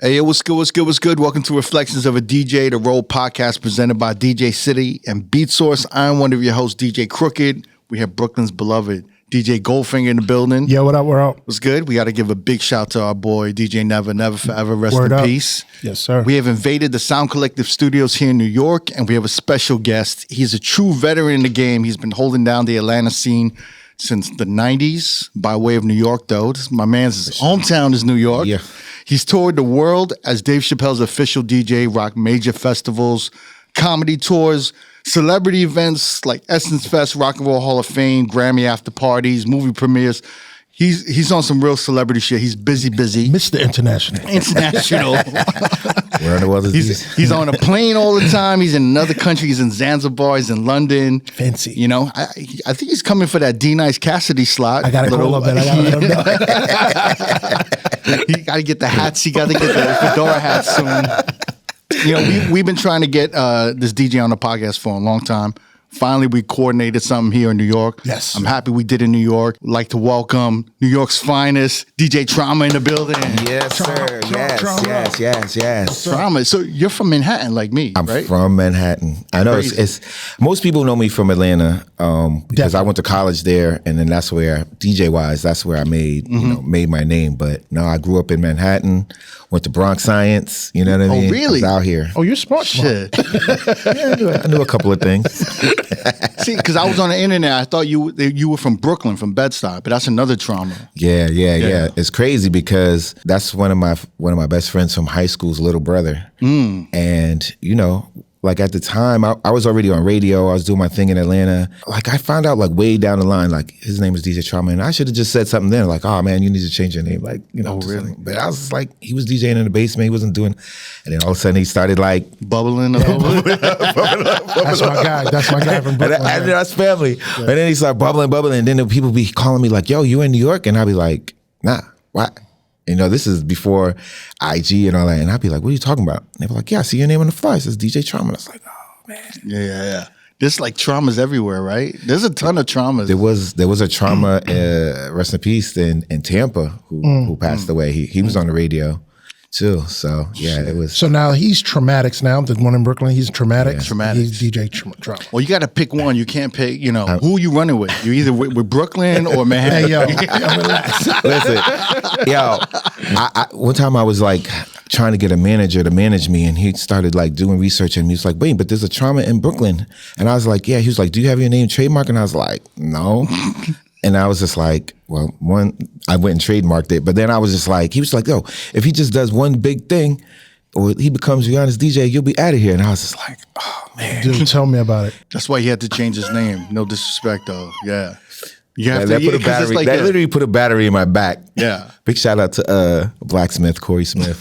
Hey, what's good, what's good, what's good? Welcome to Reflections of a DJ, the R.O.A.D podcast presented by DJ City and Beat Source. I'm one of your hosts, DJ Crooked. We have Brooklyn's beloved DJ Goldfinger in the building. Yeah, what up, what up? What's good? We got to give a big shout to our boy, DJ Never, Never Forever, rest Word in up. peace. Yes, sir. We have invaded the Sound Collective studios here in New York, and we have a special guest. He's a true veteran in the game. He's been holding down the Atlanta scene since the 90s, by way of New York, though. My man's hometown is New York. Yeah. He's toured the world as Dave Chappelle's official DJ, rocked major festivals, comedy tours, celebrity events like Essence Fest, Rock and Roll Hall of Fame, Grammy after parties, movie premieres. He's on some real celebrity shit. He's busy. Mr. International. Where in the world is He's on a plane all the time. He's in another country. He's in Zanzibar. He's in London. Fancy. You know, I think he's coming for that D-Nice Cassidy slot. I got to call up and I got to let him know. He got to get the hats. He got to get the fedora hats soon. You know, we've been trying to get this DJ on the podcast for a long time. Finally, we coordinated something here in New York. Yes. I'm happy we did in New York. Like to welcome New York's finest, DJ Trauma in the building. Yes, sir. Yes. Trauma. So you're from Manhattan like me, I'm right? from Manhattan. I know it's most people know me from Atlanta because I went to college there, and then that's where DJ wise, that's where I made made my name. But no, I grew up in Manhattan. Went to Bronx Science. You know what I mean? Oh, really? I was out here. Oh, you're smart. Shit. Yeah, I knew a couple of things. See, because I was on the internet, I thought you were from Brooklyn, from Bed-Stuy, but that's another trauma. Yeah. It's crazy because that's one of my best friends from high school's little brother. And you know, like at the time, I was already on radio. I was doing my thing in Atlanta. Like I found out like way down the line, like his name is DJ Trauma, and I should have just said something then, like, oh man, you need to change your name, like you know. Oh, really? Something. But I was like, he was DJing in the basement. He wasn't doing, and then all of a sudden he started like Bubbling a little bit. That's my guy. That's my guy from Brooklyn. and that's family. Yeah. And then he started bubbling, and then the people be calling me like, yo, you in New York? And I'd be like, nah, what? You know, this is before IG and all that. And I'd be like, what are you talking about? And they were like, yeah, I see your name on the flyer. It says DJ Trauma. And I was like, oh, man. Yeah. There's like traumas everywhere, right? There's a ton of traumas. There was a trauma, rest in peace, in Tampa who passed away. He was on the radio too. So, yeah, it was. So now he's Traumatics now. The one in Brooklyn, he's Traumatic. Yeah. Traumatics. He's DJ Trauma. Well, you got to pick one. You can't pick, you know, who you running with. You're either with Brooklyn or Manhattan. Hey, yo, relax. Listen, yo, I one time I was like trying to get a manager to manage me, and he started like doing research, and he was like, wait, but there's a Trauma in Brooklyn. And I was like, yeah. He was like, do you have your name trademark? And I was like, no. And I was just like, well, I went and trademarked it. But then I was just like, he was like, yo, if he just does one big thing, or he becomes Rihanna's DJ, you'll be out of here. And I was just like, oh, man. Dude, tell me about it. That's why he had to change his name. No disrespect, though. Yeah. You have That literally put a battery in my back. Yeah. Big shout out to Blacksmith, Corey Smith.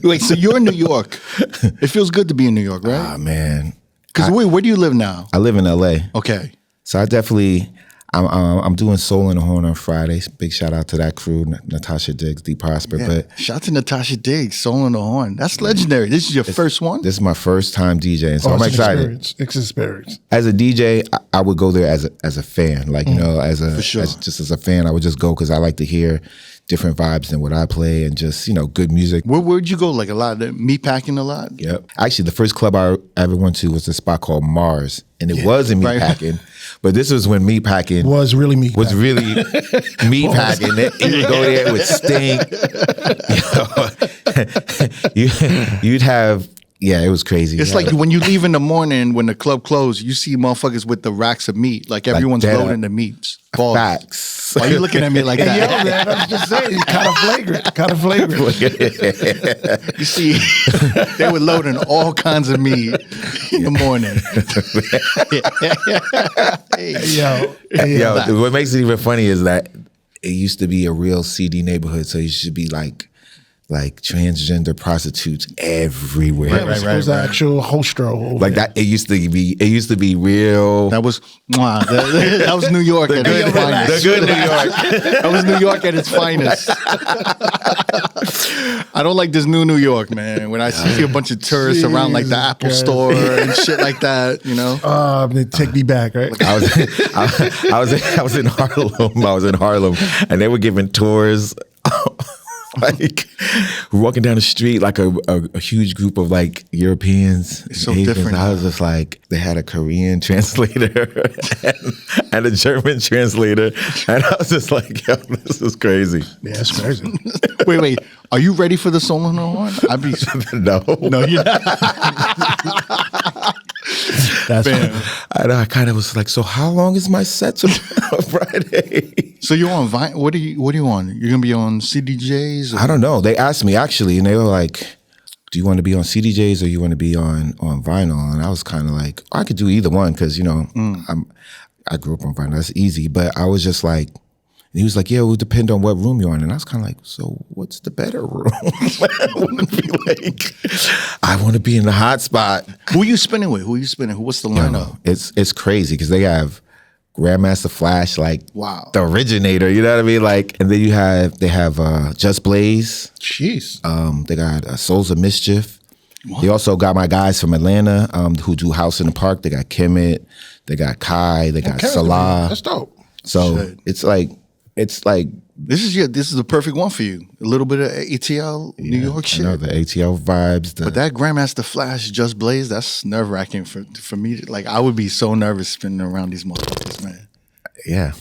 Wait, so you're in New York. It feels good to be in New York, right? Ah, man. Because where do you live now? I live in LA. Okay. So I definitely, I'm doing Soul in the Horn on Fridays. Big shout out to that crew, Natasha Diggs, D Prosper. Yeah. But shout out to Natasha Diggs, Soul in the Horn. That's legendary. This is your first one? this is my first time DJing, so I'm excited. It's experience. As a DJ, I would go there as a fan, like you know, For sure. as a fan, I would just go because I like to hear different vibes than what I play and just you know good music. Where'd you go? Like a lot? Meatpacking a lot? Yep. Actually, the first club I ever went to was a spot called Mars, and it wasn't Meatpacking, but this was when Meatpacking Was really Meatpacking. was really Meatpacking. You would go there with Stink. You'd have. Yeah, it was crazy. It's like when you leave in the morning when the club closed, you see motherfuckers with the racks of meat. Like everyone's that. loading the meats. Balls. Facts. Why are you looking at me like that? Yo, man, I was just saying, kind of flagrant. You see, they were loading all kinds of meat in the morning. Yo, what makes it even funny is that it used to be a real seedy neighborhood, so you should be like transgender prostitutes everywhere. It was the actual hostro. Like that, it used to be real. That was that was New York at its finest. The good New York. That was New York at its finest. I don't like this new New York, man. When I see a bunch of tourists around like the Apple store and shit like that, you know. They take me back, right? I was in Harlem. I was in Harlem, and they were giving tours like we're walking down the street, like a huge group of like Europeans. It's so Asians. different. I was just like, they had a Korean translator and a German translator. And I was just like, yo, this is crazy. Yeah, that's crazy. Wait. Are you ready for the solo one? I'd be No, you're not. That's I kind of was like, so how long is my set to Friday? So you're on Vine. What are you on? You're gonna be on CDJs? Or? I don't know. They asked me actually, and they were like, do you want to be on CDJs or you want to be on vinyl? And I was kind of like, I could do either one because, you know, I grew up on vinyl. That's easy. But I was just like, and he was like, yeah, it would depend on what room you're in. And I was kind of like, so what's the better room? I want to be in the hot spot. Who are you spinning with? What's the lineup? It's crazy because they have Grandmaster Flash, like Wow. the originator, you know what I mean? Like, and then they have Just Blaze. Jeez. They got Souls of Mischief. What? They also got my guys from Atlanta who do House in the Park. They got Kemet, they got Kai, they got Salah. That's dope. So Shit. it's like This is the perfect one for you. A little bit of ATL New York shit. I know the ATL vibes. But that Grandmaster Flash Just Blaze, that's nerve wracking for me. Like I would be so nervous spinning around these motherfuckers, man. Yeah.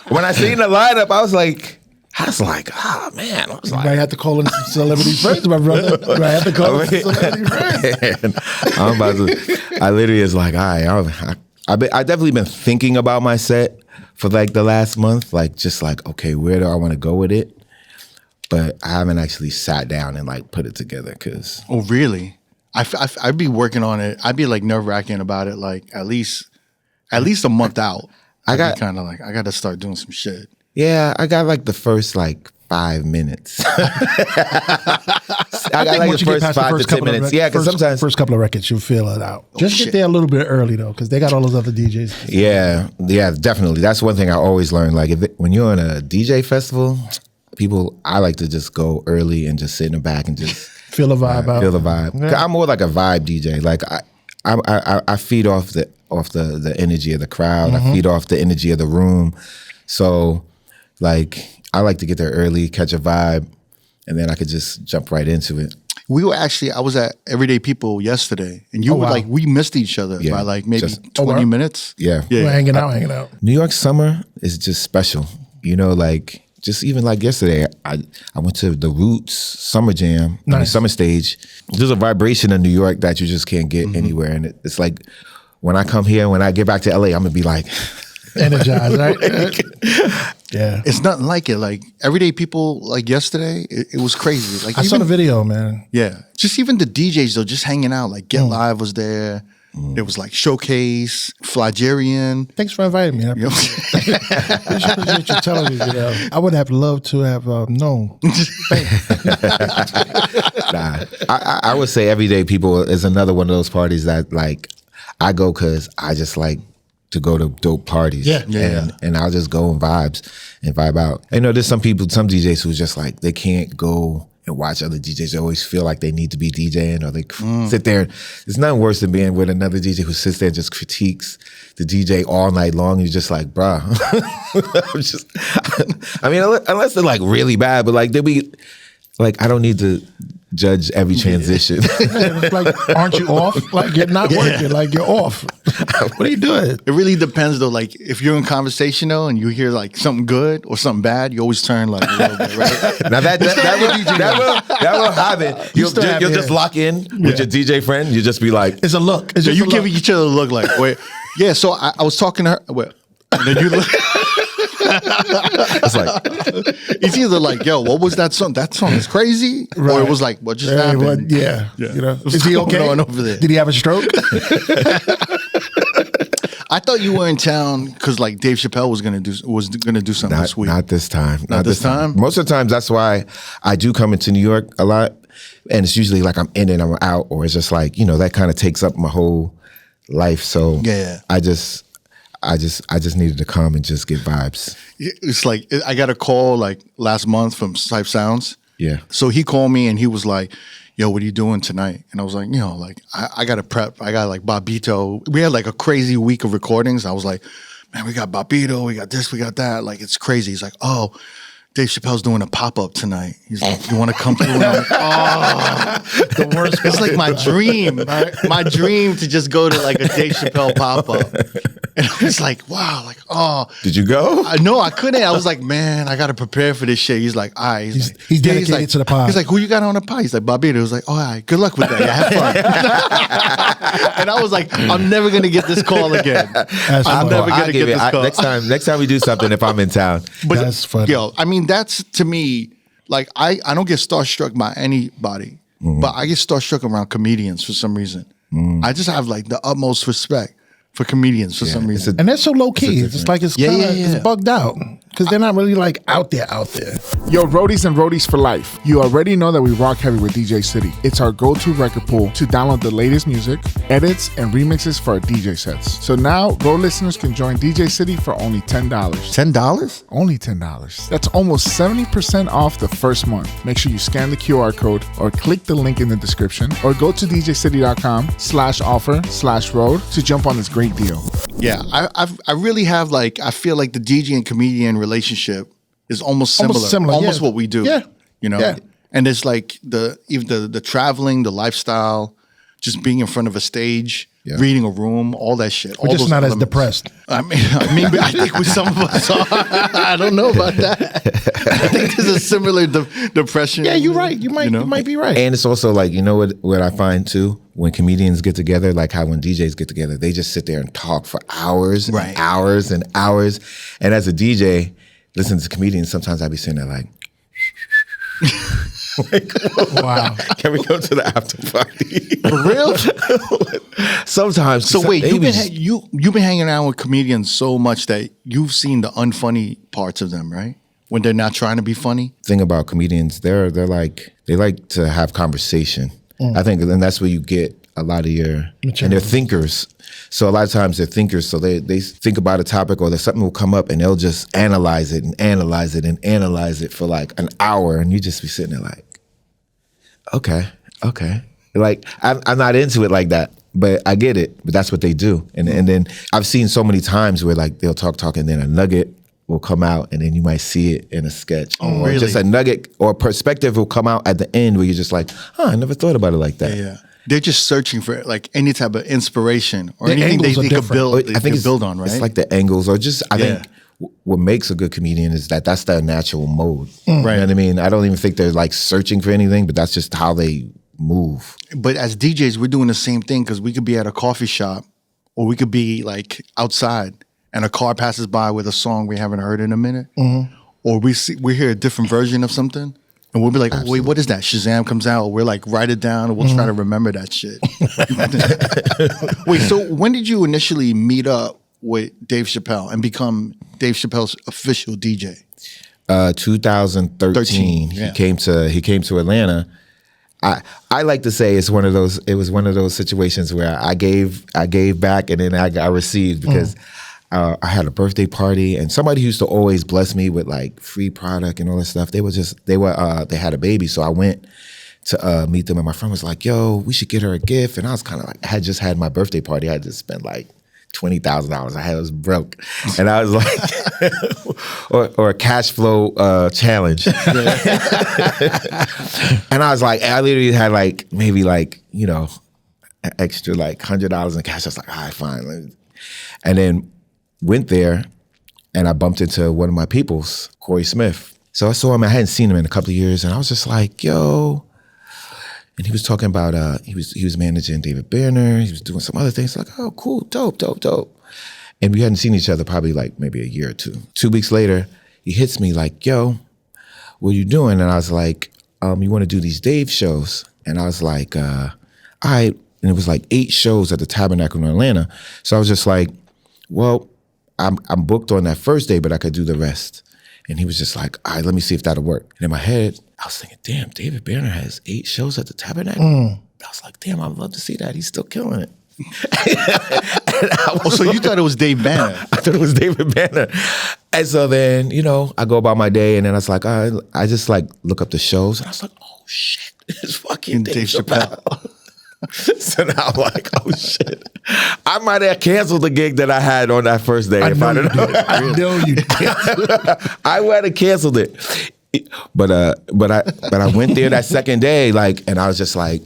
When I seen the lineup, I was like, oh man. I was You like, might have to call in some celebrities first, my brother. You might have to call in some celebrities first. man, I'm about to. I literally is like, all right. I definitely been thinking about my set for like the last month, like just like, okay, where do I want to go with it? But I haven't actually sat down and like put it together because. Oh, really? I'd be working on it. I'd be like nerve wracking about it, like at least a month out. I kind of like I got to start doing some shit. Yeah, I got like the first like 5 minutes. I got like the first 5 to 10 minutes. Yeah, because sometimes first couple of records you'll feel it out. Just shit. get there a little bit early though, because they got all those other DJs. Yeah, definitely. That's one thing I always learn. Like when you're on a DJ festival, I like to just go early and just sit in the back and just feel the vibe out. Feel the vibe. Yeah. I'm more like a vibe DJ. Like I feed off the energy of the crowd. I feed off the energy of the room. So like I like to get there early, catch a vibe, and then I could just jump right into it. I was at Everyday People yesterday, and you were wow. like, we missed each other by like maybe 20 minutes. Yeah. We're hanging out. New York summer is just special. You know, like just even like yesterday, I went to the Roots Summer Jam, Summer Stage. There's a vibration in New York that you just can't get anywhere. And it's like when I come here, when I get back to LA, I'm gonna be like energized, right? Yeah. It's nothing like it. Like Everyday People, like yesterday, it was crazy. Like I saw the video, man. Yeah. Just even the DJs though, just hanging out. Like Get Live was there. There was like Showcase, Flagerian. Thanks for inviting me. I You know? appreciate you telling me. You know, I would have loved to have known. Nah, I would say Everyday People is another one of those parties that like I go because I just like to go to dope parties. And I'll just go and vibe out. You know, there's some DJs who just like they can't go and watch other DJs. They always feel like they need to be DJing or they sit there. There's nothing worse than being with another DJ who sits there and just critiques the DJ all night long. You're just like, bruh. I mean, unless they're like really bad, but like they'll be like, I don't need to judge every transition. It's like, aren't you off? Like you're not working. Like you're off. What are you doing? It really depends though. Like if you're in conversation though and you hear like something good or something bad, you always turn like a little bit, right? Now that will happen. You'll just lock in with your DJ friend. You just be like, It's a look. It's So just you a give look. each other a look like, wait, yeah. So I was talking to her. Well, and then you look. it's like, It's either like, yo, what was that song? That song is crazy, or Right. it was like, what just Yeah, happened? well, yeah. You know, What's is he going okay? on over there? Did he have a stroke? I thought you were in town because like Dave Chappelle was gonna do something this week. not this time. Not this time? Most of the times, that's why I do come into New York a lot, and it's usually like I'm in and I'm out, or it's just like that kind of takes up my whole life. So Yeah. I just needed to come and just get vibes. It's like I got a call like last month from Type Sounds. Yeah. So he called me and he was like, yo, what are you doing tonight? And I was like, I got to prep. I got like Bobito. We had like a crazy week of recordings. I was like, man, we got Babito, we got this, we got that. Like, it's crazy. He's like, oh, Dave Chappelle's doing a pop-up tonight. He's like, you want to come through? And I'm like, oh, the worst. It's like my dream. My dream to just go to like a Dave Chappelle pop-up. And I was like, wow, like, oh. Did you go? No, I couldn't. I was like, man, I got to prepare for this shit. He's like, all right. He's dedicated to the pod. He's like, who you got on the pod? He's like, Babito. He was like, all right, good luck with that. Yeah, have fun. And I was like, I'm never going to get this call again. I'm never going to get this call. Next time we do something, if I'm in town. But that's funny. Yo, I mean, that's to me, like, I don't get starstruck by anybody, but I get starstruck around comedians for some reason. I just have like the utmost respect for comedians for some reason. And that's so low key. It's like it's kind of it's bugged out because they're not really like out there. Yo, roadies and roadies for life. You already know that we rock heavy with DJ City. It's our go-to record pool to download the latest music, edits, and remixes for our DJ sets. So now, Road listeners can join DJ City for only $10. $10? Only $10. That's almost 70% off the first month. Make sure you scan the QR code or click the link in the description or go to djcity.com/offer/road to jump on this great deal. Yeah, I really have like, I feel like the DJ and comedian relationship is almost similar. Almost what we do. Yeah. You know? Yeah. And it's like even the traveling, the lifestyle, just being in front of a stage, reading a room, all that shit. We're just not as depressed. I mean, I think some of us are. I don't know about that. I think there's a similar depression. Yeah, you're right. You might be right. And it's also like, you know what I find too? When comedians get together, like how when DJs get together, they just sit there and talk for hours and hours and hours. And as a DJ, listening to comedians, sometimes I'd be sitting there like, wow. Can we go to the after party? For real? Sometimes. So wait, you've been hanging around with comedians so much that you've seen the unfunny parts of them, right? When they're not trying to be funny. Thing about comedians, they like to have conversation. I think, and that's where you get a lot of your material. And they're thinkers. So a lot of times they're thinkers. So they think about a topic or there's something will come up and they'll just analyze it and analyze it and analyze it for like an hour, and you just be sitting there like, okay. Like I'm not into it like that, but I get it. But that's what they do. And then I've seen so many times where like they'll talk and then a nugget will come out and then you might see it in a sketch. Oh, or really? just a nugget or a perspective will come out at the end where you're just like, I never thought about it like that. Yeah. They're just searching for like any type of inspiration or The anything they angles are could build. I think it's build on, right? It's like the angles or just, I think what makes a good comedian is that's their natural mode. Right. You know what I mean? I don't even think they're like searching for anything, but that's just how they move. But as DJs, we're doing the same thing because we could be at a coffee shop or we could be like outside and a car passes by with a song we haven't heard in a minute. Or we hear a different version of something and we'll be like, oh, wait, what is that? Shazam comes out. We're like, write it down and we'll try to remember that shit. Wait, so when did you initially meet up with Dave Chappelle and become Dave Chappelle's official DJ? 2013. He came to Atlanta. I like to say it was one of those situations where I gave back and then I received because I had a birthday party and somebody used to always bless me with like free product and all this stuff. They had a baby, so I went to meet them and my friend was like, yo, we should get her a gift. And I was kind of like, I had just had my birthday party. I had just spent like $20,000. I was broke. And I was like, or a cash flow challenge. And I was like, I literally had like, maybe like, you know, an extra like $100 in cash. I was like, all right, fine. And then went there and I bumped into one of my peoples, Corey Smith. So I saw him, I hadn't seen him in a couple of years. And I was just like, yo. And he was talking about, he was managing David Banner. He was doing some other things. Like, oh, cool, dope. And we hadn't seen each other probably like maybe a year or two. 2 weeks later, he hits me like, yo, what are you doing? And I was like, you want to do these Dave shows? And I was like, all right. And it was like 8 shows at the Tabernacle in Atlanta. So I was just like, well, I'm booked on that first day, but I could do the rest. And he was just like, all right, let me see if that'll work. And in my head, I was thinking, damn, David Banner has 8 shows at the Tabernacle. I was like, damn, I'd love to see that. He's still killing it. So you thought it was Dave Banner? I thought it was David Banner. And so then, you know, I go about my day and then I was like, all right, I just like look up the shows and I was like, oh shit, it's fucking Dave Chappelle. So now I'm like, oh shit. I might have canceled the gig that I had on that first day. I know you did. I would have canceled it. But I went there that second day, like, and I was just like,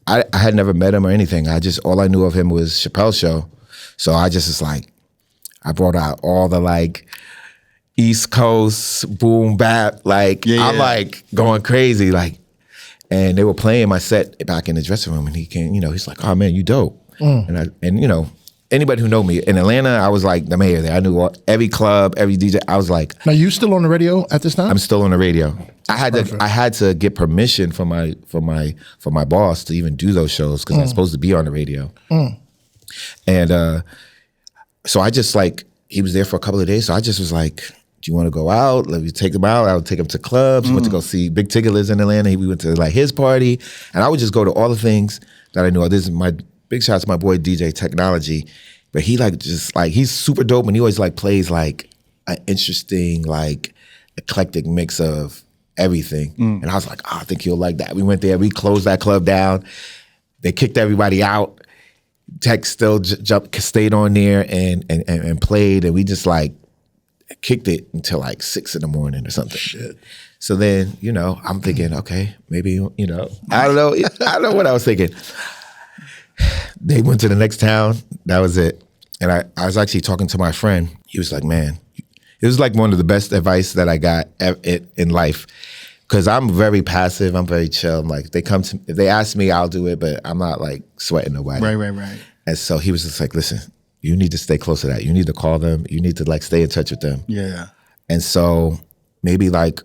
I had never met him or anything. All I knew of him was Chappelle's show. So I just was like, I brought out all the like East Coast boom bap, like I'm like going crazy, like, and they were playing my set back in the dressing room, and he came, he's like, oh man, you dope. And anybody who know me in Atlanta, I was like the mayor there. I knew every club, every DJ. I was like, now you still on the radio at this time? I'm still on the radio. I had to get permission from my boss to even do those shows because I'm supposed to be on the radio. And so I just like, he was there for a couple of days, so I just was like, do you want to go out? Let me take him out. I would take him to clubs. Went to go see Big Tigger lives in Atlanta. We went to like his party, and I would just go to all the things that I knew. This is my big shout out to my boy DJ Technology, but he like just like he's super dope, and he always like plays like an interesting like eclectic mix of everything. And I was like, oh, I think he'll like that. We went there. We closed that club down. They kicked everybody out. Tech still stayed on there and played, and we just like kicked it until like 6 a.m. or something. Shit. So then, I'm thinking, okay, maybe, I don't know what I was thinking. They went to the next town. That was it. And I was actually talking to my friend. He was like, man, it was like one of the best advice that I got in life. Because I'm very passive. I'm very chill. I'm like, if they ask me, I'll do it, but I'm not like sweating nobody. Right. And so he was just like, listen, you need to stay close to that. You need to call them. You need to like stay in touch with them. Yeah. And so maybe like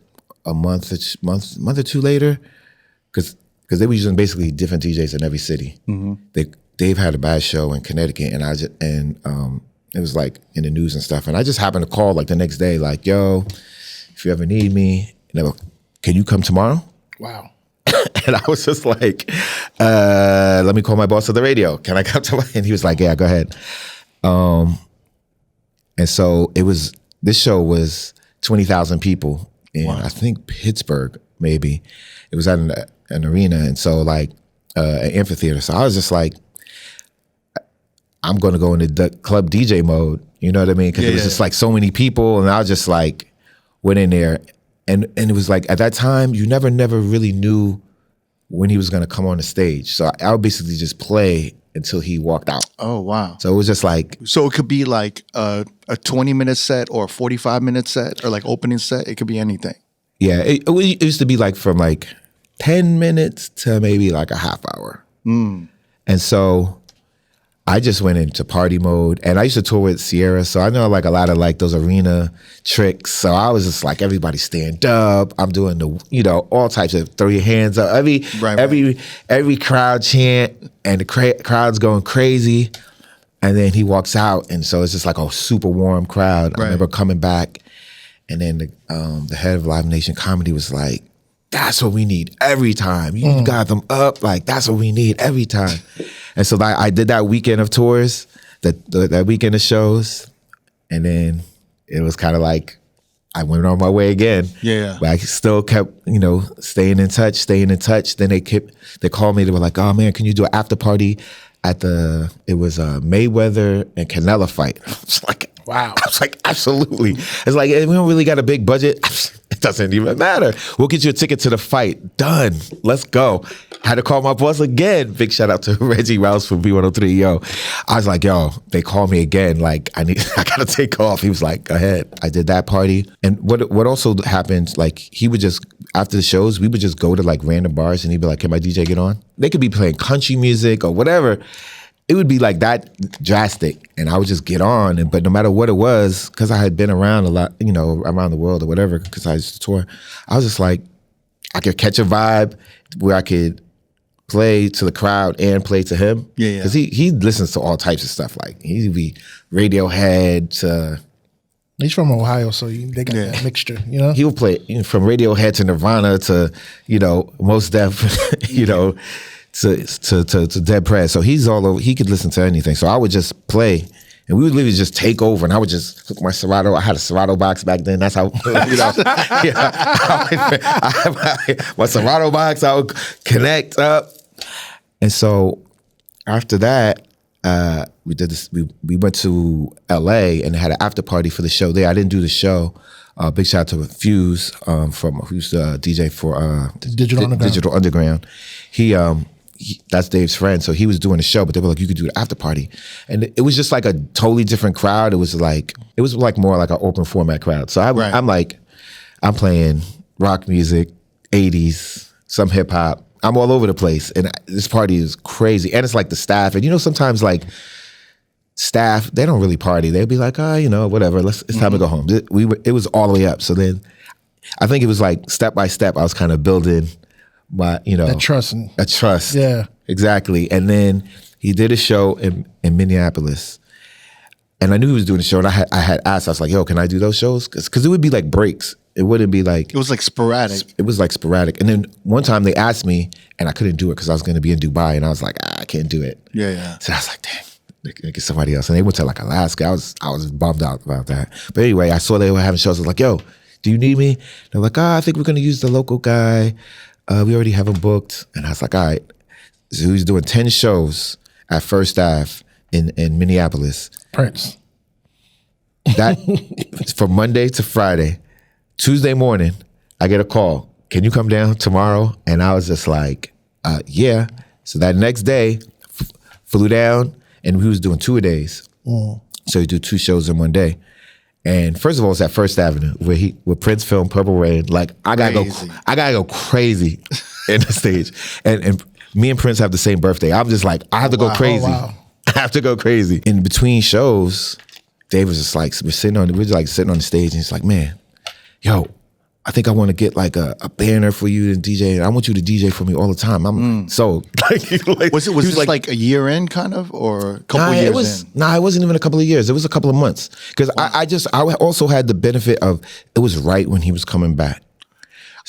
a month or two later, because they were using basically different DJs in every city. Dave had a bad show in Connecticut, and it was like in the news and stuff. And I just happened to call like the next day, like, yo, if you ever need me, can you come tomorrow? Wow. And I was just like, let me call my boss at the radio. Can I come tomorrow? And he was like, yeah, go ahead. And so this show was 20,000 people in, I think, Pittsburgh, maybe. It was at an arena, and so like an amphitheater. So I was just like, I'm going to go into the club DJ mode. You know what I mean? Because it was just like so many people, and I was just like, went in there. And it was like, at that time, you never really knew when he was going to come on the stage. So I would basically just play until he walked out. Oh, wow. So it was just like... So it could be like a 20-minute set or a 45-minute set or like opening set. It could be anything. Yeah, it used to be like from like 10 minutes to maybe like a half hour. And so I just went into party mode, and I used to tour with Sierra, so I know like a lot of like those arena tricks. So I was just like, everybody stand up. I'm doing the, all types of throw your hands up. Every crowd chant, and the crowd's going crazy. And then he walks out, and so it's just like a super warm crowd. I remember coming back, and then the head of Live Nation Comedy was like, that's what we need every time. You got them up, like that's what we need every time. And so I did that weekend of tours, that weekend of shows, and then it was kind of like I went on my way again. Yeah. But I still kept, staying in touch. Then they called me. They were like, "Oh man, can you do an after party at it was a Mayweather and Canelo fight?" I was like, wow. I was like, absolutely. It's like, we don't really got a big budget. It doesn't even matter. We'll get you a ticket to the fight. Done. Let's go. Had to call my boss again. Big shout out to Reggie Rouse from B103. Yo, I was like, yo, they called me again. Like, I gotta take off. He was like, go ahead. I did that party. And what also happened, like, he would just, after the shows, we would just go to like random bars, and he'd be like, can my DJ get on? They could be playing country music or whatever. It would be like that drastic, and I would just get on. But no matter what it was, because I had been around a lot, around the world or whatever, because I used to tour, I was just like, I could catch a vibe where I could play to the crowd and play to him. Yeah. Because he listens to all types of stuff. Like, he'd be Radiohead to... He's from Ohio, so they got that mixture, He would play from Radiohead to Nirvana to, Mos Def, to Dead Prez. So he's all over. He could listen to anything. So I would just play, and we would literally just take over, and I would just hook my Serato. I had a Serato box back then. That's how, I had my Serato box. I would connect up, And so after that, we did this. We went to LA and had an after party for the show there. I didn't do the show. Big shout out to Fuse who's the DJ for Digital Underground. He that's Dave's friend, so he was doing the show, but they were like, you could do the after party. And it was just like a totally different crowd. It was like more like an open format crowd. So I'm playing rock music, 80s, some hip hop. I'm all over the place. And this party is crazy. And it's like the staff. And sometimes like staff, they don't really party. They'd be like, whatever, it's time to go home. It was all the way up. So then I think it was like step by step, I was kind of building my, that trust. A trust. Yeah. Exactly. And then he did a show in Minneapolis. And I knew he was doing a show, and I had asked, I was like, yo, can I do those shows? Because it would be like breaks. It wouldn't be like... It was like sporadic. It was like sporadic. And then one time they asked me, and I couldn't do it because I was going to be in Dubai, and I was like, I can't do it. Yeah. So I was like, damn, they can get somebody else. And they went to like Alaska. I was bummed out about that. But anyway, I saw they were having shows. I was like, yo, do you need me? They're like, I think we're going to use the local guy. We already have him booked. And I was like, all right. So he was doing 10 shows at First Ave in Minneapolis. Prince. That from Monday to Friday. Tuesday morning, I get a call. Can you come down tomorrow? And I was just like, yeah. So that next day, flew down, and we was doing 2-a-days. So you do 2 shows in one day. And first of all, it's at First Avenue where Prince filmed Purple Rain. Like I gotta go crazy in the stage. And me and Prince have the same birthday. I'm just like, I have to go crazy. Oh, wow. I have to go crazy. In between shows, Dave was just like, we're sitting on the stage, and he's like, man, yo, I think I want to get like a banner for you to DJ. I want you to DJ for me all the time. I'm so like, was this like a year in kind of, or a couple years in? It wasn't even a couple of years. It was a couple of months because I also had the benefit of it was right when he was coming back.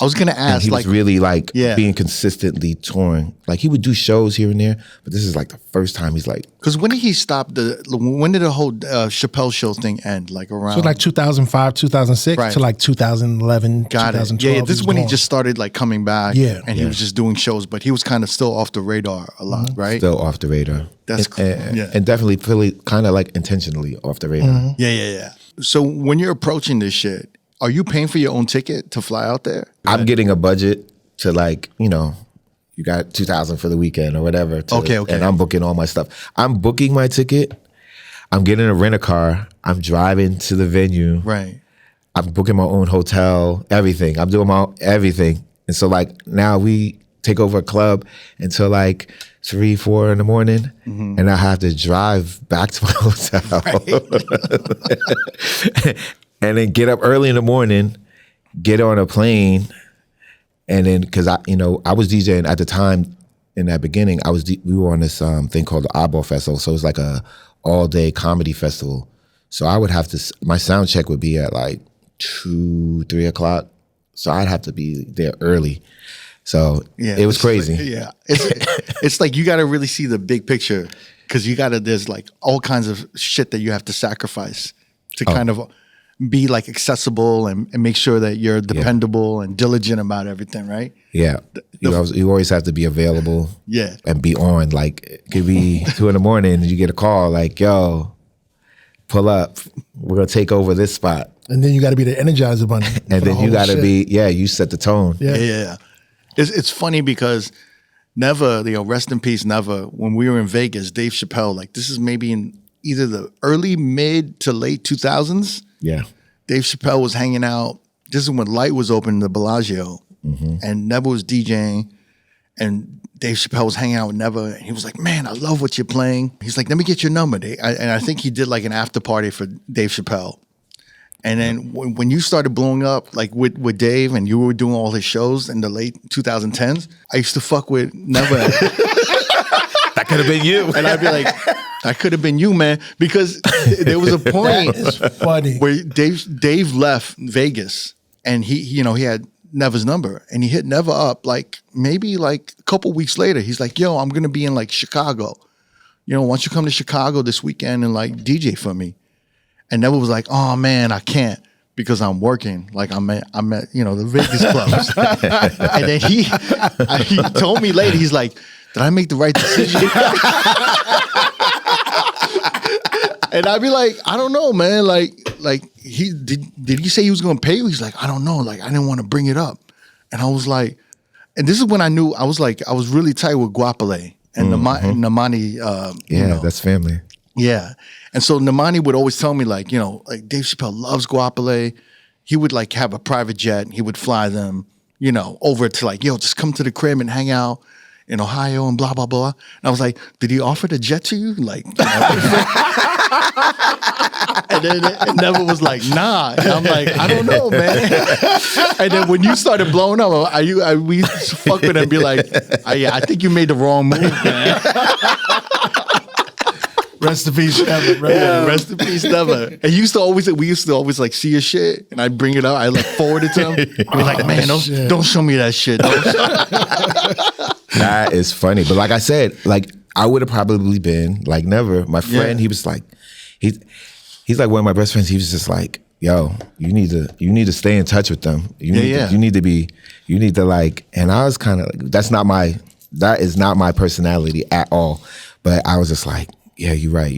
I was gonna ask, and he was really like yeah, being consistently touring. Like he would do shows here and there, but this is like the first time he's like. Because when did he stop when did the whole Chappelle show thing end? Like around. So like 2005, 2006 right, to like 2011, Got 2012. It. Yeah, this is when he just started like coming back. Yeah, and he was just doing shows, but he was kind of still off the radar a lot, right? Still off the radar. That's cool. And definitely really kind of like intentionally off the radar. Yeah. So when you're approaching this shit, are you paying for your own ticket to fly out there? I'm getting a budget to like, you got $2,000 for the weekend or whatever. Okay. And I'm booking all my stuff. I'm booking my ticket. I'm getting a rent-a-car. I'm driving to the venue. Right. I'm booking my own hotel, everything. I'm doing my own everything. And so like now we take over a club until like 3, 4 in the morning, and I have to drive back to my hotel. Right. And then get up early in the morning, get on a plane, and then because I was DJing at the time in that beginning. We were on this thing called the Eyeball Festival, so it was like a all-day comedy festival. So I would have to, my sound check would be at like 2, 3 o'clock. So I'd have to be there early. So it was crazy. It's like you got to really see the big picture because there's like all kinds of shit that you have to sacrifice to kind of be like accessible and make sure that you're dependable and diligent about everything, right? Yeah. You always have to be available and be on. Like it could be 2 in the morning and you get a call like, yo, pull up. We're going to take over this spot. And then you got to be the Energizer Bunny. And then you got to be, you set the tone. Yeah. It's funny because Never, rest in peace, Never, when we were in Vegas, Dave Chappelle, like this is maybe in either the early, mid to late 2000s. Yeah. Dave Chappelle was hanging out. This is when Light was open in the Bellagio, and Never was DJing, and Dave Chappelle was hanging out with Never, and he was like, man, I love what you're playing. He's like, let me get your number. And I think he did like an after party for Dave Chappelle. And then when you started blowing up, like with Dave, and you were doing all his shows in the late 2010s, I used to fuck with Never. That could have been you. And I'd be like, that could have been you, man. Because there was a point funny. where Dave left Vegas, and he had Never's number, and he hit Never up maybe a couple weeks later. He's like, yo, I'm going to be in Chicago. Why don't you come to Chicago this weekend and DJ for me? And Never was like, oh man, I can't. because I'm working. Like I'm at the Vegas clubs. And then he told me later, he's like, did I make the right decision? And I'd be like, I don't know, man. Like he did he say he was gonna pay you? He's like, I don't know. Like I didn't want to bring it up. And I was like, and this is when I knew I was really tight with Guapale and Namani. That's family. Yeah. And so Namani would always tell me like Dave Chappelle loves Guapale. He would like have a private jet and he would fly them, over to like, just come to the crib and hang out in Ohio and blah, blah, blah. And I was like, did he offer the jet to you? Like, and then it never was like, nah. And I'm like, I don't know, man. And then when you started blowing up, we used to fuck with him and be like, I think you made the wrong move, man. Rest in peace, Never. Right? Yeah, rest in peace, Never. And we used to always like see his shit, and I'd bring it up. I like forward it to him. He'd be like, man, don't show me that shit. That is funny. But like I said, like I would have probably been like Never. My friend, he was like, he's like one of my best friends. He was just like, yo, you need to stay in touch with them. You need to like, and I was kind of like, that is not my personality at all. But I was just like, yeah, you're right.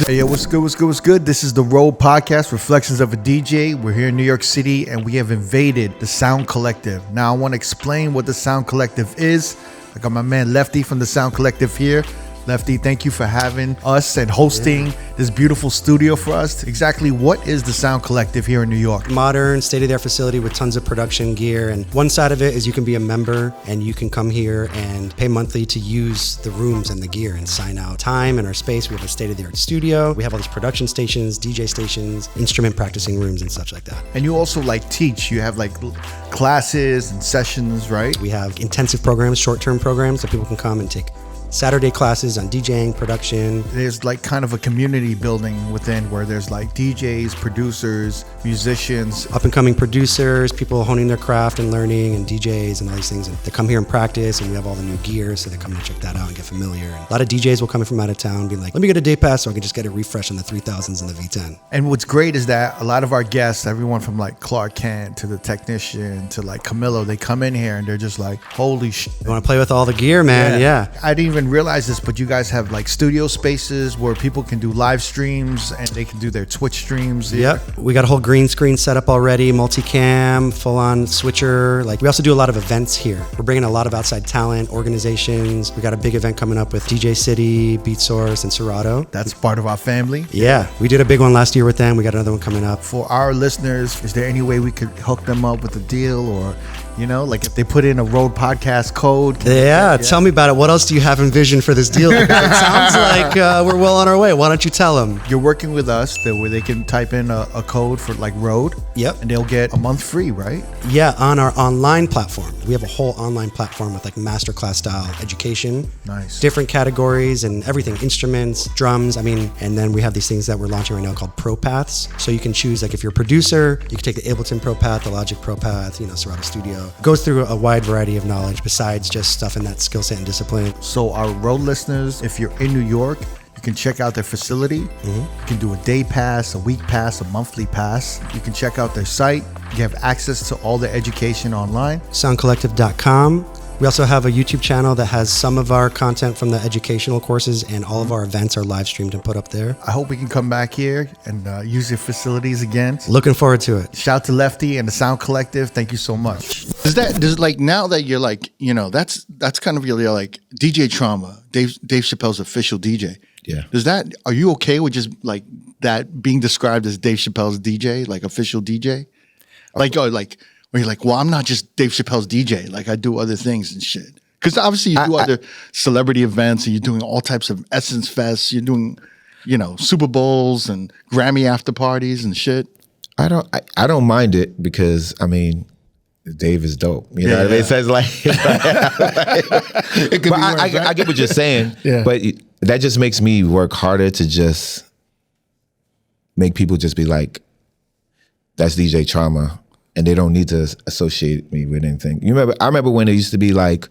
Hey, yo, what's good? This is the R.O.A.D podcast, Reflections of a DJ. We're here in New York City, and we have invaded the Sound Collective. Now, I want to explain what the Sound Collective is. I got my man Lefty from the Sound Collective here. Lefty, thank you for having us and hosting this beautiful studio for us. Exactly what is the Sound Collective here in New York? Modern, state-of-the-art facility with tons of production gear. And one side of it is you can be a member and you can come here and pay monthly to use the rooms and the gear and sign out time in our space. We have a state-of-the-art studio. We have all these production stations, DJ stations, instrument practicing rooms and such like that. And you also like teach. You have like classes and sessions, right? We have intensive programs, short-term programs that people can come and take Saturday classes on DJing, production. There's like kind of a community building within where there's like DJs, producers, musicians. Up and coming producers, people honing their craft and learning, and DJs and all these things. And they come here and practice, and we have all the new gear, so they come and check that out and get familiar. And a lot of DJs will come in from out of town being like, let me get a day pass so I can just get a refresh on the 3000s and the V10. And what's great is that a lot of our guests, everyone from like Clark Kent to the technician to like Camilo, they come in here and they're just like, holy shit. You want to play with all the gear, man? Yeah. I didn't even realize this, but you guys have like studio spaces where people can do live streams and they can do their Twitch streams. Yep. We got a whole green screen set up already, multicam, full on switcher. Like we also do a lot of events here. We're bringing a lot of outside talent, organizations. We got a big event coming up with DJ City, Beat Source, and Serato. That's part of our family. Yeah. We did a big one last year with them. We got another one coming up. For our listeners, is there any way we could hook them up with a deal, or like if they put in a R.O.A.D podcast code? Yeah, tell me about it. What else do you have in vision for this deal? It sounds like we're well on our way. Why don't you tell them? You're working with us where they can type in a code for like R.O.A.D. Yep. And they'll get a month free, right? Yeah, on our online platform. We have a whole online platform with like masterclass style education. Nice. Different categories and everything, instruments, drums. And then we have these things that we're launching right now called Pro Paths. So you can choose, like if you're a producer, you can take the Ableton Pro Path, the Logic Pro Path, Serato Studio. Goes through a wide variety of knowledge besides just stuff in that skill set and discipline. So our R.O.A.D listeners, if you're in New York, you can check out their facility. You can do a day pass, a week pass, a monthly pass. You can check out their site. You have access to all the education online. Soundcollective.com. We also have a YouTube channel that has some of our content from the educational courses, and all of our events are live streamed and put up there. I hope we can come back here and use your facilities again. Looking forward to it. Shout out to Lefty and the Sound Collective. Thank you so much. Does like now that you're like, that's kind of your like DJ Trauma, Dave Chappelle's official DJ. Yeah. Are you okay with just like that being described as Dave Chappelle's DJ, like official DJ? Like, where you're like, well, I'm not just Dave Chappelle's DJ. Like, I do other things and shit. Because obviously you do other celebrity events, and you're doing all types of Essence Fests. You're doing, Super Bowls and Grammy after parties and shit. I don't mind it because Dave is dope. You know what I mean? So it's like, it could be worse, right? I get what you're saying, but that just makes me work harder to just make people just be like, that's DJ Trauma. And they don't need to associate me with anything. I remember when it used to be like,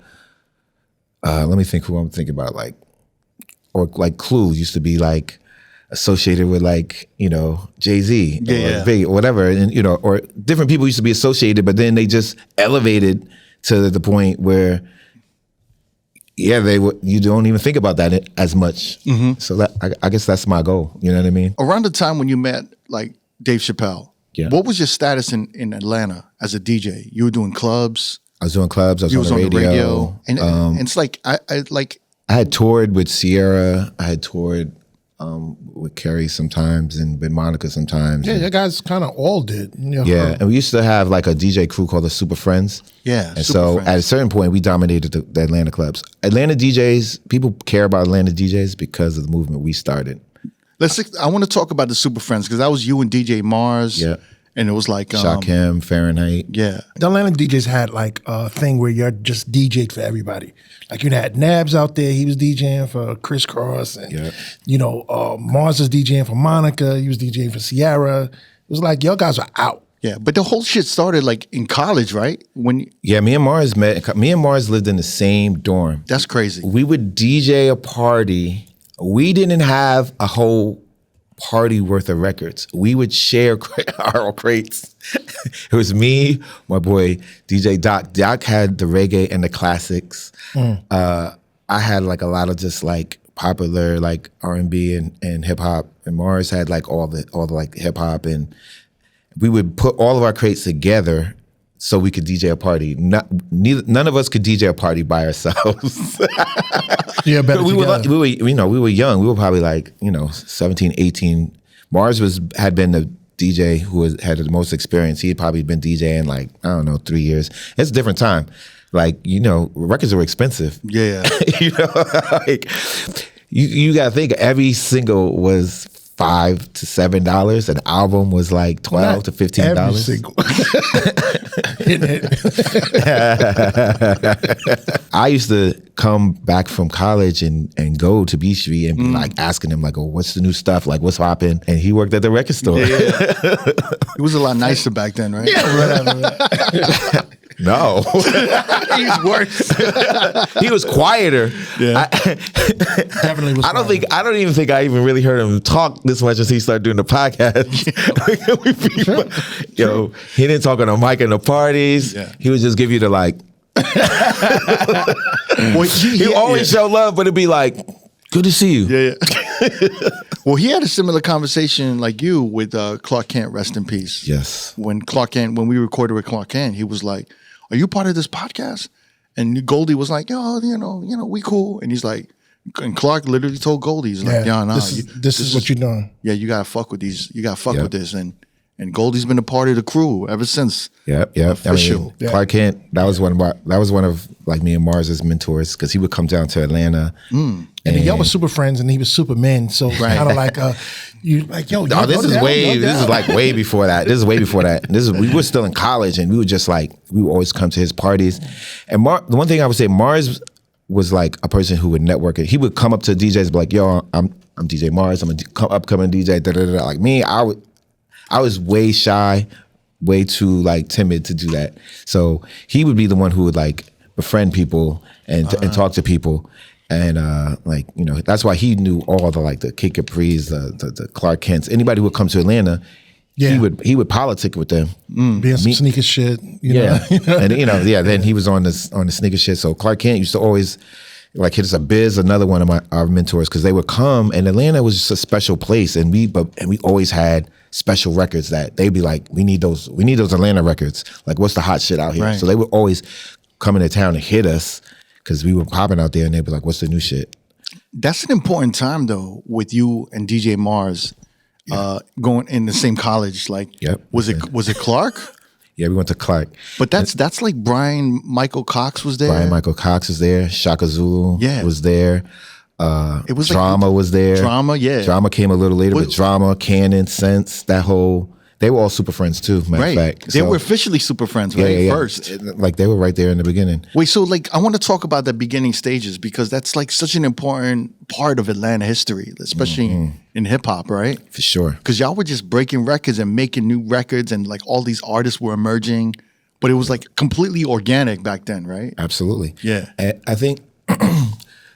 let me think who I'm thinking about, or like Clue used to be like associated with like, Jay-Z or Yeah. Big or whatever. And, or different people used to be associated, but then they just elevated to the point where, you don't even think about that as much. So that I guess that's my goal. You know what I mean? Around the time when you met like Dave Chappelle, what was your status in Atlanta as a DJ? You were doing clubs. I was doing clubs. I was on the radio. And it's like I had toured with Sierra. I had toured with Kerry sometimes and with Monica sometimes. Yeah, you guys kind of all did. Yeah, and we used to have like a DJ crew called the Super Friends. Yeah, and Super so Friends. at a certain point, we dominated the Atlanta clubs. Atlanta DJs, people care about Atlanta DJs because of the movement we started. I want to talk about the Super Friends because that was you and DJ Mars. Yeah. And it was like Shakim, Fahrenheit. Yeah. The Atlanta DJs had like a thing where you're just DJ'd for everybody. Like you had Nabs out there, he was DJing for Criss Cross, and Mars was DJing for Monica, he was DJing for Sierra. It was like y'all guys are out. Yeah, but the whole shit started like in college, right? Me and Mars met. Me and Mars lived in the same dorm. That's crazy. We would DJ a party. We didn't have a whole party worth of records. We would share our crates. It was me, my boy DJ Doc. Doc had the reggae and the classics. I had like a lot of just like popular like R&B and hip hop, and Mars had like all the like hip hop, and we would put all of our crates together so we could DJ a party. None of us could DJ a party by ourselves. Yeah, better we together. we were young. We were probably like 17, 18. Mars had been the DJ who had the most experience. He had probably been DJing like 3 years. It's a different time. Like records were expensive. Yeah. Like you got to think every single was $5 to $7. An album was like $12 to $15. Every single. I used to come back from college and go to B Street and be like asking him like, "Oh, what's the new stuff? Like, what's popping?" And he worked at the record store. It was a lot nicer back then, right? Yeah, whatever. No, He's worse. he was quieter. Yeah. Definitely was. I don't even think I even really heard him talk this much as he started doing the podcast. He didn't talk on the mic in the parties. Yeah. He would just give you the like. Well, He always show love, but it'd be like, "Good to see you." Yeah. Well, he had a similar conversation like you with Clark Kent, rest in peace. Yes. When we recorded with Clark Kent, he was like, "Are you part of this podcast?" And Goldie was like, "Oh, we cool." And he's like, and Clark literally told Goldie, he's like, "Yeah, nah, this is what you're doing." Yeah, you gotta fuck with these. You gotta fuck with this. And Goldie's been a part of the crew ever since. Yep. Official. Clark Kent, that was one of like me and Mars's mentors because he would come down to Atlanta. And y'all were super friends, and he was Superman. So kind of like you like yo. Oh, this is like way before that. This is way before that. We were still in college, and we would just like we would always come to his parties. And the one thing I would say, Mars was like a person who would network it. He would come up to DJs and be like, "Yo, I'm DJ Mars. I'm an upcoming DJ." Da, da, da, da. Like me, I was way shy, way too like timid to do that. So he would be the one who would like befriend people and talk to people. And that's why he knew all the like the Kid Capri's, the Clark Kents, anybody who would come to Atlanta, he would politic with them. Being some sneaker shit, know. And then he was on the sneaker shit. So Clark Kent used to always like hit us. Biz, another one of our mentors, because they would come, and Atlanta was just a special place, and we always had special records that they'd be like, we need those Atlanta records. Like, what's the hot shit out here? Right. So they would always come into town and hit us because we were popping out there, and they'd be like, what's the new shit? That's an important time though with you and DJ Mars going in the same college. Like, was it Clark? Yeah, we went to Clark. But that's like Brian Michael Cox was there. Brian Michael Cox was there. Shaka Zulu was there. It was Drama was there. Drama, yeah. Drama came a little later, but Drama, Cannon, Sense, they were all super friends too, matter of fact. They were officially super friends, right? Yeah. First. Like they were right there in the beginning. Wait, so like I want to talk about the beginning stages because that's like such an important part of Atlanta history, especially in hip hop, right? For sure. Because y'all were just breaking records and making new records and like all these artists were emerging, but it was like completely organic back then, right? Absolutely. Yeah. And I think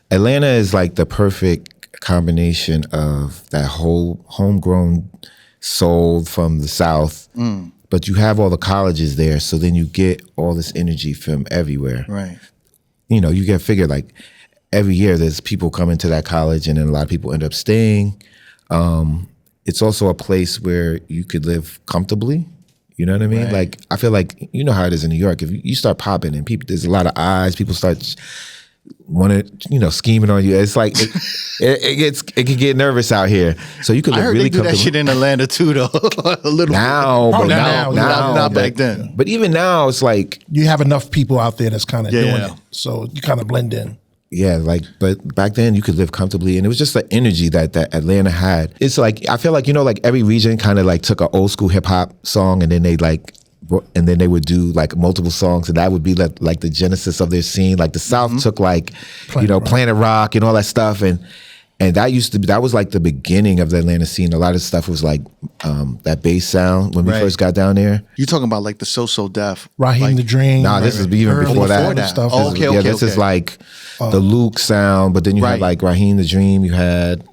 Atlanta is like the perfect combination of that whole homegrown soul from the South, but you have all the colleges there, so then you get all this energy from everywhere. Right. You know, you get figured like every year there's people coming to that college, and then a lot of people end up staying. It's also a place where you could live comfortably. You know what I mean? Right. Like, I feel like, you know how it is in New York. If you start popping and people, there's a lot of eyes, people start scheming on you. It's like, it can get nervous out here. So you could I live heard really they do that comfortable. shit in Atlanta too, though. A little Now, bit. but now, not but- back then. But even now, it's like, You have enough people out there that's kind of doing Yeah. it, so you kind of blend in. yeah, like, but back then you could live comfortably, and it was just the energy that Atlanta had. It's like, I feel like, like every region kind of like took an old school hip hop song, and then they would do like multiple songs, and that would be like the genesis of their scene. Like the South took like, Planet Rock and all that stuff, and that was like the beginning of the Atlanta scene. A lot of stuff was like that bass sound when we Right. first got down there. You talking about like the So Def? Raheem like, the Dream. Nah, this is even early before that. Florida stuff. Oh, okay. This is like the Luke sound, but then you had Right. like Raheem the Dream. You had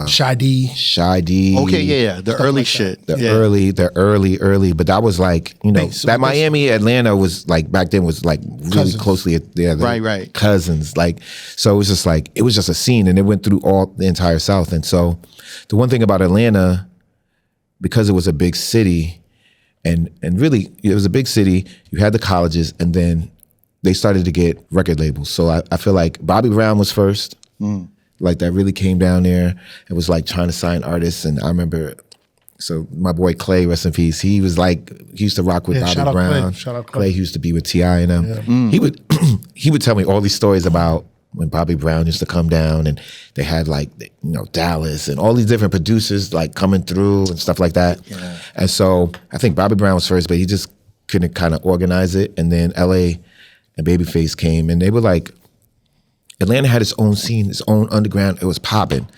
Shy-D. Shy D. Okay, yeah. The early shit. The yeah. early, but that was like, Bass, that Miami, Atlanta was like, back then was like really Cousins. closely, Right. cousins. Like, so it was just a scene, and it went through all the entire South. And so the one thing about Atlanta, because it was a big city, and really it was a big city, you had the colleges, and then they started to get record labels. So I feel like Bobby Brown was first. Like that really came down there. It was like trying to sign artists. And I remember, so my boy Clay, rest in peace, he was like, he used to rock with Yeah, Bobby shout out Brown. Clay. Shout out Clay. He used to be with T.I. and them. He would tell me all these stories about when Bobby Brown used to come down, and they had like, Dallas and all these different producers like coming through and stuff like that. Yeah. And so I think Bobby Brown was first, but he just couldn't kind of organize it. And then L.A. and Babyface came, and they were like, Atlanta had its own scene, its own underground. It was popping.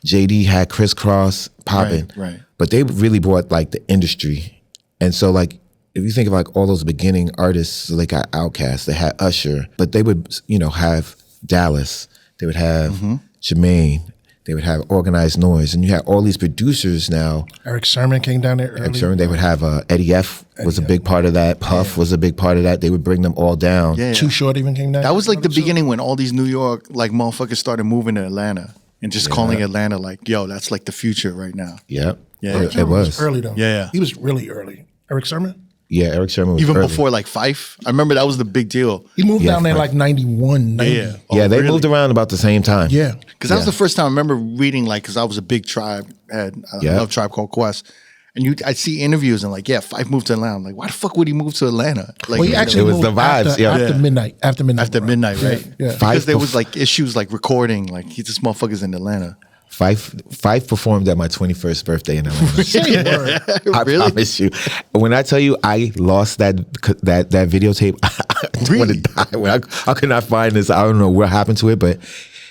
JD had Crisscross popping. Right. But they really brought like the industry. And so like, if you think of like all those beginning artists, so they got Outkast, they had Usher, but they would, have Dallas, they would have Jermaine, they would have Organized Noise, and you had all these producers now. Eric Sermon came down there early. I'm sure they would have Eddie F was a big part of that. Puff was a big part of that. They would bring them all down. Yeah. Too Short even came down. That was like the beginning when all these New York like motherfuckers started moving to Atlanta and just calling Atlanta like, yo, that's like the future right now. Yep. Yeah. It was. early though. Yeah. He was really early. Eric Sermon. Yeah, Eric Sherman was Even early. before like Fife. I remember that was the big deal. He moved Yeah, down there right. like 91, 90. Yeah. Yeah, they really? moved around about the same time. Yeah. Because that was the first time I remember reading, like, because I was a big Tribe head. I Yeah. love Tribe Called Quest. And I'd see interviews and like, yeah, Fife moved to Atlanta. I'm like, why the fuck would he move to Atlanta? Like, Well, he actually It was moved the vibes, after, yeah. after Yeah. midnight. After midnight. after bro. midnight, right? Yeah. Because there was like issues like recording, like this motherfucker's in Atlanta. Fife performed at my 21st birthday in Atlanta. I Really? promise you. When I tell you I lost that videotape, I want to die. When I could not find this. I don't know what happened to it, but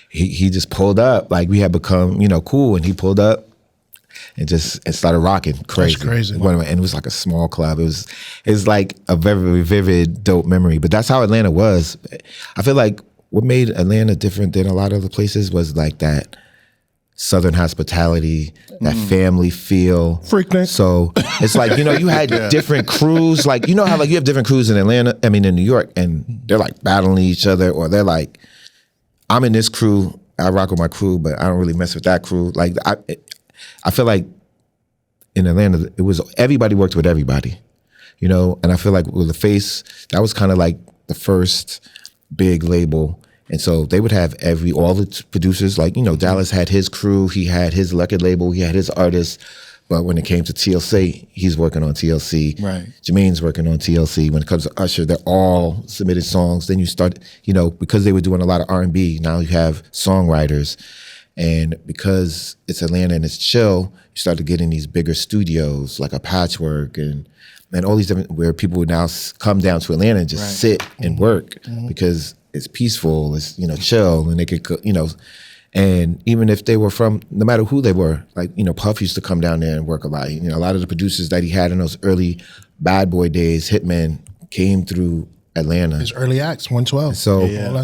he just pulled up. Like we had become, cool, and he pulled up and started rocking crazy. That's crazy. And it was like a small club. It was like a very, very vivid, dope memory. But that's how Atlanta was. I feel like what made Atlanta different than a lot of other places was like that Southern hospitality, that family feel. Freaknik. So it's like, you had different crews. Like, how like you have different crews in in New York, and they're like battling each other, or they're like, I'm in this crew, I rock with my crew, but I don't really mess with that crew. Like, I feel like in Atlanta, it was everybody worked with everybody, and I feel like with The Face, that was kind of like the first big label. And so they would have all the producers, like, Dallas had his crew, he had his record label, he had his artists. But when it came to TLC, he's working on TLC. Right. Jermaine's working on TLC. When it comes to Usher, they're all submitted songs. Then you start, because they were doing a lot of R&B, now you have songwriters. And because it's Atlanta and it's chill, you start to get in these bigger studios, like a Patchwork and all these different, where people would now come down to Atlanta and just sit and work because it's peaceful, it's, chill, and they could, and even if they were from, no matter who they were, like, Puff used to come down there and work a lot. A lot of the producers that he had in those early Bad Boy days, Hitman, came through Atlanta. His early acts, 112. So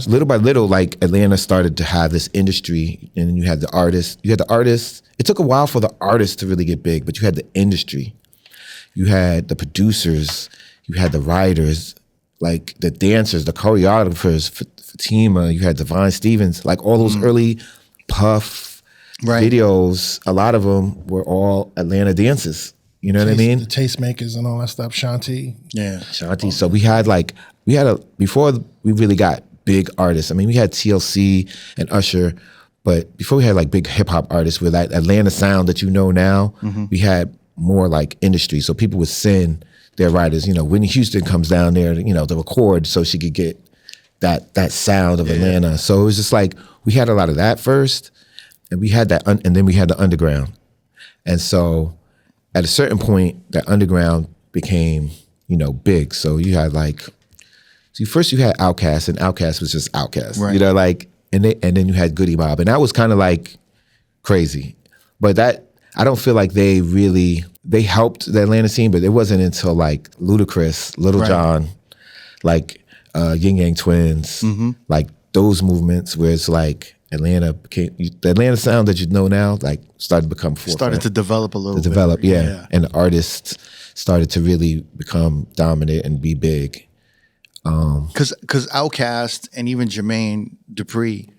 little by little, like Atlanta started to have this industry, and you had the artists. You had the artists. It took a while for the artists to really get big, but you had the industry. You had the producers. You had the writers, like the dancers, the choreographers, Fatima. You had Devon Stevens, like all those early Puff videos. A lot of them were all Atlanta dances. You know what I mean? The tastemakers and all that stuff. Shanti. Yeah. Shanti. So before we really got big artists. I mean, we had TLC and Usher, but before we had like big hip hop artists with that Atlanta sound that you know now, we had more like industry. So people would send their writers. You know, Whitney Houston comes down there, to record so she could get that sound of Atlanta. So it was just like we had a lot of that first, and we had that, and then we had the underground, and so. At a certain point, that underground became, big. So you had first you had Outkast, and Outkast was just Outkast, right. And then you had Goody Mob, and that was kind of like crazy. But I don't feel like they helped the Atlanta scene, but it wasn't until like Ludacris, Little John, like Yin Yang Twins, like those movements where it's like Atlanta became the Atlanta sound that you know now, like started to become forefront. Started to develop a little bit. And the artists started to really become dominant and be big. Because Outkast and even Jermaine Dupri,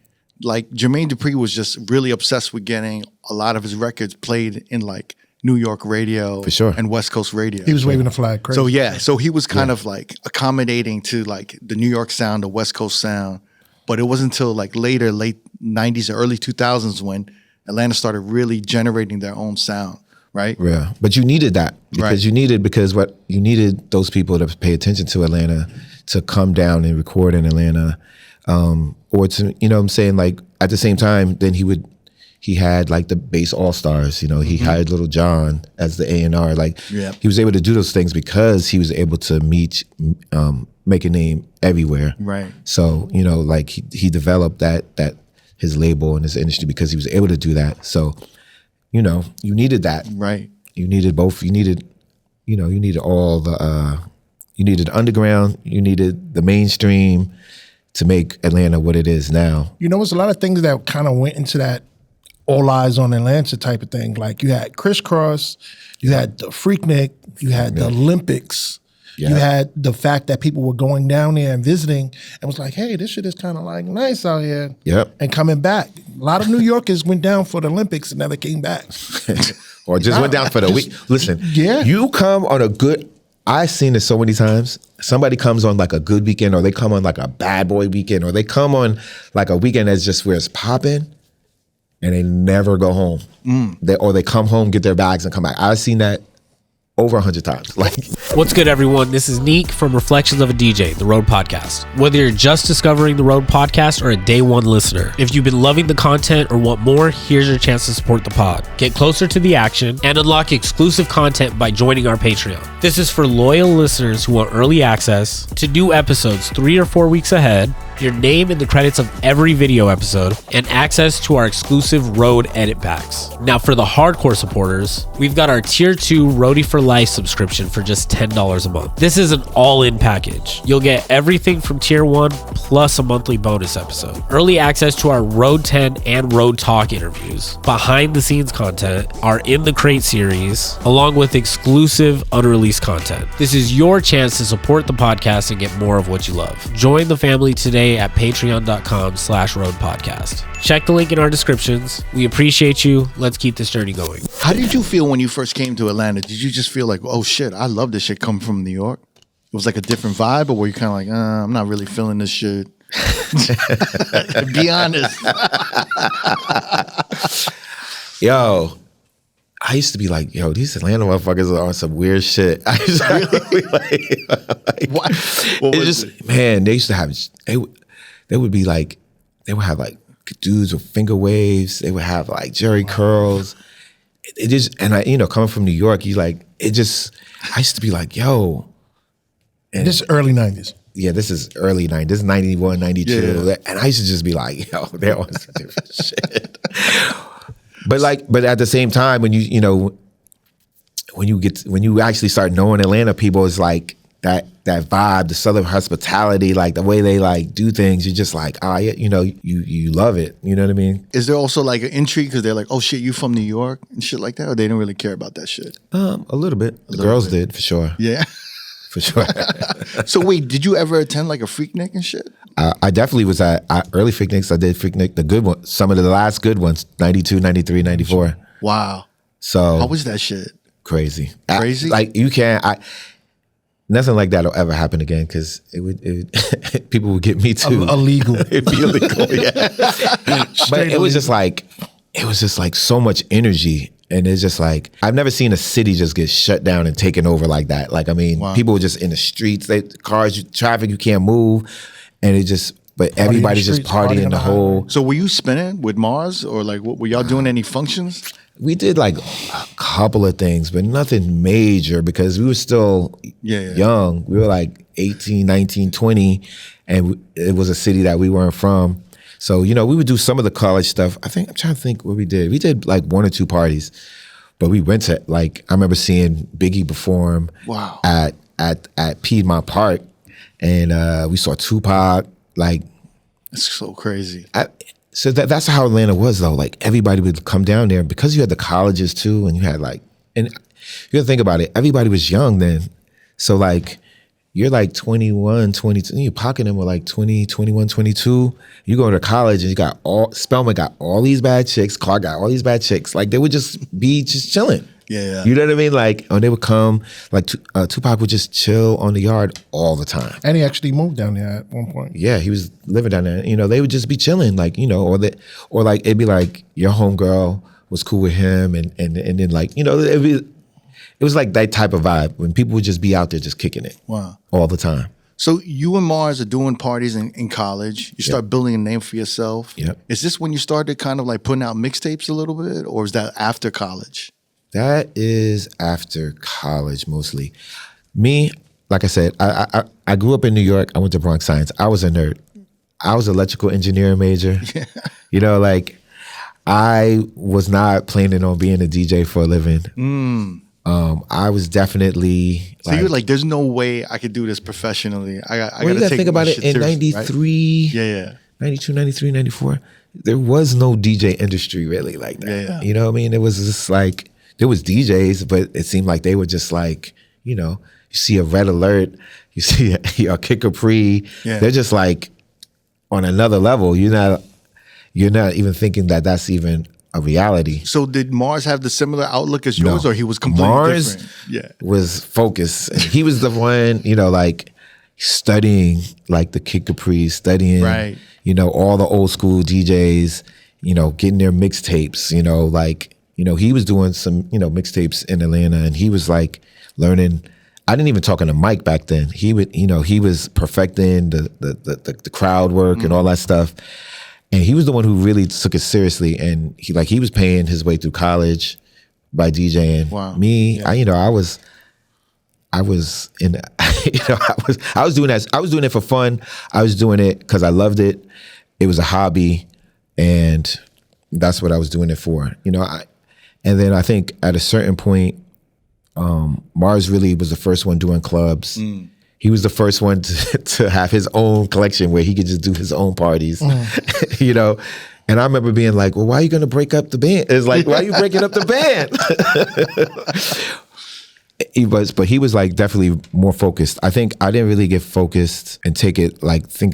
like Jermaine Dupri was just really obsessed with getting a lot of his records played in like New York radio for sure. and West Coast radio. He was waving the flag crazy. So he was kind of like accommodating to like the New York sound, the West Coast sound. But it wasn't until like late 90s or early 2000s when Atlanta started really generating their own sound, right? Yeah, but you needed that because you needed those people to pay attention to Atlanta, to come down and record in Atlanta, or to what I'm saying, like at the same time, then he had like the bass all stars, he hired Little John as the A&R, he was able to do those things because he was able to make a name everywhere. Right. So, he developed that his label and his industry because he was able to do that. So, you needed that. Right. You needed both. You needed all the, you needed underground, you needed the mainstream to make Atlanta what it is now. There's a lot of things that kind of went into that all eyes on Atlanta type of thing. Like you had Crisscross, you had the Freaknik, you had the Olympics. You had the fact that people were going down there and visiting and was like, hey, this shit is kind of like nice out here. Yep. And coming back. A lot of New Yorkers went down for the Olympics and never came back. Or just went down for the week. Listen, Yeah. you come on a good, I've seen this so many times. Somebody comes on like a good weekend, or they come on like a bad boy weekend, or they come on like a weekend that's just where it's popping and they never go home. Or they come home, get their bags and come back. I've seen that over 100 times. What's good, everyone? This is Neek from Reflections of a DJ, the R.O.A.D podcast. Whether you're just discovering the R.O.A.D podcast or a day one listener, if you've been loving the content or want more, here's your chance to support the pod. Get closer to the action and unlock exclusive content by joining our Patreon. This is for loyal listeners who want early access to new episodes 3 or 4 weeks ahead, your name in the credits of every video episode, and access to our exclusive R.O.A.D edit packs. Now, for the hardcore supporters, we've got our Tier 2 R.O.A.D for Life subscription for just $10 a month. This is an all-in package. You'll get everything from Tier 1 plus a monthly bonus episode, early access to our R.O.A.D 10 and R.O.A.D Talk interviews, behind-the-scenes content, our In the Crate series, along with exclusive unreleased content. This is your chance to support the podcast and get more of what you love. Join the family today at patreon.com/R.O.A.D podcast. Check the link in our descriptions. We appreciate you. Let's keep this journey going. How did you feel when you first came to Atlanta? Did you just feel like, oh shit, I love this shit coming from New York? It was like a different vibe, or were you kind of like, I'm not really feeling this shit? Be honest. Yo, I used to be like, yo, these Atlanta motherfuckers are on some weird shit. I used to be like, What? It's just, man, they used to have, they would be like, they would have like dudes with finger waves. They would have like jerry curls. It just, and I, coming from New York, I used to be like, yo. And This is early 90s. Yeah, this is early 90s. This is 91, 92. Yeah. And I used to just be like, yo, they're on some different shit. But at the same time, when you actually start knowing Atlanta people, it's like, that vibe, the Southern hospitality, like the way they like do things. You're just like, you love it. You know what I mean? Is there also like an intrigue because they're like, oh shit, you from New York and shit like that, or they don't really care about that shit? A little bit. The girls did for sure. Yeah. For sure. So wait, did you ever attend like a Freaknik and shit? I definitely was at early Freakniks. I did Freaknik, the good ones, some of the last good ones, 92, 93, 94. Wow. So how was that shit? Crazy. Crazy? Like you can't, nothing like that will ever happen again because it would people would get me too. Illegal. It'd be illegal, yeah. But it was just like so much energy. And it's just like, I've never seen a city just get shut down and taken over like that. Like, I mean, people were just in the streets, cars, traffic, you can't move. And it just, but everybody's just partying the whole. So were you spinning with Mars or like, were y'all doing any functions? We did like a couple of things, but nothing major because we were still young. We were like 18, 19, 20, and it was a city that we weren't from. So, we would do some of the college stuff. I'm trying to think what we did. We did like 1 or 2 parties, but we went to I remember seeing Biggie perform at Piedmont Park, and we saw Tupac. Like, that's so crazy. So that's how Atlanta was though. Like everybody would come down there because you had the colleges too, and you had and you gotta think about it. Everybody was young then, so like. You're like 21, 22, you're pocketing them with like 20, 21, 22. You go to college and you got Spelman got all these bad chicks, Clark got all these bad chicks. Like they would just be chilling. Yeah. You know what I mean? Like, they would come, like Tupac would just chill on the yard all the time. And he actually moved down there at one point. Yeah, he was living down there. They would just be chilling, like, or like it'd be like your homegirl was cool with him and then like, it was like that type of vibe when people would just be out there just kicking it. Wow. All the time. So you and Mars are doing parties in college. You start building a name for yourself. Yep. Is this when you started kind of like putting out mixtapes a little bit, or is that after college? That is after college mostly. Me, like I said, I grew up in New York. I went to Bronx Science. I was a nerd. I was an electrical engineering major. Like I was not planning on being a DJ for a living. I was definitely. So you were like, "There's no way I could do this professionally." I got to think about it. In 93, right? 92, 93, 94, there was no DJ industry really like that. Yeah. You know what I mean? It was just like there was DJs, but it seemed like they were just like, you see a Red Alert, you see a Kid Capri. Yeah. They're just like on another level. You're not even thinking that that's even a reality. So did Mars have the similar outlook as yours, or he was completely Mars different? was focused. And he was the one, like studying like the Kid Capri, studying, right. All the old school DJs, getting their mixtapes, he was doing some, mixtapes in Atlanta, and he was like learning. I didn't even talk on the mic back then. He would, he was perfecting the crowd work and all that stuff. And he was the one who really took it seriously, and he was paying his way through college by DJing. Wow. Me, I was in, I was doing that. I was doing it for fun. I was doing it because I loved it. It was a hobby, and that's what I was doing it for. And then I think at a certain point, Mars really was the first one doing clubs. He was the first one to have his own collection where he could just do his own parties, And I remember being like, well, why are you going to break up the band? It's like, why are you breaking up the band? But he was like definitely more focused. I think I didn't really get focused and think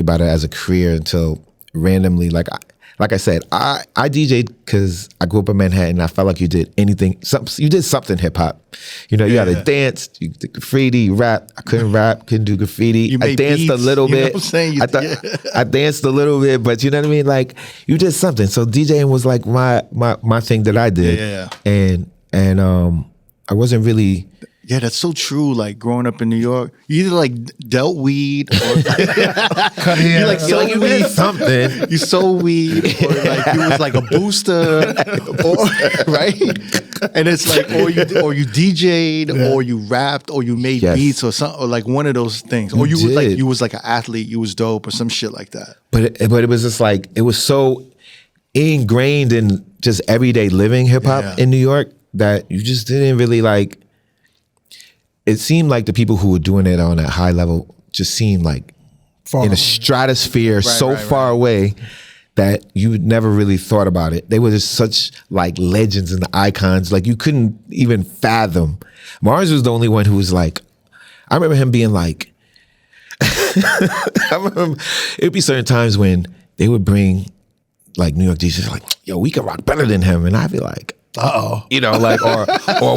about it as a career until randomly, like I said, I DJ'd because I grew up in Manhattan. I felt like you did anything, you did something hip hop. You had to dance, you did graffiti, you rap. I couldn't rap, couldn't do graffiti. I danced a little bit. I danced a little bit, but you know what I mean? Like you did something. So DJing was like my thing that I did. Yeah. And I wasn't really. Yeah, that's so true. Like growing up in New York, you either like dealt weed or cut hair. You like sold you weed. did something. You sold weed, or like you was like a booster, right? And it's like, or you DJ'd, or you rapped, or you made beats, or something, or like one of those things. Or you was like an athlete, you was dope, or some shit like that. But it was just like it was so ingrained in just everyday living hip hop in New York that you just didn't really like. it seemed like the people who were doing it on a high level just seemed like in a stratosphere far away that you would never really thought about it. They were just such like legends and icons. Like you couldn't even fathom. Mars was the only one who was like, I remember him being like, it'd be certain times when they would bring like New York DJs like, yo, we can rock better than him. And I'd be like, you know, like, or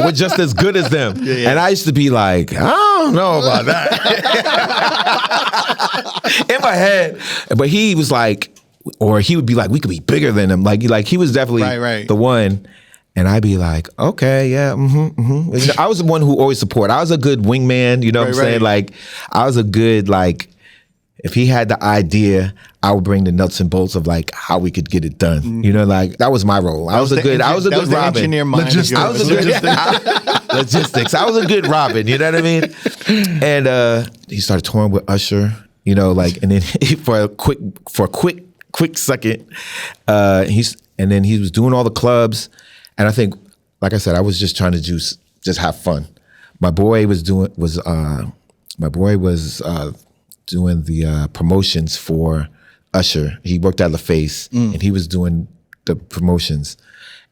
we're just as good as them. And I used to be like, I don't know about that. In my head. But he was like, or he would be like, we could be bigger than him. Like he was definitely the one. And I'd be like, okay, yeah, You know, I was the one who always support. I was a good wingman, you know what I'm saying? Like, I was a good, like, if he had the idea, I would bring the nuts and bolts of like how we could get it done. You know, like that was my role. I was a good Robin. Engineer mind. Logistics. I was a good Robin. You know what I mean? And he started touring with Usher. You know, like, and then for a quick second, and then he was doing all the clubs. And I think, like I said, I was just trying to just have fun. My boy was doing the promotions for Usher. He worked at LaFace, and he was doing the promotions.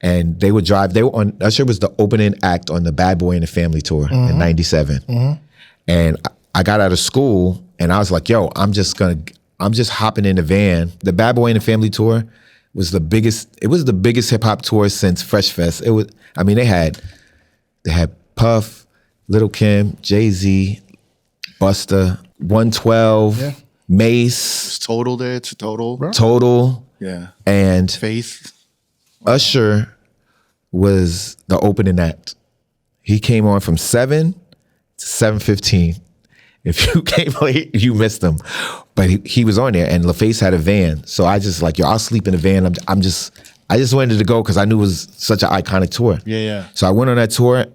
And they would drive. Usher was the opening act on the Bad Boy and the Family tour in '97. And I got out of school, and I was like, "Yo, I'm just hopping in the van." The Bad Boy and the Family tour was the biggest. It was the biggest hip hop tour since Fresh Fest. It was. I mean, they had Puff, Lil' Kim, Jay-Z, Busta, 112, Mace. It's Total there. It's Total. Total. Yeah. And Faith. Usher was the opening act. He came on from 7 to 7:15. If you came late, you missed him. But he was on there, and LaFace had a van. So I just like, yo, I'll sleep in the van. I just wanted to go because I knew it was such an iconic tour. Yeah. So I went on that tour.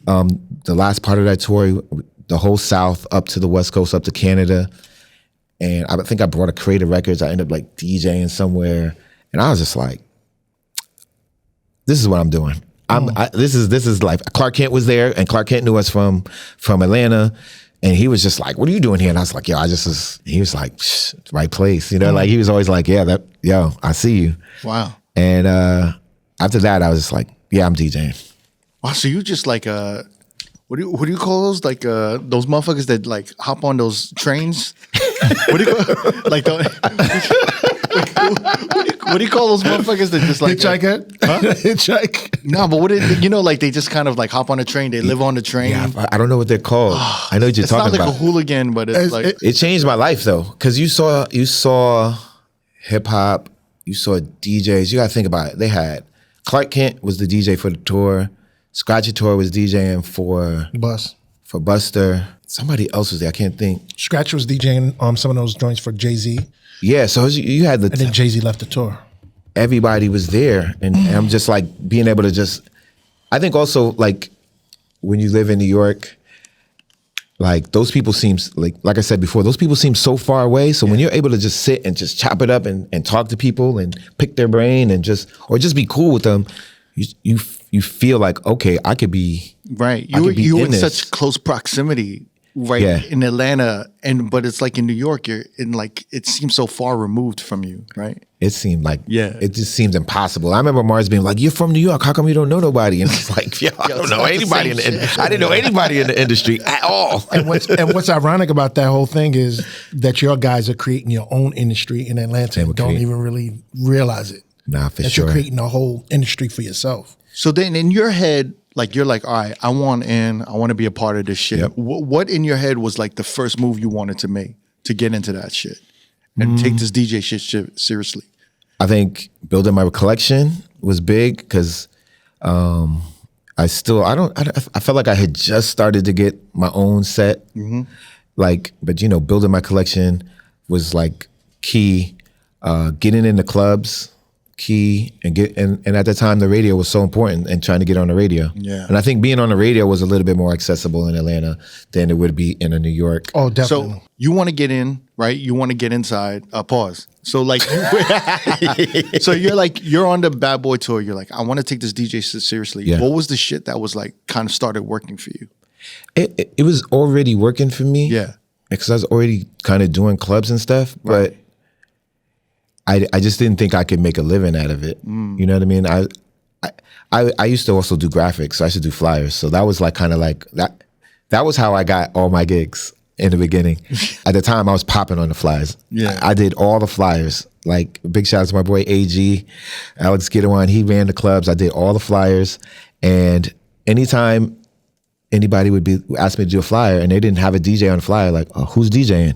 The last part of that tour, the whole South up to the West Coast, up to Canada. And I think I brought a crate of records. I ended up like DJing somewhere. And I was just like, this is what I'm doing. This is like, Clark Kent was there, and Clark Kent knew us from Atlanta. And he was just like, what are you doing here? And I was like, yo, he was like, right place. You know, like he was always like, yo, I see you. Wow. And after that, I was just like, yeah, I'm DJing. Wow, so you just like what do you call those? Like those motherfuckers that like hop on those trains? What do you call like what do you call those motherfuckers that just like Hitchhiker? Hitchhike? No, but like they just kind of like hop on a train, they live on the train. Yeah, I don't know what they're called. I know what you're talking about. It's not like a hooligan, but it's like it changed my life though, because you saw hip hop, you saw DJs. You gotta think about it. They had Clark Kent was the DJ for the tour. Scratchy Tour was DJing for Buster. Somebody else was there. I can't think. Scratch was DJing some of those joints for Jay-Z. Yeah, so you had and then Jay-Z left the tour. Everybody was there, and I'm just like being able to just. I think also like when you live in New York, like those people seem like I said before, those people seem so far away. So when you're able to just sit and just chop it up and talk to people and pick their brain and just be cool with them, you feel like, okay, I could be right. You were in such close proximity, right? In Atlanta, but it's like in New York, you're in like it seems so far removed from you, right? It seemed like it just seems impossible. I remember Mars being like, "You're from New York. How come you don't know nobody?" And it's like, I don't know anybody I didn't know anybody in the industry at all. And what's ironic about that whole thing is that your guys are creating your own industry in Atlanta and don't even really realize it. Nah, for that sure. You're creating a whole industry for yourself. So then in your head, like you're like, all right, I want to be a part of this shit. Yep. What in your head was like the first move you wanted to make to get into that shit and take this DJ shit seriously? I think building my collection was big because I felt like I had just started to get my own set. Like, but building my collection was like key. Getting into clubs, key, and at the time the radio was so important and trying to get on the radio. Yeah. And I think being on the radio was a little bit more accessible in Atlanta than it would be in New York. Oh, definitely. So you want to get in, right? You want to get inside. Pause. So like, so you're on the Bad Boy tour. You're like, I want to take this DJ shit seriously. Yeah. What was the shit that was like kind of started working for you? It was already working for me. Yeah. Because I was already kind of doing clubs and stuff, but I just didn't think I could make a living out of it. You know what I mean? I used to also do graphics, so I used to do flyers. So that was like kind of like that. That was how I got all my gigs in the beginning. At the time, I was popping on the flyers. Yeah. I did all the flyers. Like, big shout out to my boy AG, Alex Gidewan. He ran the clubs. I did all the flyers. And anytime anybody would ask me to do a flyer and they didn't have a DJ on the flyer, like, oh, who's DJing?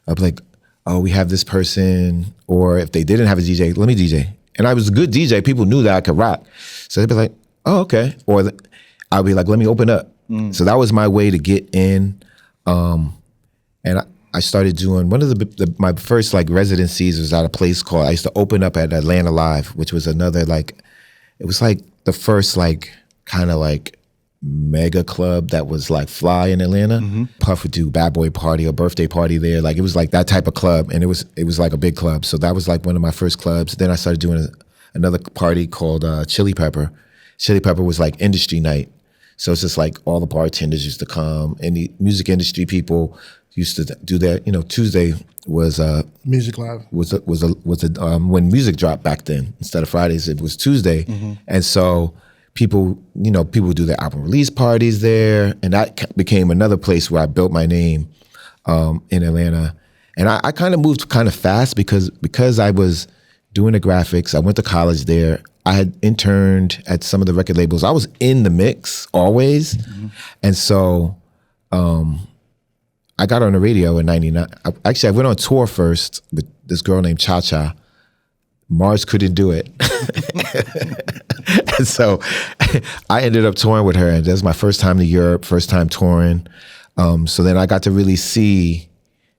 I'd be like, oh, we have this person. Or if they didn't have a DJ, let me DJ. And I was a good DJ. People knew that I could rock. So they'd be like, oh, okay. Or I'd be like, let me open up. So that was my way to get in. And I started doing one of my first like residencies was at a place called, I used to open up at Atlanta Live, which was another like, it was like the first like kind of like mega club that was like fly in Atlanta. Puff would do bad boy party or birthday party there. Like it was like that type of club, and it was like a big club. So that was like one of my first clubs. Then I started doing another party called Chili Pepper. Chili Pepper was like industry night. So it's just like all the bartenders used to come, and the music industry people used to do that. You know, Tuesday was Music Live. Was when music dropped back then. Instead of Fridays, it was Tuesday, and so people would do their album release parties there, and that became another place where I built my name in Atlanta. And I kind of moved kind of fast because I was doing the graphics. I went to college there. I had interned at some of the record labels. I was in the mix always. And so I got on the radio in 99. Actually, I went on tour first with this girl named Cha Cha. Mars couldn't do it. And so I ended up touring with her, and that was my first time to Europe, first time touring. So then I got to really see,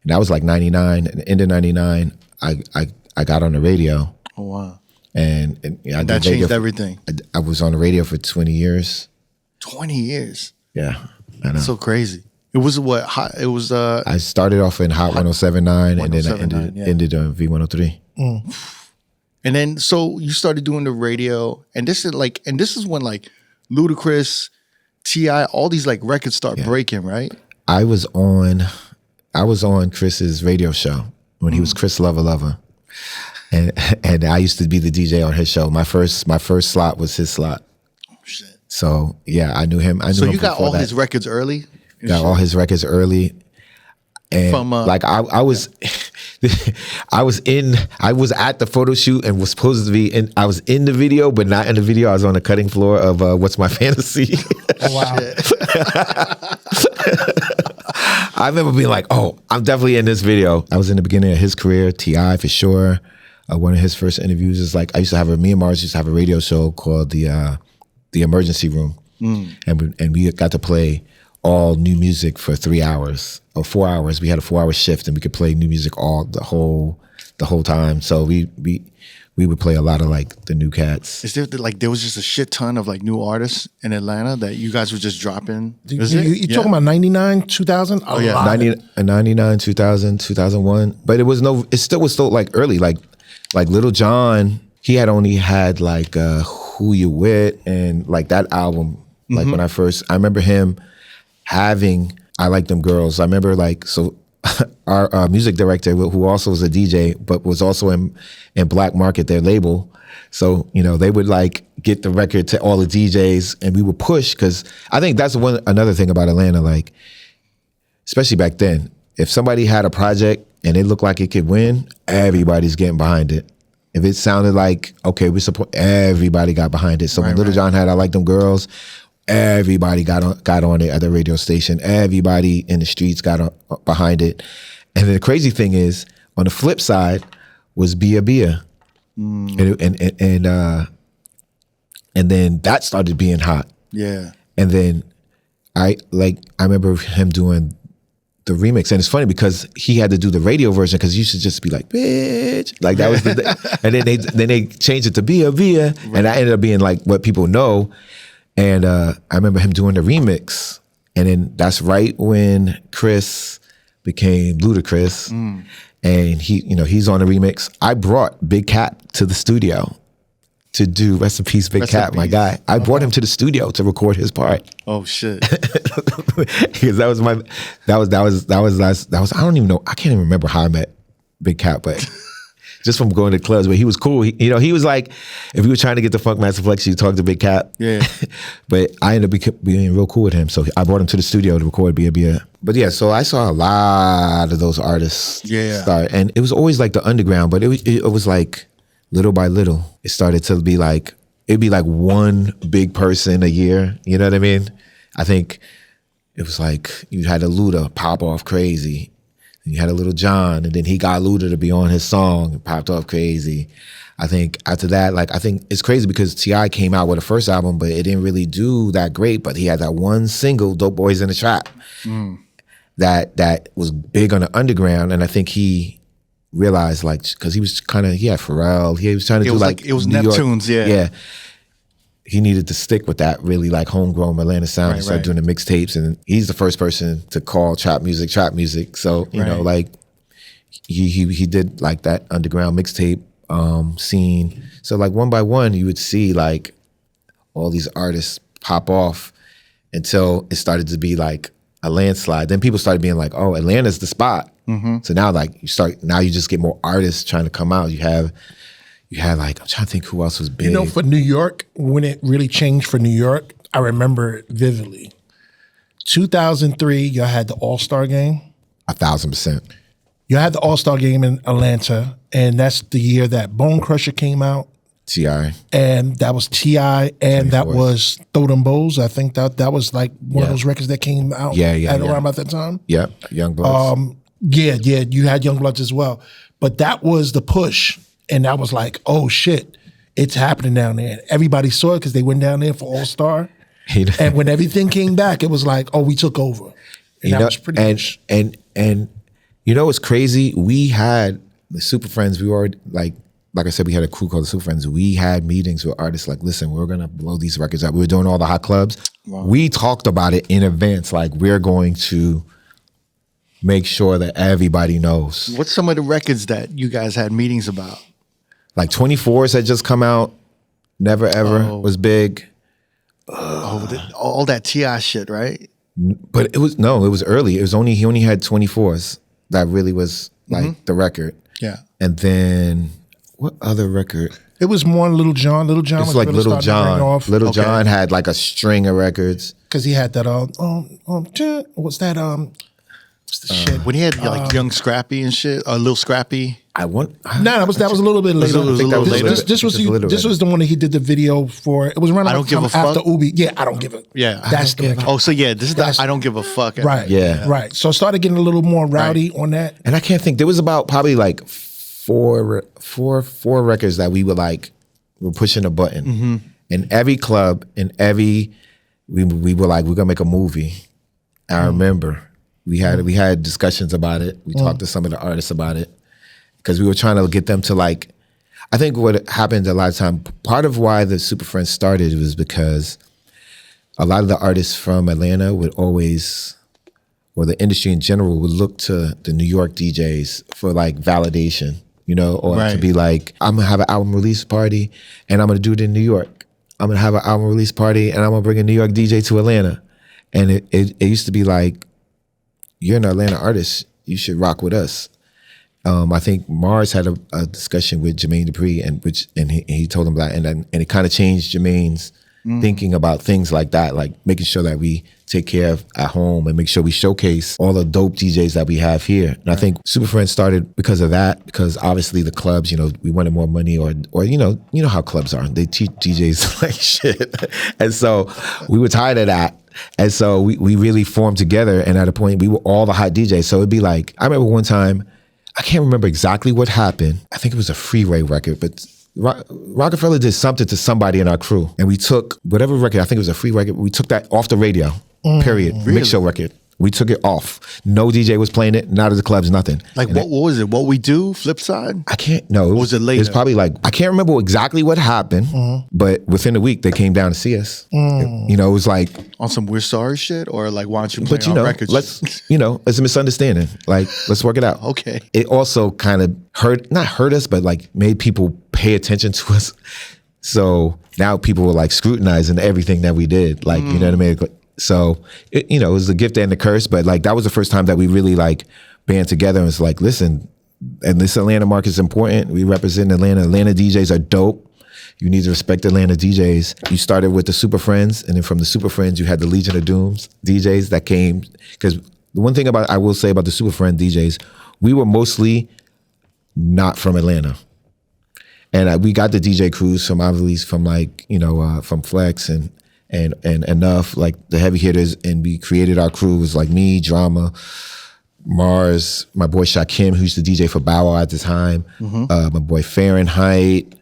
and that was like 99, and end of 99, I got on the radio. Oh, wow. And I that did changed everything. I was on the radio for 20 years. 20 years. Yeah, I know. That's so crazy. It was what? It was. I started off in Hot 107.9, and then I ended on V103. And then so you started doing the radio, and this is when like Ludacris, T.I., all these like records start breaking, right? I was on Chris's radio show when he was Chris Lover. And I used to be the DJ on his show. My first slot was his slot. Oh shit! So yeah, I knew him. So you got all his records early. Got all his records early, and from like I was, I was at the photo shoot and was supposed to be in. I was in the video, but not in the video. I was on the cutting floor of What's My Fantasy. Oh, wow. I remember being like, "Oh, I'm definitely in this video." I was in the beginning of his career. T.I. for sure. One of his first interviews is like, me and Mars used to have a radio show called the Emergency Room, and we got to play all new music for 3 hours or 4 hours. We had a 4-hour shift, and we could play new music the whole time. So we would play a lot of like the new cats. Is there like there was just a shit ton of like new artists in Atlanta that you guys were just dropping? You talking about 99, 2000? Oh yeah, 99, 2000, 2001. But it still was like early, like Little John. He had only had like Who You With and like that album. Like when I remember him having I Like Them Girls. I remember like our music director, who also was a DJ, but was also in Black Market, their label. So, they would like get the record to all the DJs, and we would push, because I think that's another thing about Atlanta, like, especially back then, if somebody had a project and it looked like it could win, everybody's getting behind it. If it sounded like, okay, we support, everybody got behind it. So when Little John had I Like Them Girls, everybody got on it at the radio station. Everybody in the streets got behind it. And the crazy thing is, on the flip side was Bia Bia. And then that started being hot. Yeah. And then I remember him doing the remix, and it's funny because he had to do the radio version because you should just be like, bitch, like that was and then they changed it to Bia Bia, and that ended up being like what people know. And I remember him doing the remix, and then that's right when Chris became Ludacris, and he's on the remix. I brought Big Cat to the studio to do Rest in Peace, Big Rest in Cat, my peace. guy. I brought him to the studio to record his part. Oh shit. Because that was I don't even know. I can't even remember how I met Big Cat, but just from going to clubs. But he was cool. He was like, if you were trying to get the Funk Master Flex, you talk to Big Cat. Yeah. But I ended up being real cool with him, so I brought him to the studio to record Bia. But yeah, so I saw a lot of those artists start, and it was always like the underground. But it was like little by little, it started to be like it'd be like one big person a year. You know what I mean? I think it was like you had a Luda pop off crazy. You had a Little John, and then he got Luda to be on his song and popped off crazy. I think after that, I think it's crazy because T.I. came out with a first album, but it didn't really do that great. But he had that one single, Dope Boys in the Trap, that was big on the underground. And I think he realized, because he was he had Pharrell, he was trying to do it was New York. Neptunes, yeah. He needed to stick with that really homegrown Atlanta sound and start doing the mixtapes. And he's the first person to call trap music. So, you know, he did that underground mixtape scene. So one by one, you would see all these artists pop off until it started to be a landslide. Then people started being like, oh, Atlanta's the spot. Mm-hmm. So now you just get more artists trying to come out. You had I'm trying to think who else was big. You know, for New York, when it really changed for New York, I remember it vividly. 2003, y'all had the All-Star Game. 1,000%. You had the All-Star Game in Atlanta, and that's the year that Bone Crusher came out. T.I. And that was T.I. and that was Throw Them Bows. I think that was one of those records that came out around about that time. Yeah, Young Bloods. Yeah, you had Young Bloods as well. But that was the push. And that was like, oh shit, it's happening down there. And everybody saw it because they went down there for All-Star. And when everything came back, it was like, oh, we took over. And that was pretty much. And you know what's crazy? We had the Super Friends, we were like I said, we had a crew called the Super Friends. We had meetings with artists listen, we're gonna blow these records up. We were doing all the hot clubs. Wow. We talked about it in advance, we're going to make sure that everybody knows. What's some of the records that you guys had meetings about? 24s had just come out. Never Ever was big. All that T.I. shit, right? But it was early. He only had 24s. That really was the record. Yeah. And then what other record? It was more Little John. Little John was really Little John. Off. Little John had a string of records. Because he had that what's that what's the shit? When he had Young Scrappy and shit, Lil Scrappy. That was a little bit later. This was the one that he did the video for. It was around after Ubi. Yeah, I don't give a. Yeah, that's the record. Oh, so yeah, this is I don't give a fuck. Right. Yeah. Right. So I started getting a little more rowdy on that. And I can't think. There was about probably four records that we were pushing a button. Mm-hmm. In every club, we were we're gonna make a movie. I remember we had discussions about it. We talked to some of the artists about it. Because we were trying to get them to I think what happened a lot of time, part of why the Super Friends started was because a lot of the artists from Atlanta would always, or the industry in general, would look to the New York DJs for validation, or to be I'm gonna have an album release party and I'm gonna do it in New York. I'm gonna have an album release party and I'm gonna bring a New York DJ to Atlanta. And it used to be you're an Atlanta artist, you should rock with us. I think Mars had a discussion with Jermaine Dupri, and he told him that, and it kind of changed Jermaine's thinking about things like that, making sure that we take care of at home and make sure we showcase all the dope DJs that we have here. And I think Super Friends started because of that, because obviously the clubs, we wanted more money, or you know how clubs are, they teach DJs like shit, and so we were tired of that. And so we really formed together, and at a point we were all the hot DJs. So it'd be I remember one time. I can't remember exactly what happened. I think it was a Freeway record, but Rockefeller did something to somebody in our crew. And we took whatever record, I think it was a Free record, we took that off the radio, period. Really? Mix show record. We took it off. No DJ was playing it, not at the clubs, nothing. What was it? What We Do? Flip Side? I can't, no. Was it later? It was probably I can't remember exactly what happened, but within a week they came down to see us. It was on some We're Sorry shit, or why don't you play on records? It's a misunderstanding. Let's work it out. Okay. It also kind of not hurt us, but made people pay attention to us. So now people were like scrutinizing everything that we did. Like, you know what I mean? So, it was a gift and a curse, but like that was the first time that we really like band together and was like, listen, and this Atlanta market is important. We represent Atlanta. Atlanta DJs are dope. You need to respect Atlanta DJs. You started with the Super Friends, and then from the Super Friends, you had the Legion of Dooms DJs that came. Because the one thing I will say about the Super Friend DJs, we were mostly not from Atlanta. And we got the DJ crews from obviously from like, from Flex and Enough, like the heavy hitters, and we created our crew. It was like me, Drama, Mars, my boy Shakim, who used to DJ for Bow Wow at the time, my boy Fahrenheit.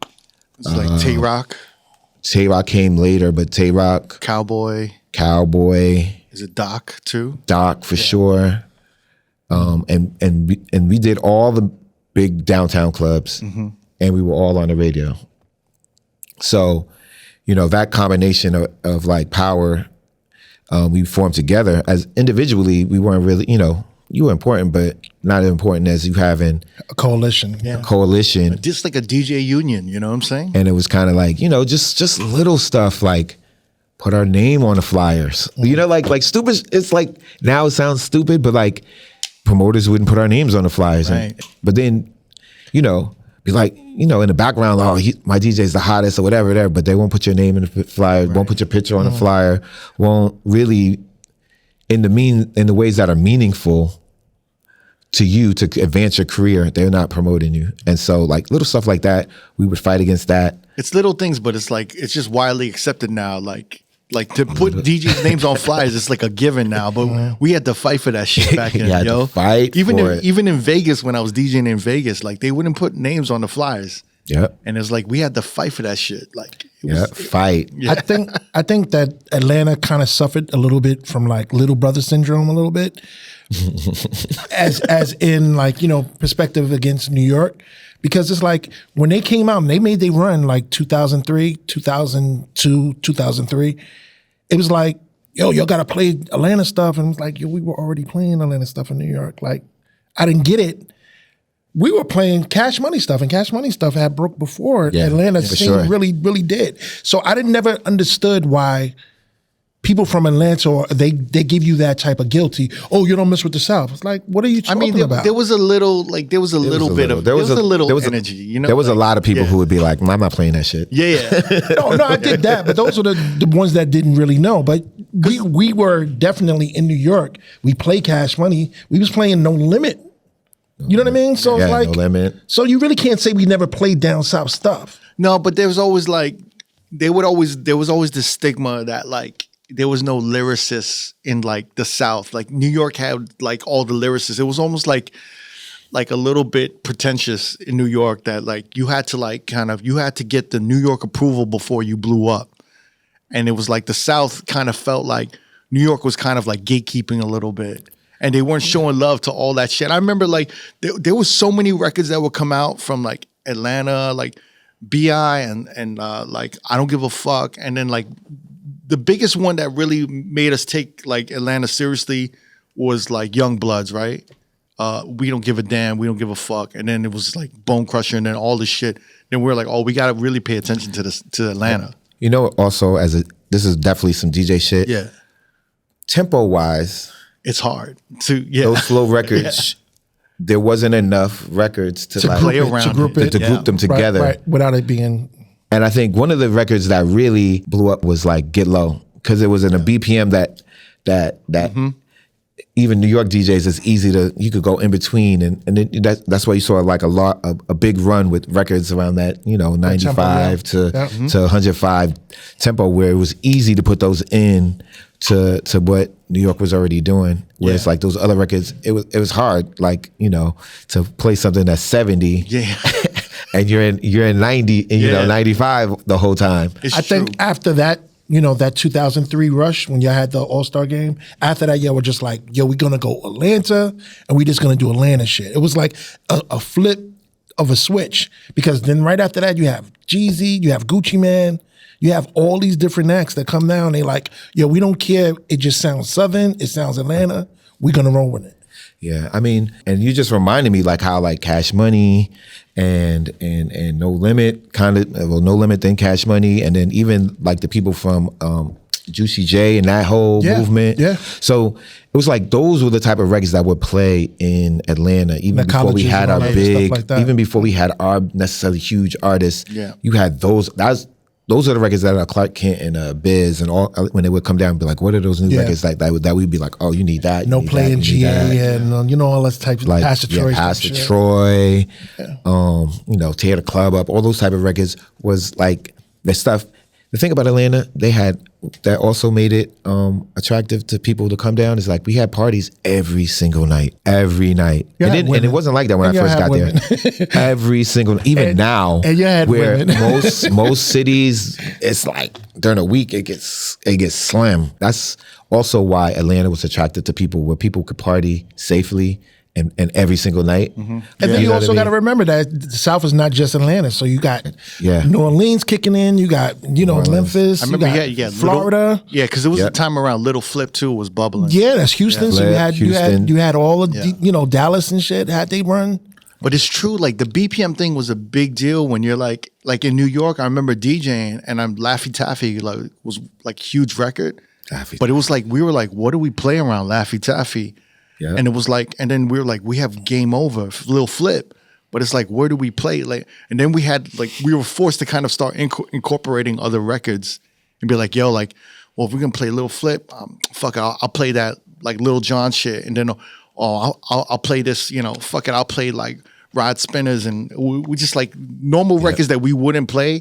It's like Tay-Rock. Tay-Rock came later, but Tay-Rock. Cowboy. Is it Doc too? Doc for sure. And we did all the big downtown clubs, and we were all on the radio. So, that combination of like power, we formed together. As individually, we weren't really, you were important, but not as important as you having a coalition. A coalition. Just like a DJ union, you know what I'm saying? And it was kind of like, just little stuff like put our name on the flyers. Like stupid. It's like, now it sounds stupid, but like promoters wouldn't put our names on the flyers. Right. But then, be like, in the background, my DJ's the hottest or whatever, but they won't put your name in the flyer, won't put your picture on the flyer, won't really, in the ways that are meaningful to you to advance your career, they're not promoting you. And so like little stuff like that, we would fight against that. It's little things, but it's like, it's just widely accepted now. Like to put DJs' names on flyers, it's like a given now. But we had to fight for that shit back then, to fight even for it. Even in Vegas, when I was DJing in Vegas, like they wouldn't put names on the flyers. Yep. And it's like we had to fight for that shit. Like fight. I think that Atlanta kind of suffered a little bit from like little brother syndrome a little bit. as in like, perspective against New York. Because it's like when they came out and they made their run like 2003, 2002, 2003, it was like, y'all got to play Atlanta stuff. And it was like, we were already playing Atlanta stuff in New York. Like, I didn't get it. We were playing Cash Money stuff, and Cash Money stuff had broke before Atlanta scene really, really did. So I never understood why people from Atlanta, or they give you that type of guilty. Oh, you don't mess with the South. It's like, what are you talking about? There was a little energy. There was a lot of people who would be like, I'm not playing that shit. Yeah. No, I did that, but those are the ones that didn't really know. But we were definitely in New York. We played Cash Money. We was playing No Limit. You know what I mean? So it's like, No Limit. So you really can't say we never played down South stuff. No, but there was always like, there was always this stigma that like, there was no lyricists in like the South. Like New York had like all the lyricists. It was almost like a little bit pretentious in New York that like you had to like you had to get the New York approval before you blew up. And it was like the South kind of felt like New York was kind of like gatekeeping a little bit. And they weren't showing love to all that shit. I remember like there was so many records that would come out from like Atlanta, like B.I. and like I Don't Give a Fuck. And then like the biggest one that really made us take like Atlanta seriously was like Young Bloods, right? We Don't Give a Damn, We Don't Give a Fuck. And then it was like Bone Crusher and then all this shit. Then we were like, we gotta really pay attention to Atlanta. Also this is definitely some DJ shit. Yeah. Tempo wise, it's hard to those slow records. There wasn't enough records to like play around to group them together, right, without it being. And I think one of the records that really blew up was like Get Low, because it was in a BPM that even New York DJs is easy to, you could go in between, and that's why you saw like a big run with records around that 95 to 105 tempo, where it was easy to put those in to what New York was already doing. Whereas like those other records, it was hard, like to play something that's 70. Yeah. And you're in 90 and 95 the whole time. I think after that, that 2003 rush when y'all had the All-Star game, after that, y'all were just like, we're going to go Atlanta and we just going to do Atlanta shit. It was like a flip of a switch, because then right after that, you have Jeezy, you have Gucci Mane, you have all these different acts that come down. They like, we don't care. It just sounds Southern. It sounds Atlanta. We're going to roll with it. Yeah, I mean, and you just reminded me like how like Cash Money and No Limit kind of, well, No Limit then Cash Money, and then even like the people from Juicy J and that whole movement. Yeah. So it was like those were the type of records that would play in Atlanta even The before we colleges had and our all that big, stuff like that. even before we had our necessarily huge artists. Yeah. You had those. Those are the records that are Clark Kent and Biz and all, when they would come down and be like, what are those new records like that we'd be like, oh, you need that. No you need Play that, in you need that. GA and you know all those types of Like Pastor Troy. Pastor shit. Troy, you know, Tear the Club Up, all those type of records was like the stuff. The thing about Atlanta, they had that also made it attractive to people to come down is like we had parties every single night, every night. You had And women. it wasn't like that when And I you first had got women. there. Every single, even now, and you had where women. most cities, it's like during the week it gets slammed. That's also why Atlanta was attractive to people, where people could party safely and every single night. And then you also got to remember that the South is not just Atlanta. So you got New Orleans kicking in. You got, Memphis. I remember you got Florida. Because it was a time around Little Flip too was bubbling. Yeah, that's Houston. So Flip, Houston. you had all of Dallas and shit. Had they run? But it's true, like the BPM thing was a big deal when you're like in New York. I remember DJing and I'm Laffy Taffy was like huge record. But it was like we were like, what do we play around Laffy Taffy? Yeah. And it was like, and then we were like, we have Game Over, Lil Flip. But it's like, where do we play? Like, and then we had like, we were forced to kind of start incorporating other records and be like, yo, like, well, if we're gonna play Lil Flip, fuck it, I'll play that like Lil Jon shit, and then I'll play this, fuck it, I'll play like Rod Spinners, and we just like normal records that we wouldn't play,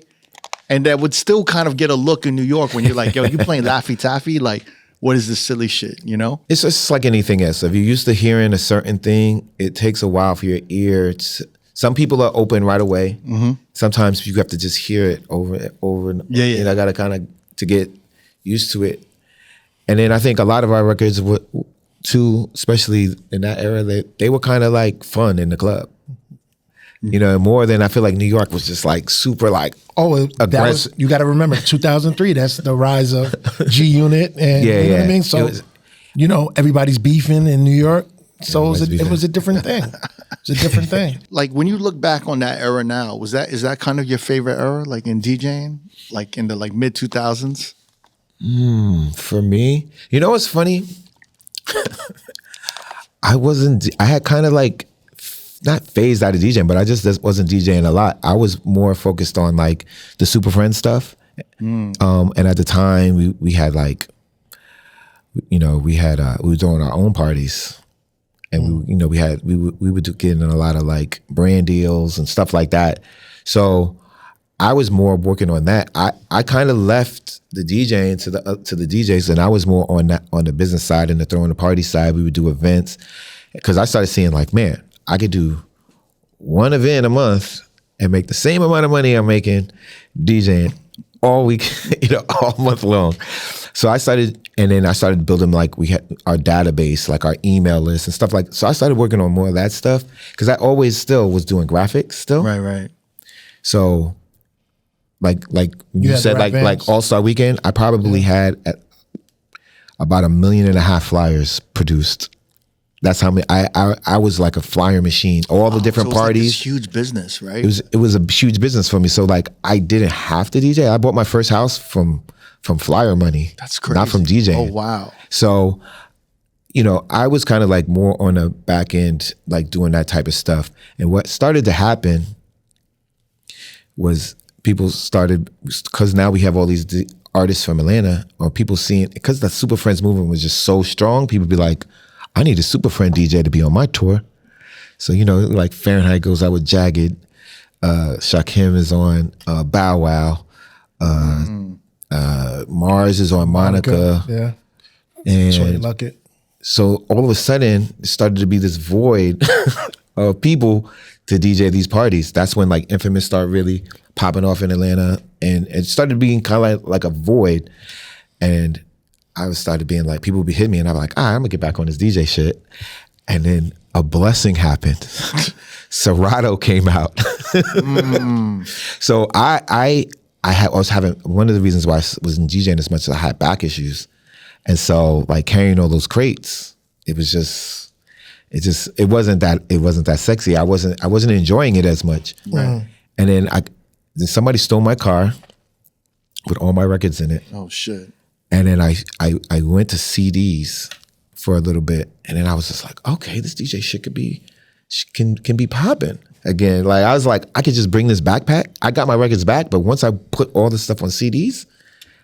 and that would still kind of get a look in New York when you're like, yo, you playing Laffy Taffy, like. What is this silly shit, It's just like anything else. If you're used to hearing a certain thing, it takes a while for your ear to... Some people are open right away. Mm-hmm. Sometimes you have to just hear it over and over. And I got to kind of to get used to it. And then I think a lot of our records were, too, especially in that era, they were kind of like fun in the club. More than I feel like New York was just like super like aggressive. You got to remember 2003. That's the rise of G Unit, and you know what I mean. So everybody's beefing in New York. So it was a different thing. It's a different thing. Like when you look back on that era now, is that kind of your favorite era, like in DJing, like in the like mid 2000s? For me, what's funny? I had kind of like. Not phased out of DJing, but I just wasn't DJing a lot. I was more focused on like the Super Friends stuff. And at the time we had like, we were doing our own parties, and we would get in a lot of like brand deals and stuff like that. So I was more working on that. I kind of left the DJing to the DJs, and I was more on the business side and the throwing the party side. We would do events because I started seeing like, man, I could do one event a month and make the same amount of money I'm making DJing all week, all month long. So I started building like we had our database, like our email list and stuff like. So I started working on more of that stuff because I always still was doing graphics still. Right. So like you said, like All-Star Weekend, I probably had about 1.5 million flyers produced. That's how many I was like a flyer machine. All the different parties. Like this huge business, right? It was a huge business for me. So like I didn't have to DJ. I bought my first house from flyer money. That's crazy. Not from DJing. Oh wow. So, I was kind of like more on the back end, like doing that type of stuff. And what started to happen was people started, because now we have all these artists from Atlanta, or people seeing, because the Super Friends movement was just so strong, people be like, I need a Super Friend DJ to be on my tour. So, like Fahrenheit goes out with Jagged. Shakim is on Bow Wow. Mars is on Monica. Yeah. And Shorty Luckett. So all of a sudden, it started to be this void of people to DJ these parties. That's when like Infamous started really popping off in Atlanta. And it started being kind of like a void. And I started being like, people would be hitting me, and I'm like, I'm gonna get back on this DJ shit. And then a blessing happened. Serato came out. So I was having, one of the reasons why I wasn't DJing as much as I had back issues. And so like carrying all those crates, it was just, it wasn't that sexy. I wasn't enjoying it as much. Right. And then somebody stole my car with all my records in it. Oh shit. And then I went to CDs for a little bit, and then I was just like, okay, this DJ shit can be popping again. Like I was like, I could just bring this backpack. I got my records back, but once I put all this stuff on CDs,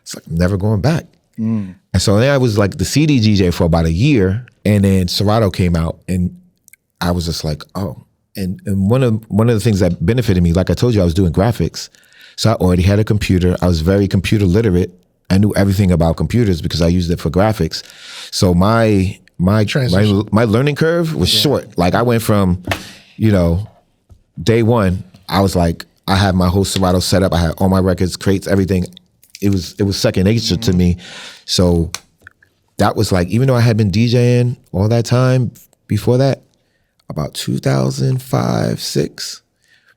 it's like I'm never going back. And so then I was like the CD DJ for about a year, and then Serato came out, and I was just like, oh. And one of the things that benefited me, like I told you, I was doing graphics, so I already had a computer. I was very computer literate. I knew everything about computers because I used it for graphics. So my learning curve was short. Like I went from, day one, I was like, I had my whole Serato set up. I had all my records, crates, everything. It was second nature to me. So that was like, even though I had been DJing all that time before that, about 2005, 6,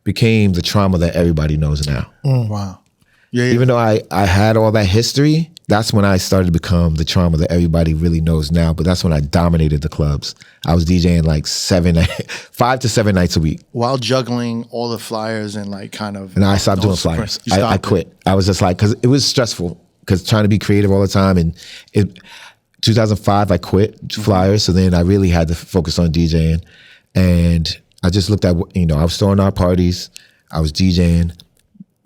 became the trauma that everybody knows now. Wow. Yeah. Even though I had all that history, that's when I started to become the trauma that everybody really knows now. But that's when I dominated the clubs. I was DJing like 5 to 7 nights a week. While juggling all the flyers and like kind of. And I stopped doing flyers. I quit. I was just like, because it was stressful, because trying to be creative all the time. And 2005, I quit flyers. So then I really had to focus on DJing. And I just looked at, I was throwing out parties. I was DJing.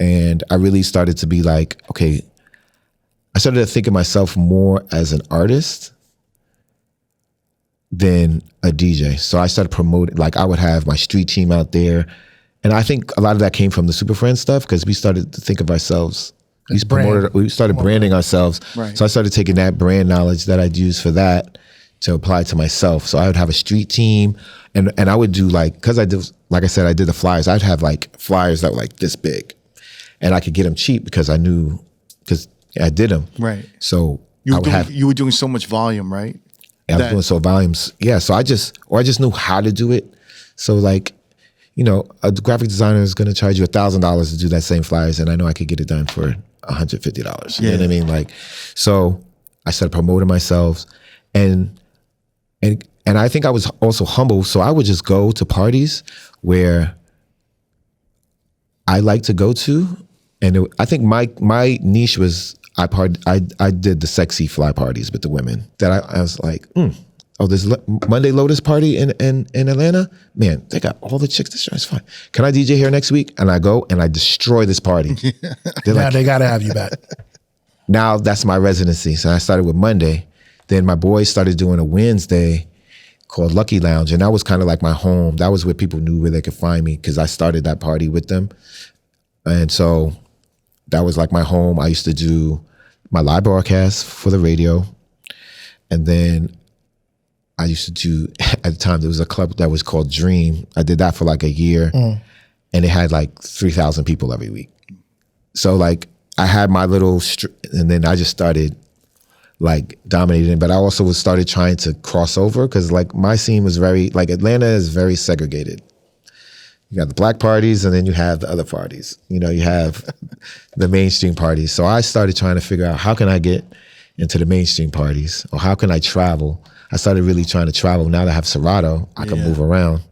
And I really started to be like, okay, I started to think of myself more as an artist than a DJ. So I started promoting, like I would have my street team out there. And I think a lot of that came from the Super Friends stuff, because we started to think of ourselves, we started branding ourselves. Right. So I started taking that brand knowledge that I'd use for that to apply to myself. So I would have a street team, and I would do like, because I did, like I said, I did the flyers. I'd have like flyers that were like this big. And I could get them cheap because I knew, because I did them. Right. So you were doing so much volume, right? I was doing so volumes. Yeah. So I just knew how to do it. So like, a graphic designer is going to charge you $1,000 to do that same flyers, and I know I could get it done for $150. You know what I mean? Like, so I started promoting myself, and I think I was also humble. So I would just go to parties where I like to go to. And I think my niche was, I did the sexy fly parties with the women. That I was like, this Monday Lotus party in Atlanta? Man, they got all the chicks. This is fine. Can I DJ here next week? And I go and I destroy this party. Now they got to have you back. Now that's my residency. So I started with Monday. Then my boys started doing a Wednesday called Lucky Lounge. And that was kind of like my home. That was where people knew where they could find me, because I started that party with them. And so that was like my home. I used to do my live broadcasts for the radio. And then I used to do, at the time, there was a club that was called Dream. I did that for like a year. And it had like 3,000 people every week. So like I had my little, and then I just started like dominating. But I also started trying to cross over, because like my scene was very, like Atlanta is very segregated. You got the black parties, and then you have the other parties. You have the mainstream parties. So I started trying to figure out, how can I get into the mainstream parties, or how can I travel? I started really trying to travel. Now that I have Serato, I can move around.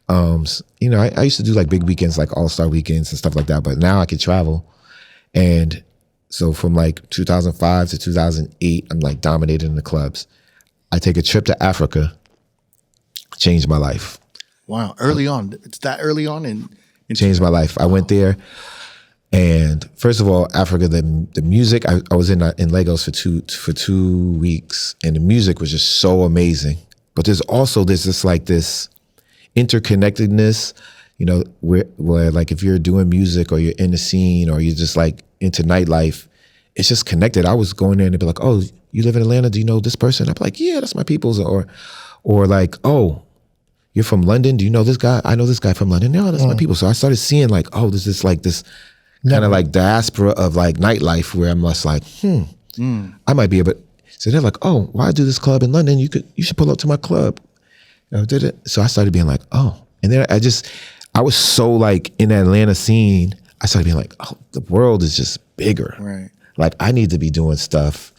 I used to do like big weekends, like All-Star weekends and stuff like that, but now I can travel. And so from like 2005 to 2008, I'm like dominating the clubs. I take a trip to Africa, changed my life. Wow, early on. It's that early on, and changed my life. I went there, and first of all, Africa, the music. I was in Lagos for 2 weeks, and the music was just so amazing. But there's this interconnectedness, where like if you're doing music, or you're in the scene, or you're just like into nightlife, it's just connected. I was going there and they'd be like, "Oh, you live in Atlanta? Do you know this person?" I'm like, "Yeah, that's my people's," or like, "Oh, you're from London? Do you know this guy? I know this guy from London." No, that's my people. So I started seeing like, oh, there's this kind of like diaspora of like nightlife, where I'm just like, I might be able. So they're like, oh, why do this club in London? You should pull up to my club. Did it? So I started being like, oh, and then I was so like in the Atlanta scene. I started being like, oh, the world is just bigger. Right. Like I need to be doing stuff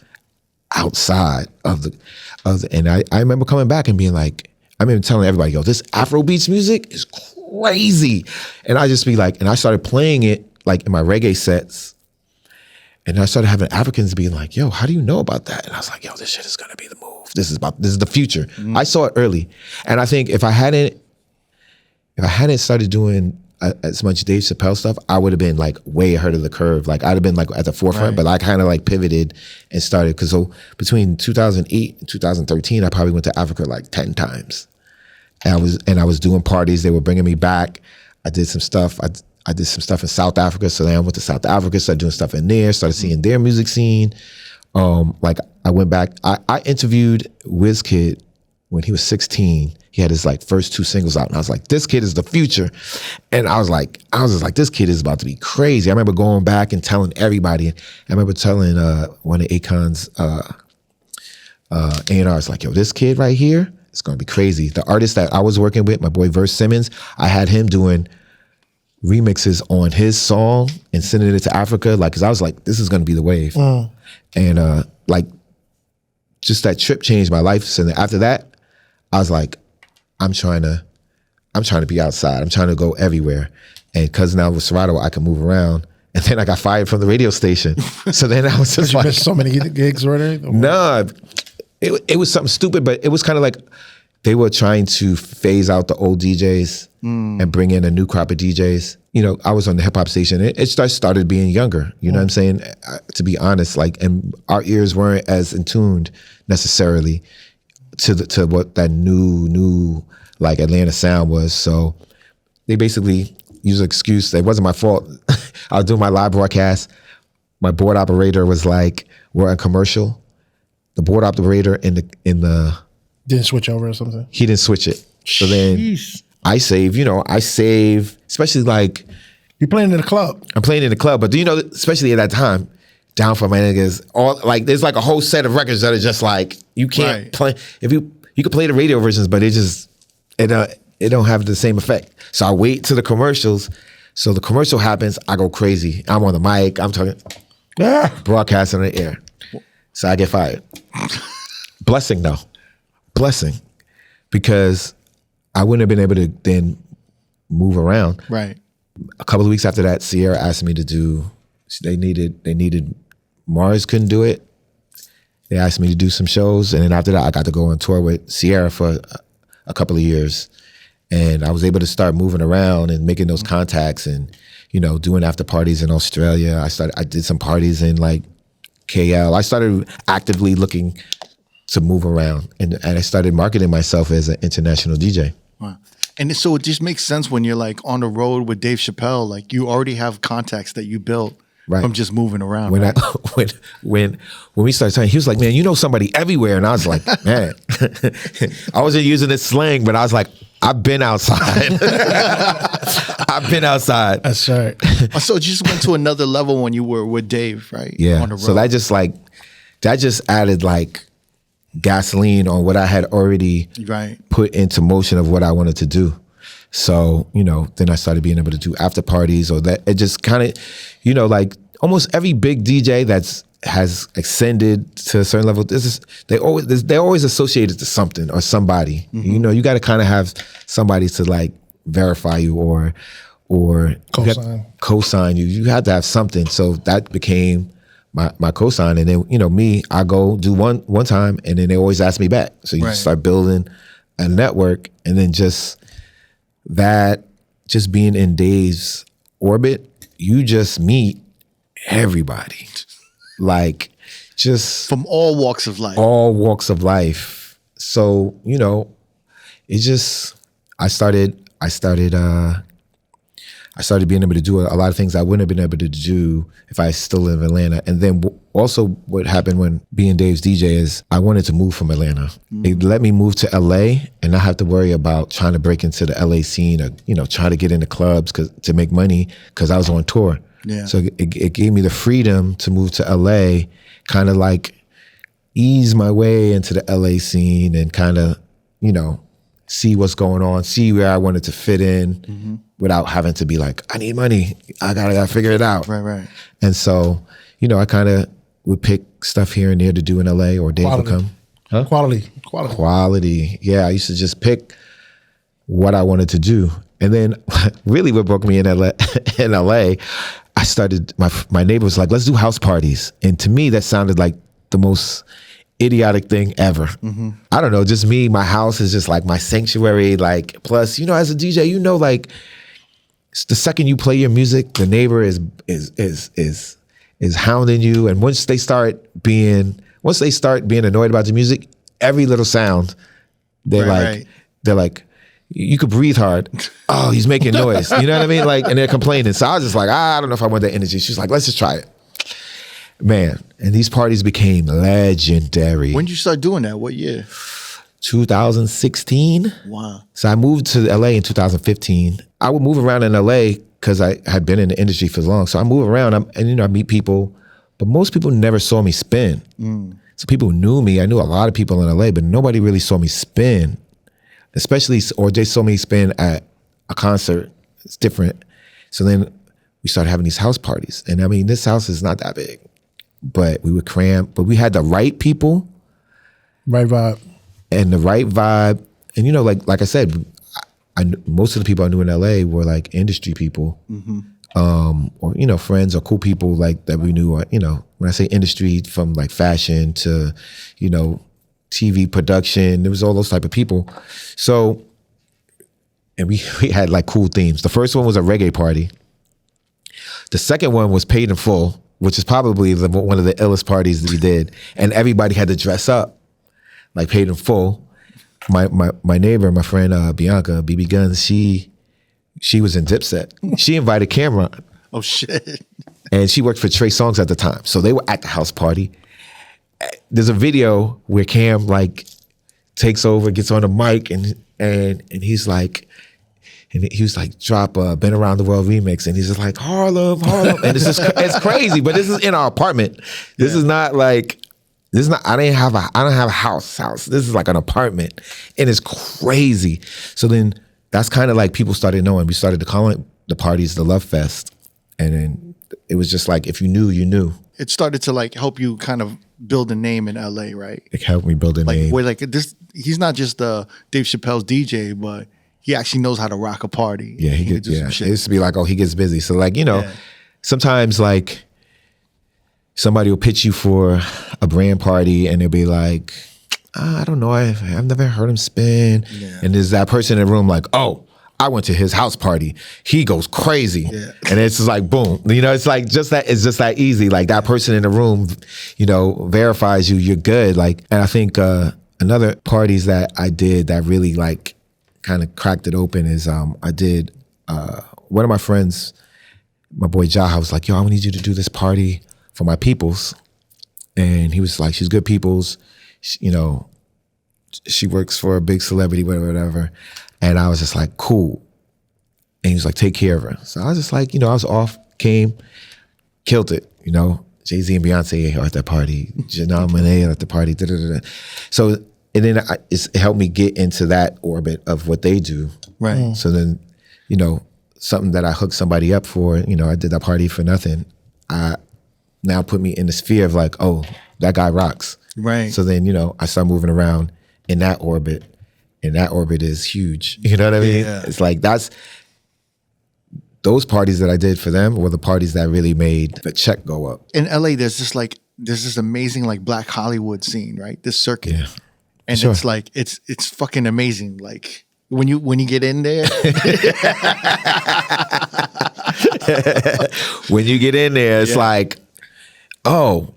outside of the. And I remember coming back and being like, I remember telling everybody, yo, this Afro beats music is crazy. And I just be like, and I started playing it like in my reggae sets. And I started having Africans being like, yo, how do you know about that? And I was like, yo, this shit is gonna be the move. This is the future. I saw it early. And I think if I hadn't started doing as much Dave Chappelle stuff, I would have been like way ahead of the curve. Like I'd have been like at the forefront, but I kind of like pivoted and started. Cause so between 2008 and 2013, I probably went to Africa like 10 times. And I was doing parties. They were bringing me back. I did some stuff. I did some stuff in South Africa. So then I went to South Africa, started doing stuff in there, started seeing their music scene. Like I went back, I interviewed WizKid when he was 16. He had his like first 2 singles out, and I was like, this kid is the future. And I was just like, this kid is about to be crazy. I remember going back and telling everybody. I remember telling one of Akon's A&Rs like, yo, this kid right here, it's gonna be crazy. The artist that I was working with, my boy Verse Simmons, I had him doing remixes on his song and sending it to Africa, like, cause I was like, this is gonna be the wave. And like, just that trip changed my life. So after that, I was like, I'm trying to be outside. I'm trying to go everywhere. And cause now with Serato, I can move around. And then I got fired from the radio station. So then I was just you like, missed so many gigs already? nah, it was something stupid, but it was kind of like they were trying to phase out the old DJs and bring in a new crop of DJs. You know, I was on the hip hop station. It started being younger. You know what I'm saying? To be honest, like, and our ears weren't as in tuned necessarily to what that new like Atlanta sound was. So they basically used an excuse. It wasn't my fault. I was doing my live broadcast. My board operator was like, "We're on commercial." The board operator in the didn't switch over or something. He didn't switch it. So then I save, especially like you're playing in the club. I'm playing in the club, but do you know, especially at that time, Down for My Niggas, all like there's like a whole set of records that are just like you can't play. If you could play the radio versions, but it don't have the same effect. So I wait till the commercials. So the commercial happens, I go crazy. I'm on the mic, I'm talking, broadcasting on the air. So I get fired. Blessing though. Blessing. Because I wouldn't have been able to then move around. Right. A couple of weeks after that, Sierra asked me to do, they needed, Mars couldn't do it. They asked me to do some shows. And then after that, I got to go on tour with Sierra for a couple of years. And I was able to start moving around and making those contacts and, doing after parties in Australia. I did some parties in like KL. I started actively looking to move around, and I started marketing myself as an international DJ. Wow. And so it just makes sense when you're like on the road with Dave Chappelle, like you already have contacts that you built from just moving around. When we started talking, he was like, man, you know somebody everywhere. And I was like, man, I wasn't using this slang, but I was like, I've been outside. I've been outside. That's right. So it just went to another level when you were with Dave, right? Yeah. On the road. So that just added like gasoline on what I had already put into motion of what I wanted to do. So, then I started being able to do after parties, or that it just kind of, like almost every big DJ has ascended to a certain level. They're always associated to something or somebody. Mm-hmm. You got to kind of have somebody to like verify you or co-sign you. You have to have something. So that became my cosign. And then, me, I go do one time and then they always ask me back. So you start building a network, and then just being in Dave's orbit, you just meet everybody. Like just from all walks of life. All walks of life. So, I started being able to do a lot of things I wouldn't have been able to do if I still live in Atlanta. And then also what happened when being Dave's DJ is I wanted to move from Atlanta. It let me move to LA and not have to worry about trying to break into the LA scene or, try to get into clubs to make money because I was on tour. Yeah. So it gave me the freedom to move to LA, kind of like ease my way into the LA scene and kind of, see what's going on, see where I wanted to fit in without having to be like, I need money. I gotta figure it out. Right. And so, I kind of would pick stuff here and there to do in LA, or Dave would come. Quality. Yeah, I used to just pick what I wanted to do. And then really what broke me in LA, I started, my neighbor was like, let's do house parties. And to me, that sounded like the most idiotic thing ever. Mm-hmm. I don't know, just me, my house is just like my sanctuary. Like, plus, you know, as a DJ, you know, like the second you play your music, the neighbor is hounding you. And once they start being annoyed about the music, every little sound, they're like, you could breathe hard. Oh, he's making noise. You know what I mean? Like, and they're complaining. So I was just like, I don't know if I want that energy. She's like, let's just try it. Man, and these parties became legendary. When did you start doing that? What year? 2016. Wow. So I moved to LA in 2015. I would move around in LA because I had been in the industry for long. So I move around and you know, I meet people, but most people never saw me spin. So people knew me. I knew a lot of people in LA, but nobody really saw me spin. Especially, or they saw me spin at a concert. It's different. So then we started having these house parties. And I mean, this house is not that big, but we would cram, but we had the right people. Right vibe. And the right vibe. And you know, like I said, most of the people I knew in LA were like industry people, or, you know, friends or cool people like that we knew, or, you know, when I say industry, from like fashion to, you know, TV production, there was all those type of people. So, and we had like cool themes. The first one was a reggae party. The second one was paid in full, which is probably one of the illest parties that we did. And everybody had to dress up like paid in full. My neighbor, my friend Bianca, BB Guns, she was in Dipset. She invited Cameron. Oh shit. And she worked for Trey Songz at the time. So they were at the house party. There's a video where Cam like takes over, gets on the mic, and he's like, and he was like, drop a Been Around the World remix, and he's just like, Harlem, and it's crazy, but this is in our apartment. This is not like, I don't have a house. This is like an apartment, and it's crazy. So then that's kind of like people started knowing. We started to call it the parties the Love Fest, and then it was just like, if you knew, you knew. It started to like help you kind of build a name in LA, right? It helped me build a name. Where like this, he's not just Dave Chappelle's DJ, but he actually knows how to rock a party. Yeah, he could do some shit. It used to be like, oh, he gets busy. So like, you know, sometimes like somebody will pitch you for a brand party and they'll be like, I don't know, I've never heard him spin. Yeah. And there's that person in the room like, oh, I went to his house party. He goes crazy. Yeah. And it's just like, boom. You know, it's like just that, it's just that easy. Like that person in the room, you know, verifies you're good. Like, and I think another parties that I did that really like kind of cracked it open is I did, one of my friends, my boy Jaha was like, yo, I need you to do this party for my peoples. And he was like, she's good peoples. You know, she works for a big celebrity, whatever. And I was just like, cool. And he was like, take care of her. So I was just like, you know, I was off, came, killed it, you know. Jay-Z and Beyonce are at that party. Janelle Monáe at the party. So, and then it helped me get into that orbit of what they do. Right. So then, you know, something that I hooked somebody up for, you know, I did that party for nothing. Now put me in the sphere of like, oh, that guy rocks. Right. So then, you know, I start moving around in that orbit. And that orbit is huge. You know what I mean? Yeah. It's like those parties that I did for them were the parties that really made the check go up. In LA, there's this amazing like Black Hollywood scene, right? This circuit. Yeah. And sure. It's like it's fucking amazing. Like when you get in there. When you get in there, it's like, oh.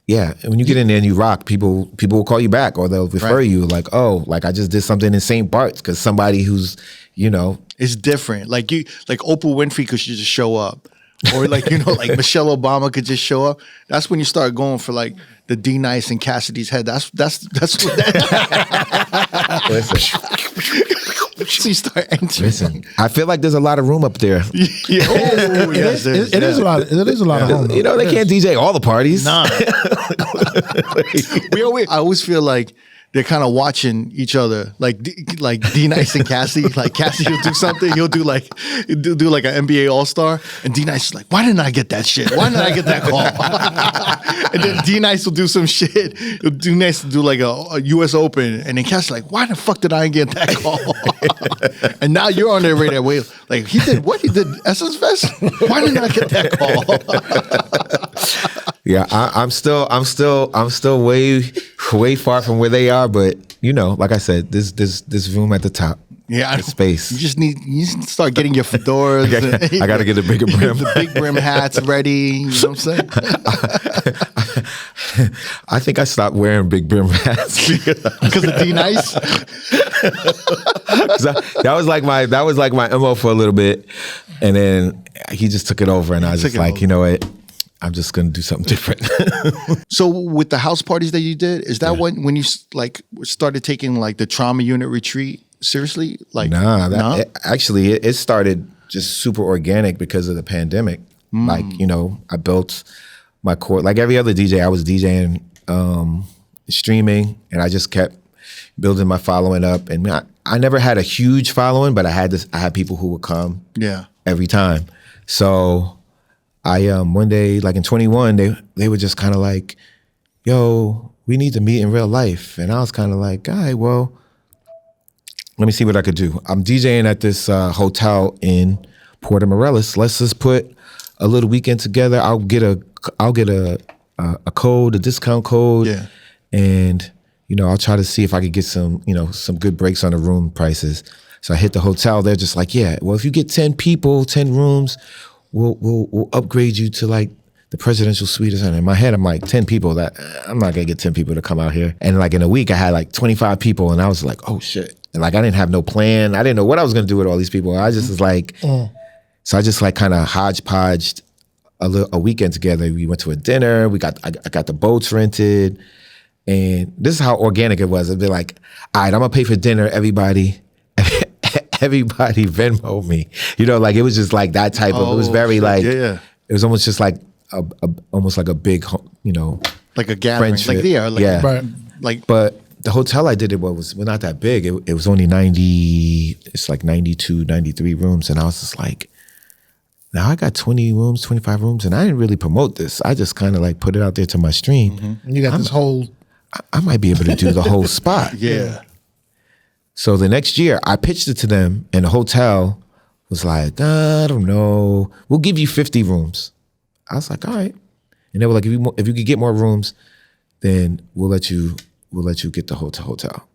Yeah, and when you get in there and you rock, people will call you back or they'll refer you like, oh, like I just did something in St. Bart's because somebody who's, you know. It's different. Like Oprah Winfrey could just show up. Or like, you know, like Michelle Obama could just show up. That's when you start going for like the D Nice and Cassidy's head. That's what that. So you start entering. Listen, I feel like there's a lot of room up there. Yeah. Oh, yes, it is a lot. It is a lot of room. You know, they can't DJ all the parties. Nah. I always feel like they're kind of watching each other, like D Nice and Cassie. Like Cassie will do something, he'll do like an NBA All-Star, and D Nice is like, why didn't I get that shit? Why didn't I get that call? And then D Nice will do some shit. D Nice will do like a U.S. Open, and then Cassie's like, why the fuck did I get that call? And now you're on their radar. Wait, like he did what? He did Essence Fest? Why didn't I get that call? Yeah, I'm still way far from where they are, but you know, like I said, this room at the top. Yeah, space. You just need to start getting your fedoras. I got to get a bigger brim. The big brim hats ready. You know what I'm saying? I think I stopped wearing big brim hats because of D Nice. That was like my MO for a little bit, and then he just took it over, and I was just like, you know what? I'm just gonna do something different. So with the house parties that you did, is that when you like started taking like the trauma unit retreat seriously? Like actually it started just super organic because of the pandemic. Like, you know, I built my core like every other DJ. I was DJing, streaming, and I just kept building my following up. And I never had a huge following, but I had people who would come every time. So I one day, like in 21, they were just kind of like, yo, we need to meet in real life. And I was kind of like, all right, well, let me see what I could do. I'm DJing at this hotel in Puerto Morelos. Let's just put a little weekend together. I'll get a code, a discount code, and you know, I'll try to see if I could get some good breaks on the room prices. So I hit the hotel. They're just like, yeah, well, if you get 10 people, 10 rooms, we'll upgrade you to like the presidential suite or something. In my head, I'm like, 10 people, that I'm not gonna get 10 people to come out here. And like in a week, I had like 25 people, and I was like, oh shit. And like I didn't have no plan. I didn't know what I was gonna do with all these people. I just was like, so I just like kind of hodgepodged a weekend together. We went to a dinner. I got the boats rented, and this is how organic it was. It'd be like, all right, I'm gonna pay for dinner. Everybody Venmo me. You know, like it was just like that type of. It was very like. Yeah. It was almost just like almost like a big, you know, like a gathering. Friendship. Like, but the hotel I did it was not that big. It was only 92, 93 rooms, and I was just like, now I got 20 rooms, 25 rooms, and I didn't really promote this. I just kind of like put it out there to my stream. And you got this whole. I might be able to do the whole spot. Yeah. So the next year, I pitched it to them, and the hotel was like, I don't know, we'll give you 50 rooms. I was like, all right. And they were like, if you could get more rooms, then we'll let you get the hotel.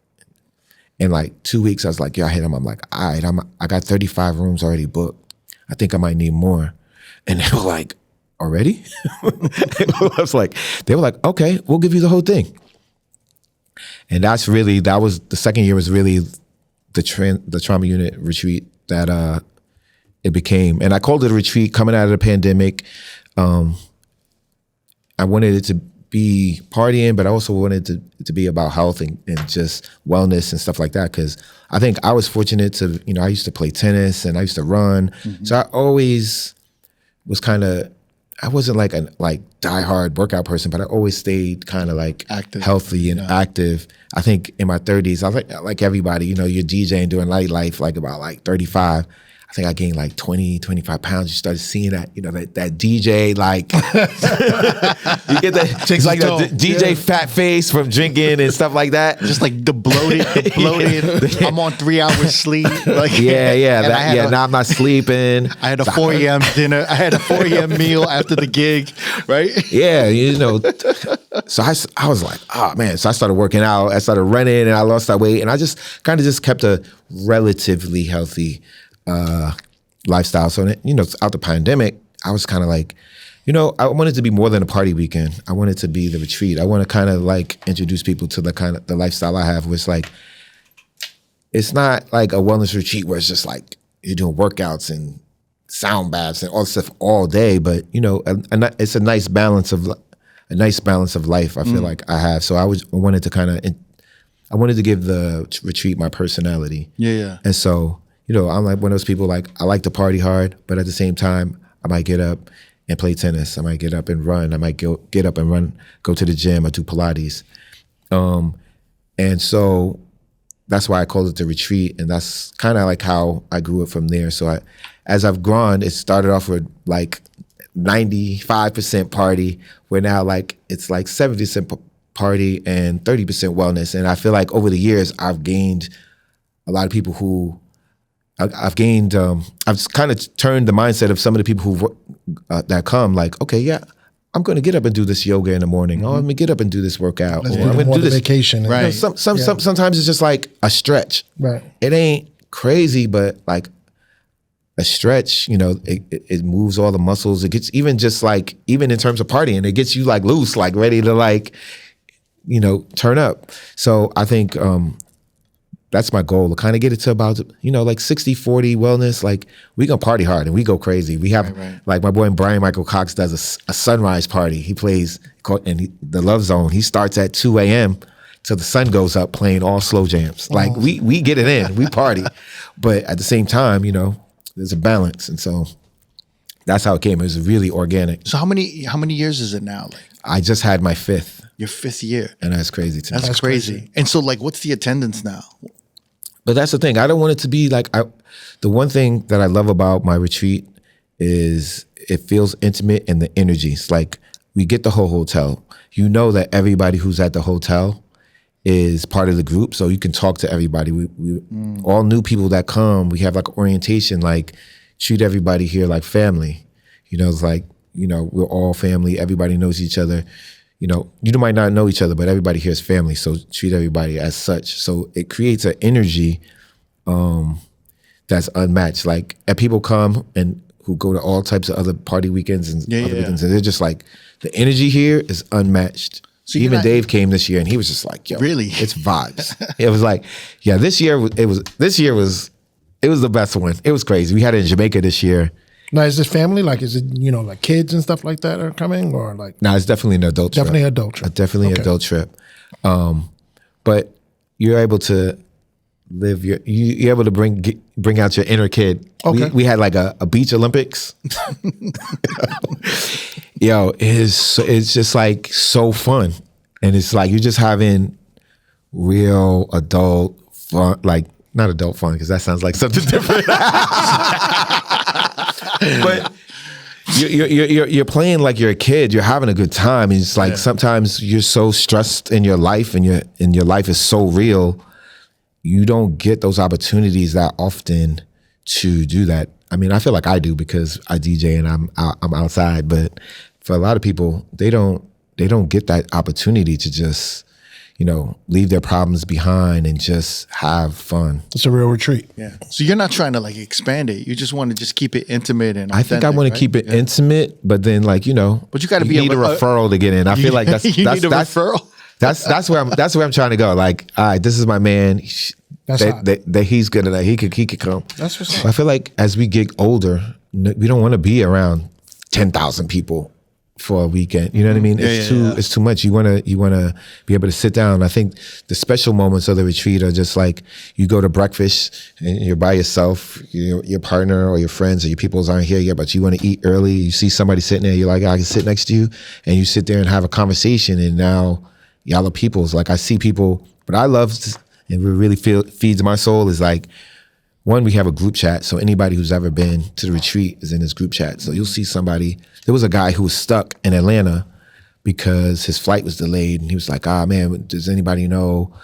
In like 2 weeks, I was like, yeah, I hit them. I'm like, all right, I got 35 rooms already booked. I think I might need more. And they were like, already? They were like, okay, we'll give you the whole thing. And that was the second year was really the trauma unit retreat that it became. And I called it a retreat coming out of the pandemic. I wanted it to be partying, but I also wanted it to be about health and just wellness and stuff like that. Because I think I was fortunate to, you know, I used to play tennis and I used to run. Mm-hmm. So I always was kind of, I wasn't like a diehard workout person, but I always stayed kind of like active, healthy and active. I think in my 30s, I was like everybody, you know, you're DJing doing nightlife, like about like 35. I think I gained like 20, 25 pounds. You started seeing that, you know, that DJ, like, you get that, it's like the DJ fat face from drinking and stuff like that. Just like the bloated. I'm on 3 hours sleep. Like, now I'm not sleeping. I had a 4 a.m. dinner. I had a 4 a.m. meal after the gig, right? Yeah, you know. So I was like, oh man. So I started working out. I started running and I lost that weight. And I just kind of just kept a relatively healthy lifestyle. So, you know, out the pandemic, I was kind of like, you know, I wanted to be more than a party weekend. I wanted to be the retreat. I want to kind of like introduce people to the kind of the lifestyle I have, where it's like, it's not like a wellness retreat where it's just like you're doing workouts and sound baths and all this stuff all day, but you know, it's a nice balance of life. I feel like I have. So I wanted to give the retreat my personality. Yeah. And so, you know, I'm like one of those people, like, I like to party hard, but at the same time, I might get up and play tennis. I might get up and run. I might get up and run, go to the gym or do Pilates. And so that's why I called it the retreat. And that's kind of like how I grew it from there. So as I've grown, it started off with like 95% party, where now like it's like 70% party and 30% wellness. And I feel like over the years, I've gained a lot of people who I've gained, I've kind of turned the mindset of some of the people who that come like, okay, yeah, I'm going to get up and do this yoga in the morning. Oh, I'm going to get up and do this workout. Let's or do I'm going to do this vacation. Right. You know, sometimes it's just like a stretch. Right. It ain't crazy, but like a stretch, you know, it moves all the muscles. It gets even just like, even in terms of partying, it gets you like loose, like ready to like, you know, turn up. So I think that's my goal, to kind of get it to about, you know, like 60-40 wellness. Like we gonna party hard and we go crazy. We have like my boy Brian Michael Cox does a sunrise party. He plays the Love Zone. He starts at 2 a.m. till the sun goes up, playing all slow jams. Like we get it in, we party, but at the same time, you know, there's a balance, and so that's how it came. It was really organic. So how many years is it now? Like I just had my 5th. your 5th year. And that's crazy to me. That's crazy. And so like, what's the attendance now? But that's the thing. I don't want it to be like, the one thing that I love about my retreat is it feels intimate, and the energy. It's like we get the whole hotel. You know that everybody who's at the hotel is part of the group, so you can talk to everybody. We all new people that come, we have like orientation, like treat everybody here like family. You know, it's like, you know, we're all family. Everybody knows each other. You know, you might not know each other, but everybody here is family. So treat everybody as such. So it creates an energy that's unmatched. Like, and people come and who go to all types of other party weekends and other weekends, and they're just like, the energy here is unmatched. So even Dave came this year, and he was just like, "Yo, really? It's vibes." It was like, yeah, this year was the best one. It was crazy. We had it in Jamaica this year. Now, is this family? Like, is it, you know, like kids and stuff like that are coming, or like? No, it's definitely an adult trip. Definitely an adult trip. Definitely an adult trip. But you're able to live you're able to bring out your inner kid. Okay. We had like a beach Olympics. Yo, it's just like so fun. And it's like you're just having real adult fun, like not adult fun, because that sounds like something different. But you're playing like you're a kid. You're having a good time. And it's like sometimes you're so stressed in your life, and your life is so real. You don't get those opportunities that often to do that. I mean, I feel like I do because I DJ and I'm outside. But for a lot of people, they don't get that opportunity to just, you know, leave their problems behind and just have fun. It's a real retreat. Yeah. So you're not trying to like expand it. You just want to just keep it intimate and authentic. I think I want to keep it intimate, but then like, you know, but you got to be need a referral to get in. I feel like that's need a referral. That's where I'm trying to go. Like, all right, this is my man. That he's good at that. He could come. That's what's up. I feel like as we get older, we don't want to be around 10,000 people for a weekend. You know what I mean? It's too much. You wanna be able to sit down. I think the special moments of the retreat are just like you go to breakfast and you're by yourself, your partner or your friends or your peoples aren't here yet, but you want to eat early. You see somebody sitting there, you're like, I can sit next to you, and you sit there and have a conversation, and now y'all are peoples. Like I see people, but I love, and it really feeds my soul is like, one, we have a group chat. So anybody who's ever been to the retreat is in this group chat. So you'll see somebody. There was a guy who was stuck in Atlanta because his flight was delayed. And he was like, man, does anybody know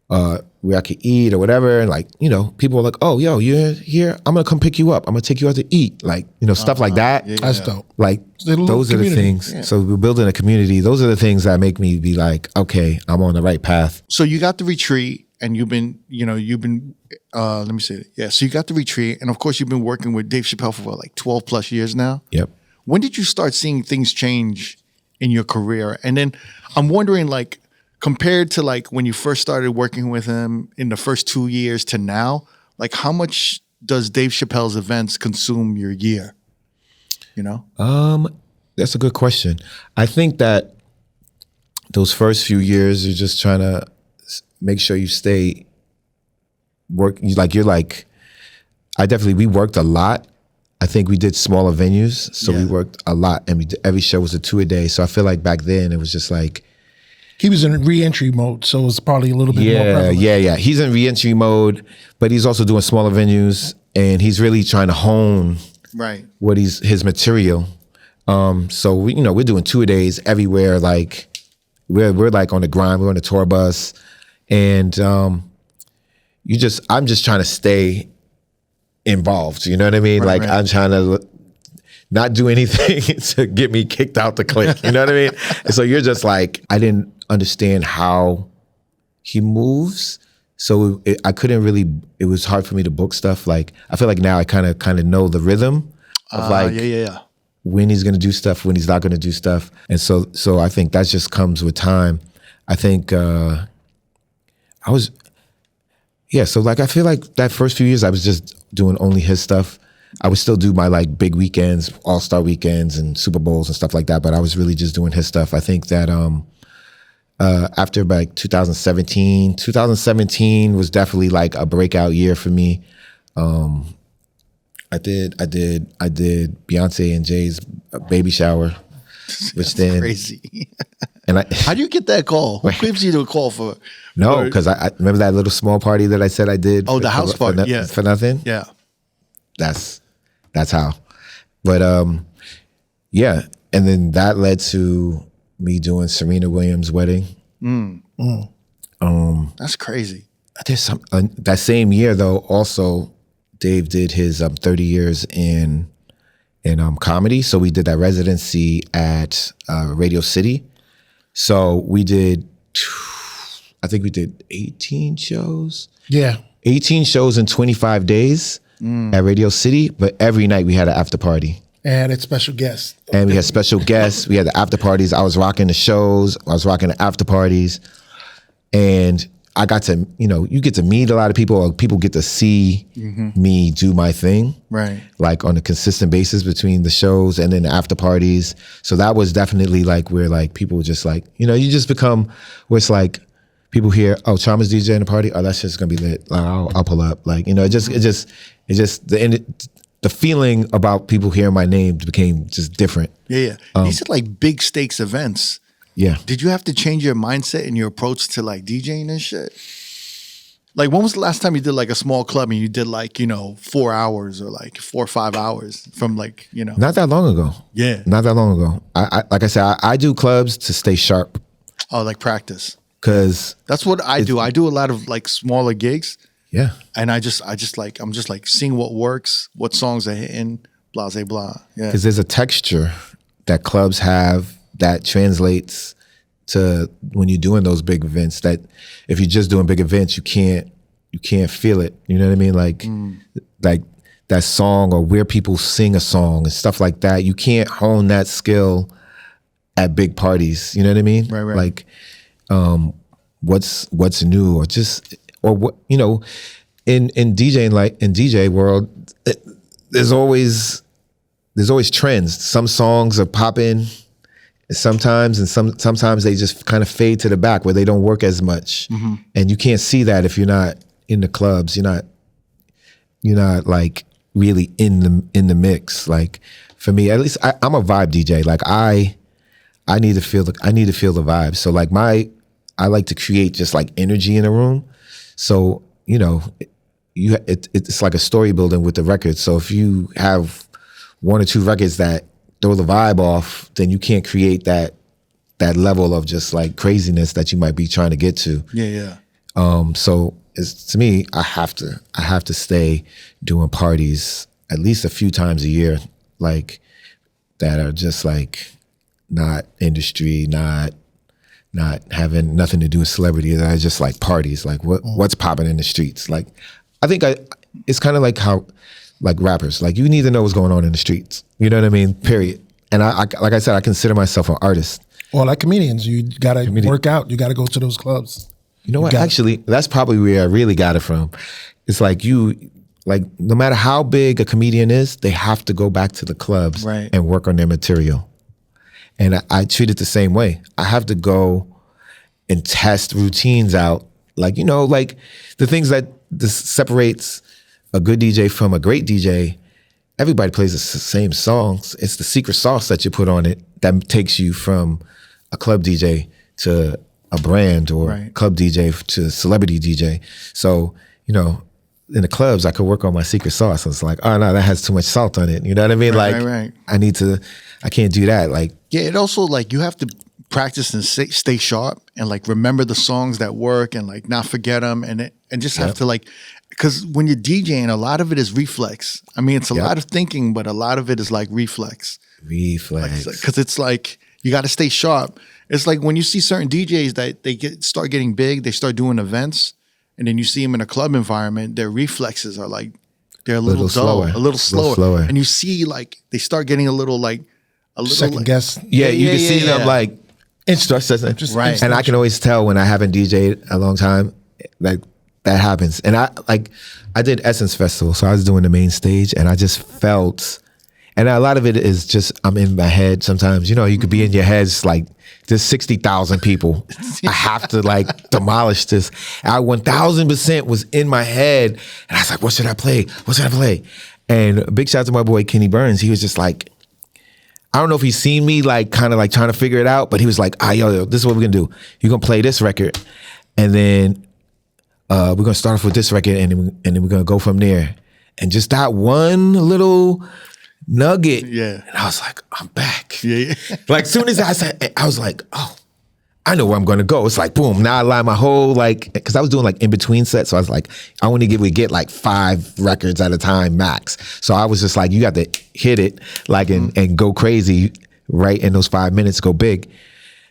where I could eat or whatever? And like, you know, people were like, oh, yo, you're here. I'm going to come pick you up. I'm going to take you out to eat. Like, you know, stuff like that. That's dope. Like, those are the things. Yeah. So we're building a community. Those are the things that make me be like, okay, I'm on the right path. So you got the retreat. And you've been, let me say it. Yeah. So you got the retreat. And of course, you've been working with Dave Chappelle for like 12 plus years now. Yep. When did you start seeing things change in your career? And then I'm wondering, like, compared to like when you first started working with him in the first 2 years to now, like how much does Dave Chappelle's events consume your year? You know? That's a good question. I think that those first few years are just trying to make sure you stay we worked a lot. I think we did smaller venues, so we worked a lot, and every show was a 2 a day. So I feel like back then it was just like, He was in re-entry mode, so it was probably a little bit more prevalent. Yeah. He's in re-entry mode, but he's also doing smaller venues, and he's really trying to hone what his material. So we're doing 2-a-days everywhere. Like we're like on the grind. We're on the tour bus, and I'm just trying to stay involved. You know what I mean? I'm trying to not do anything to get me kicked out the clique. You know what I mean? And so you're just like, I didn't understand how he moves. So I couldn't really, it was hard for me to book stuff. Like, I feel like now I kind of know the rhythm of when he's going to do stuff, when he's not going to do stuff. And so I think that just comes with time. I think so like, I feel like that first few years I was just doing only his stuff. I would still do my like big weekends, all-star weekends and Super Bowls and stuff like that, but I was really just doing his stuff. I think that after like 2017 was definitely like a breakout year for me. I did Beyonce and Jay's baby shower, which then crazy. And how do you get that call? Who gives you the call for? No, because I remember that little small party that I said I did. Oh, the house party, for nothing. Yeah, that's how. But and then that led to me doing Serena Williams' wedding. That's crazy. There's some that same year though. Also, Dave did his 30 years in comedy. So we did that residency at Radio City. So we did, I think we did 18 shows. Yeah. 18 shows in 25 days at Radio City, but every night we had an after party. And it's special guests. And we had special guests. We had the after parties. I was rocking the shows. I was rocking the after parties. And I got to, you get to meet a lot of people, or people get to see me do my thing. Right. Like on a consistent basis between the shows and then the after parties. So that was definitely like where like people just like, you just become where it's like people hear, oh, Chama's DJing the party. Oh, that's just gonna be lit. Like, I'll pull up. Like, it just the feeling about people hearing my name became just different. Yeah. These are like big stakes events. Yeah. Did you have to change your mindset and your approach to like DJing and shit? Like, when was the last time you did like a small club and you did like, 4 hours or like 4 or 5 hours from like, Not that long ago. Yeah. Not that long ago. I like I said, I do clubs to stay sharp. Oh, like practice. Cause that's what I do. I do a lot of like smaller gigs. Yeah. And I'm just like seeing what works, what songs are hitting, blah, blah, blah. Yeah. Cause there's a texture that clubs have that translates to when you're doing those big events, that if you're just doing big events, you can't feel it. You know what I mean? Like that song, or where people sing a song and stuff like that. You can't hone that skill at big parties. You know what I mean? Right. Like what's new, or what, in DJing, like in DJ world, there's always trends. Some songs are popping sometimes, and sometimes they just kind of fade to the back where they don't work as much. And you can't see that if you're not in the clubs. You're not like really in the mix. Like for me, at least I'm a vibe DJ. Like I need to feel the vibe. So like I like to create just like energy in a room. So it's like a story building with the records. So if you have 1 or 2 records that throw the vibe off, then you can't create that level of just like craziness that you might be trying to get to. Yeah. So to me, I have to stay doing parties at least a few times a year, like that are just like not industry, not having nothing to do with celebrity, that are just like parties, like what's popping in the streets. Like I think it's kind of like how like rappers, like you need to know what's going on in the streets. You know what I mean? Period. And I like I said, I consider myself an artist. Well, like comedians, you gotta work out. You gotta go to those clubs. You know what? Actually, that's probably where I really got it from. It's like no matter how big a comedian is, they have to go back to the clubs and work on their material. And I treat it the same way. I have to go and test routines out. Like, like the things that separates a good DJ from a great DJ, everybody plays the same songs. It's the secret sauce that you put on it that takes you from a club DJ to a brand or Right. club DJ to celebrity DJ. So, you know, in the clubs, I could work on my secret sauce. It's like, oh no, that has too much salt on it. You know what I mean? Right, like, right. I can't do that. Like, Yeah, it also like you have to practice and stay sharp and like remember the songs that work and like not forget them and just have to like, because when you're DJing, a lot of it is reflex. I mean, it's a lot of thinking, but a lot of it is like reflex. Because it's like you got to stay sharp. It's like when you see certain DJs that they start getting big, they start doing events, and then you see them in a club environment, their reflexes are like they're a little dull, a little slower, and you see like they start getting a little Second like, guess. yeah, you can see them yeah. like Right. And I can always tell when I haven't DJed a long time, like that happens. And I did Essence Festival, so I was doing the main stage, and I just felt, and a lot of it is just I'm in my head sometimes. You know, you could be in your heads like there's 60,000 people. I have to like demolish this. I 1,000% was in my head, and I was like, what should I play? What should I play? And a big shout out to my boy Kenny Burns. He was just like, I don't know if he's seen me like kind of like trying to figure it out, but he was like, yo, this is what we're gonna do. You're gonna play this record, and then we're gonna start off with this record, and then we're gonna go from there. And just that one little nugget, Yeah. and I was like, I'm back. Yeah. Like soon as I said, I was like, oh, I know where I'm gonna go. It's like boom. Now I line my whole like, because I was doing like in between sets, so I was like, I only get like 5 records at a time max. So I was just like, you got to hit it like and go crazy right in those 5 minutes, go big.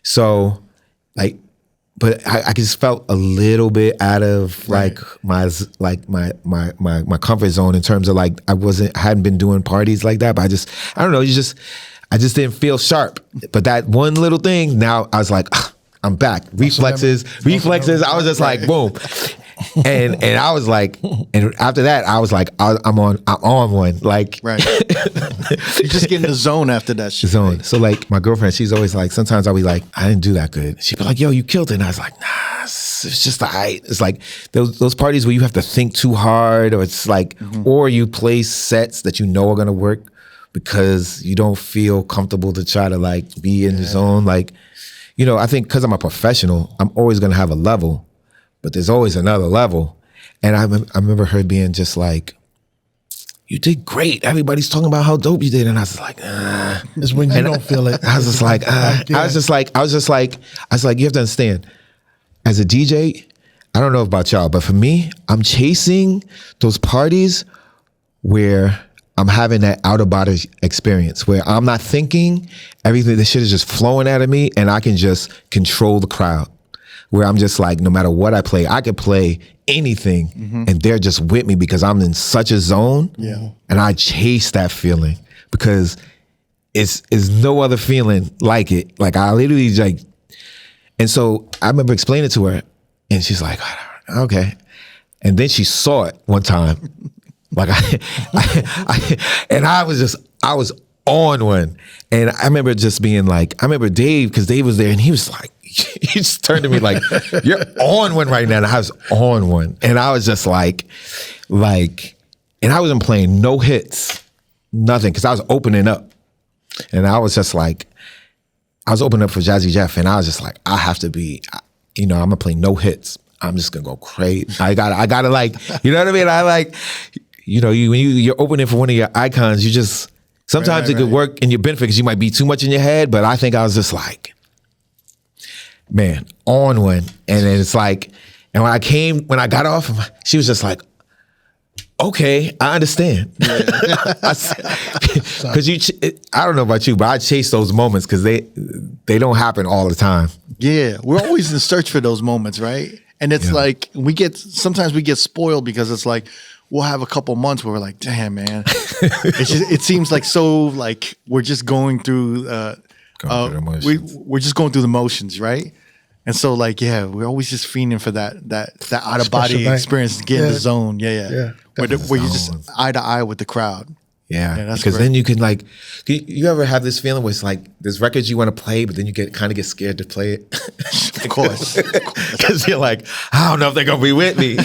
So like, but I just felt a little bit out of like my comfort zone in terms of like I hadn't been doing parties like that. But I don't know. I just didn't feel sharp. But that one little thing, now I was like, I'm back. Reflexes. I was just like, boom. And I was like, and after that, I was like, I'm on one. Like, Right. You just get in the zone after that shit. zone. So like my girlfriend, she's always like, sometimes I'll be like, I didn't do that good. She'd be like, yo, you killed it. And I was like, nah, it's just the height. It's like those parties where you have to think too hard, or it's like, or you play sets that you know are gonna work because you don't feel comfortable to try to like be in the zone. Like, you know, I think because I'm a professional, I'm always gonna have a level, but there's always another level. And I remember her being just like, you did great. Everybody's talking about how dope you did. And I was like, It's when you don't feel it. I was just like, I was just like, you have to understand, as a DJ, I don't know about y'all, but for me, I'm chasing those parties where I'm having that out of body experience, where I'm not thinking, everything, the shit is just flowing out of me, and I can just control the crowd. Where I'm just like, no matter what I play, I could play anything, and they're just with me because I'm in such a zone. Yeah. And I chase that feeling because it's no other feeling like it. Like I literally like, and so I remember explaining it to her, and she's like, okay. And then she saw it one time. Like I was on one. And I remember just being like, I remember Dave, because Dave was there, and he was like, he just turned to me like, you're on one right now. And I was on one. And I was just like, and I wasn't playing no hits, nothing, because I was opening up. And I was just like, I was opening up for Jazzy Jeff, and I was just like, I have to be, I'm gonna play no hits. I'm just gonna go crazy. I gotta like, you know what I mean? I like, when you're opening for one of your icons, you just, sometimes it could work in your benefit because you might be too much in your head, but I think I was just like, man, on one. And then it's like, and when I got off, she was just like, okay, I understand. Because I don't know about you, but I chase those moments because they don't happen all the time. Yeah, we're always in search for those moments, right? And it's like sometimes we get spoiled because it's like we'll have a couple months where we're like, damn, man, it seems like so like we're just going through we're just going through the motions, right? And so like, yeah, we're always just fiending for that out of body experience, get in the zone. Yeah. Where you're just eye to eye with the crowd. Yeah, that's because great. then you can like, you ever have this feeling where it's like there's records you want to play, but then you kind of get scared to play it. Of course. Because you're like, I don't know if they're gonna be with me.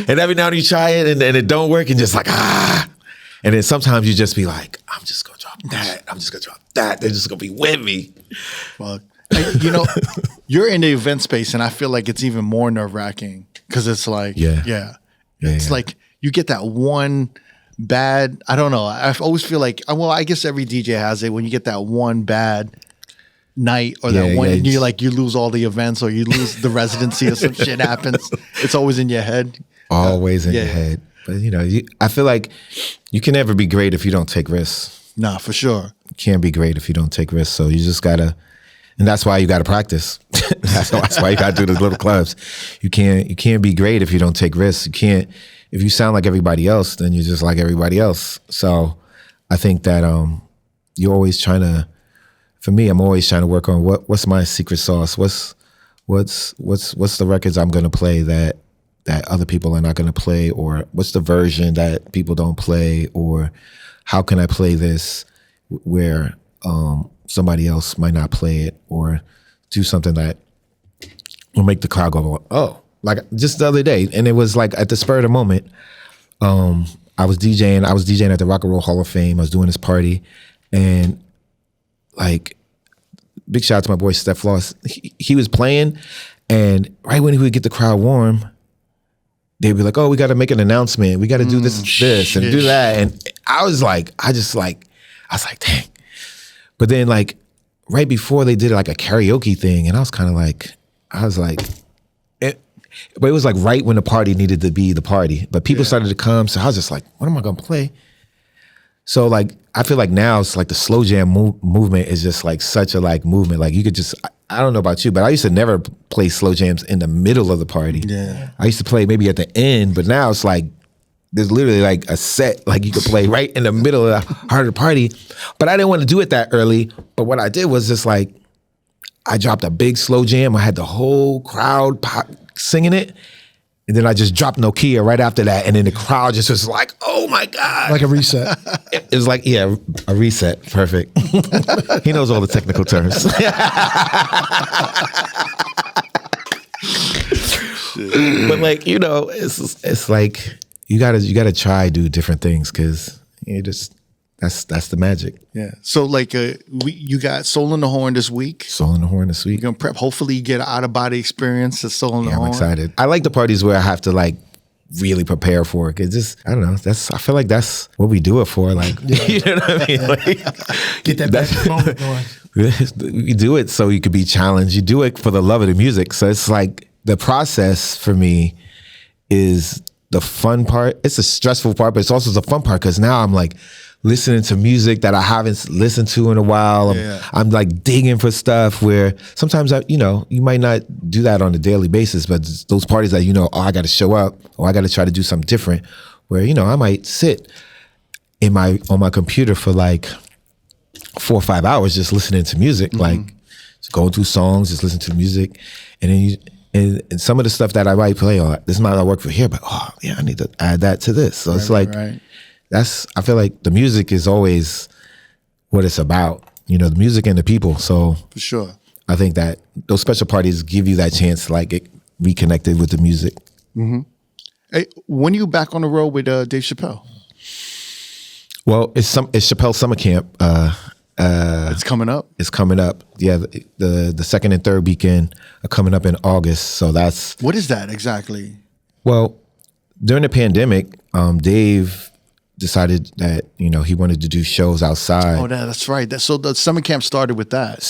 And every now and then you try it and it don't work, and just like and then sometimes you just be like, I'm just gonna drop that. I'm just gonna drop that. They're just gonna be with me. Well, You know, you're in the event space, and I feel like it's even more nerve wracking because it's like, it's like you get that one bad. I don't know. I always feel like, well, I guess every DJ has it when you get that one bad night or that one, and you like you lose all the events or you lose the residency or some shit happens. It's always in your head. Always in your head. But you know, I feel like you can never be great if you don't take risks. Nah, for sure. You can't be great if you don't take risks. So you just gotta, and that's why you gotta practice. that's why you gotta do those little clubs. You can't be great if you don't take risks. You can't. If you sound like everybody else, then you're just like everybody else. So I think that you're always trying to. For me, I'm always trying to work on what's my secret sauce. What's the records I'm gonna play that other people are not gonna play, or what's the version that people don't play, or how can I play this where somebody else might not play it, or do something that will make the crowd go, oh, like just the other day. And it was like at the spur of the moment, I was DJing at the Rock and Roll Hall of Fame. I was doing this party, and like, big shout out to my boy Steph Floss. He was playing, and right when he would get the crowd warm, they'd be like, oh, we got to make an announcement. We got to do this and do that. And I was like, dang. But then like right before they did like a karaoke thing, and I was like, but it was like right when the party needed to be the party. But people started to come, so I was just like, what am I gonna play? So like, I feel like now it's like the slow jam movement is just like such a like movement. Like you could just, I don't know about you, but I used to never play slow jams in the middle of the party. Yeah. I used to play maybe at the end, but now it's like, there's literally like a set, like you could play right in the middle of the heart of the party. But I didn't want to do it that early. But what I did was just like, I dropped a big slow jam. I had the whole crowd singing it. And then I just dropped Nokia right after that. And then the crowd just was like, oh my God. Like a reset. It was like, yeah, a reset. Perfect. He knows all the technical terms. But like, you know, it's like, you gotta try do different things, because you just, that's the magic. Yeah. So like you got Soul in the Horn this week. Soul in the Horn this week. You're gonna prep. Hopefully you get an out of body experience at Soul in the Horn. I'm excited. I like the parties where I have to like really prepare for it. It's just, I don't know. I feel like that's what we do it for. Like, you know what I mean? Like, get that best moment going. You do it so you could be challenged. You do it for the love of the music. So it's like the process for me is the fun part. It's a stressful part, but it's also the fun part, because now I'm like listening to music that I haven't listened to in a while. I'm like digging for stuff where sometimes you might not do that on a daily basis, but those parties that I got to show up, or I got to try to do something different, where I might sit on my computer for like 4 or 5 hours just listening to music, like just going through songs, just listening to music, and then and some of the stuff that I might play, this might not work for here, but I need to add that to this. So it's like. I feel like the music is always what it's about, the music and the people. So for sure, I think that those special parties give you that chance to like get reconnected with the music. Mm-hmm. Hey, when are you back on the road with Dave Chappelle? Well, it's Chappelle Summer Camp. It's coming up. It's coming up. Yeah, the second and third weekend are coming up in August. So that's what is that exactly? Well, during the pandemic, Dave decided that he wanted to do shows outside. Oh, that's right. So the summer camp started with that.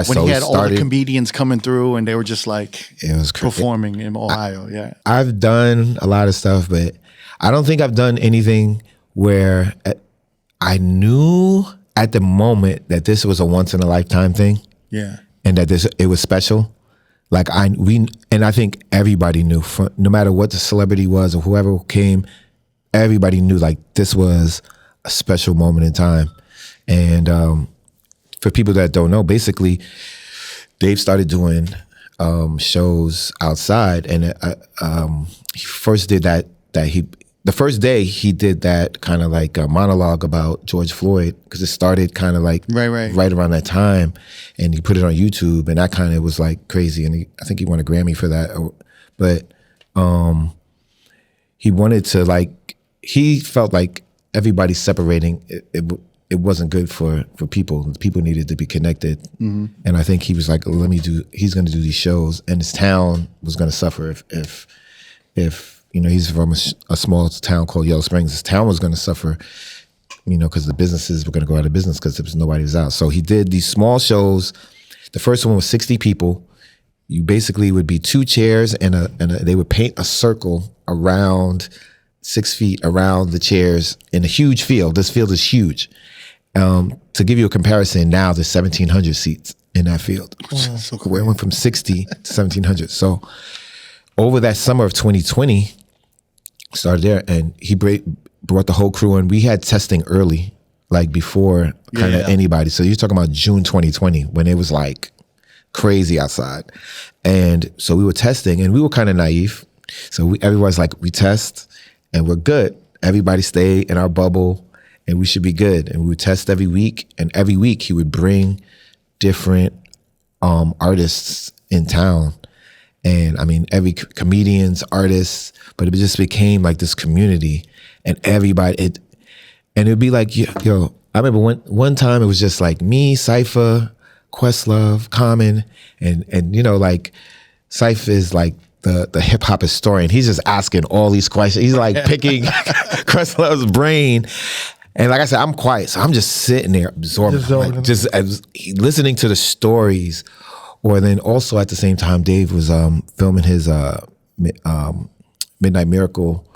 When he had all the comedians coming through, and they were just like performing in Ohio. I've done a lot of stuff, but I don't think I've done anything where I knew at the moment that this was a once in a lifetime thing. Yeah, and that it was special. Like I think everybody knew, no matter what the celebrity was or whoever came. Everybody knew like this was a special moment in time. And for people that don't know, basically, Dave started doing shows outside, and he first did the first day he did that kind of like a monologue about George Floyd, because it started kind of like right around that time, and he put it on YouTube, and that kind of was like crazy, and I think he won a Grammy for that. But he wanted to like, he felt like everybody separating. It it wasn't good for people. People needed to be connected. And I think he was like, he's going to do these shows, and his town was going to suffer if he's from a small town called Yellow Springs. His town was going to suffer, because the businesses were going to go out of business because there was nobody was out. So he did these small shows. The first one was 60 people. You basically would be 2 chairs and they would paint a circle around 6 feet around the chairs in a huge field. This field is huge. To give you a comparison, now there's 1,700 seats in that field. So we went from 60 to 1,700. So over that summer of 2020, started there, and he brought the whole crew in. We had testing early, like before kind of anybody. So you're talking about June 2020 when it was like crazy outside. And so we were testing, and we were kind of naive. So everybody's like, we test and we're good. Everybody stay in our bubble and we should be good. And we would test every week, and every week he would bring different artists in town. And I mean, every comedians, artists, but it just became like this community, and everybody, it would be like, yo, I remember one time it was just like me, Cypher, Questlove, Common, and like Cypher is like the hip hop historian. He's just asking all these questions. He's like picking Questlove's brain. And like I said, I'm quiet, so I'm just sitting there absorbing, just listening to the stories. Or then also at the same time, Dave was filming his Midnight Miracle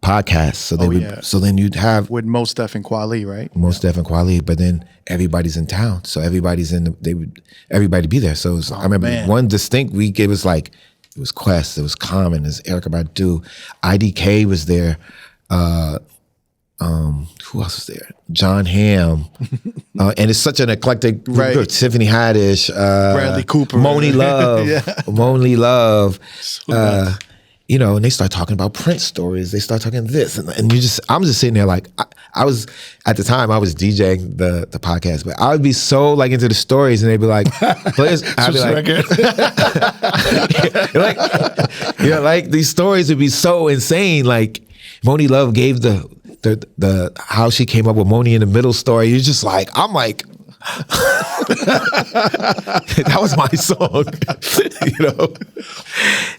podcast. So so then you'd have with Mos Def and Kweli, right? Mos Def and Kweli, but then everybody's in town, so everybody's everybody be there. So I remember one distinct week, it was Quest, it was Common, it was Erykah Badu, IDK was there. Who else was there? John Hamm, and it's such an eclectic group. Tiffany Haddish, Bradley Cooper, Moni Love, Moni Love. And they start talking about Prince stories. They start talking this, and I'm just sitting there like I was at the time I was DJing the podcast, but I would be so like into the stories, and they'd be like, I'd be like, these stories would be so insane. Like Moni Love gave the how she came up with Moni in the Middle story. You're just like, I'm like, that was my song,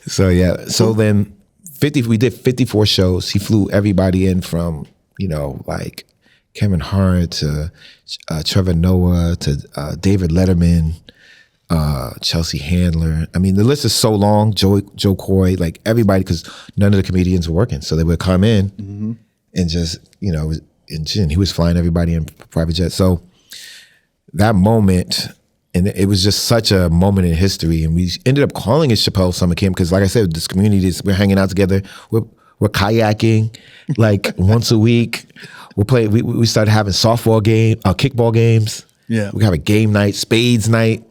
So yeah, so then we did 54 shows. He flew everybody in from like Kevin Hart to Trevor Noah to David Letterman, Chelsea Handler. I mean, the list is so long. Joe Coy, like everybody, because none of the comedians were working, so they would come in and just he was flying everybody in private jet. So that moment, and it was just such a moment in history, and we ended up calling it Chappelle Summer Camp because, like I said, this community, we're hanging out together, we're kayaking like once a week. We started having kickball games. Yeah, we have a game night, spades night.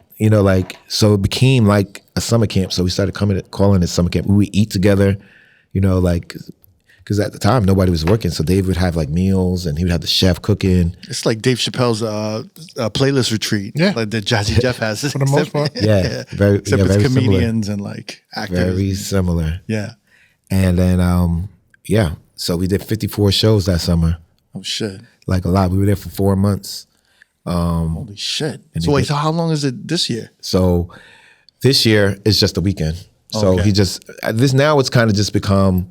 So it became like a summer camp. So we started calling it summer camp. We would eat together, because at the time nobody was working, so Dave would have like meals, and he would have the chef cooking. It's like Dave Chappelle's playlist retreat, like that Jazzy Jeff has for the most part. Except it's very comedians similar. And like actors. Very similar. Yeah, and then so we did 54 shows that summer. Oh shit! Like a lot. We were there for 4 months. Holy shit! So how long is it this year? So this year is just a weekend. So he just now it's kind of just become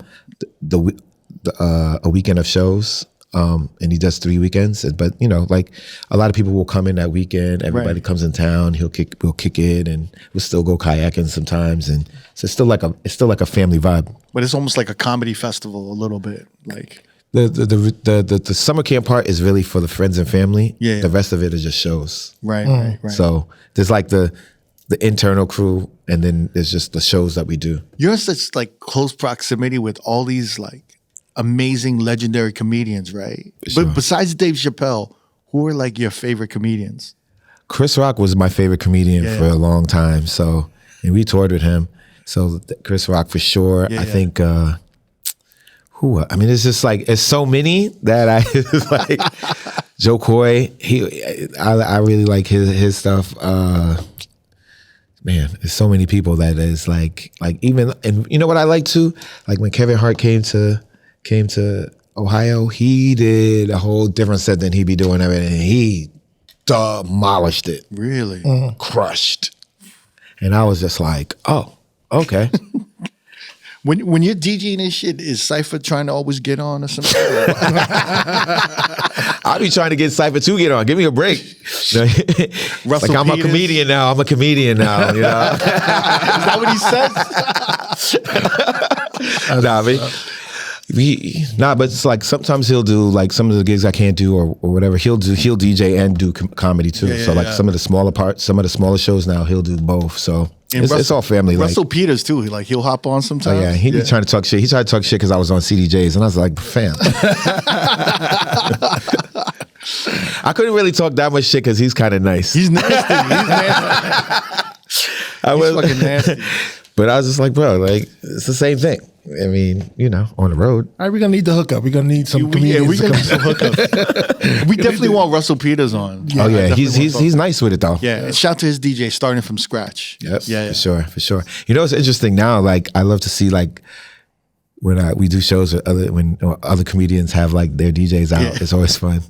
a weekend of shows, and he does 3 weekends. But like a lot of people will come in that weekend. Everybody comes in town. We'll kick it, and we'll still go kayaking sometimes. And so it's still like a family vibe. But it's almost like a comedy festival a little bit. Like the summer camp part is really for the friends and family. Yeah. The rest of it is just shows. Right. So there's like the internal crew, and then there's just the shows that we do. You're in such like close proximity with all these like amazing, legendary comedians, right? Sure. But besides Dave Chappelle, who are like your favorite comedians? Chris Rock was my favorite comedian for a long time. So, and we toured with him. So Chris Rock for sure. I think, it's just like, it's so many that I like Joe Coy. I really like his stuff. Man, there's so many people that is like even, and you know what I like too? Like when Kevin Hart came to Ohio, he did a whole different set than he'd be doing everything. He demolished it. Really? Crushed. And I was just like, oh, okay. When you're DJing this shit, is Cypher trying to always get on or something? I'll be trying to get Cypher to get on. Give me a break. Russell like I'm Peters. a comedian now. I'm a comedian now. You know? Is that what he says? But it's like sometimes he'll do like some of the gigs I can't do or whatever. He'll DJ and do comedy too. So like some of the smaller parts, some of the smaller shows now he'll do both. So it's all family. Russell Peters too. He'll hop on sometimes. Oh yeah, he be trying to talk shit. He tried to talk shit because I was on CDJs, and I was like, fam. I couldn't really talk that much shit because he's kind of nice. He's nasty. He's fucking nasty. But I was just like, bro, like it's the same thing. I mean, you know, on the road. All right, we're gonna need the hookup. We're gonna need some comedians. We to gonna come. need some hookup. We definitely want Russell Peters on. Oh yeah, he's nice with it though. Yeah, and shout to his DJ starting from scratch. Yep. Yeah. For sure. You know, it's interesting now. Like, I love to see like when we do shows with other comedians have like their DJs out. Yeah. It's always fun.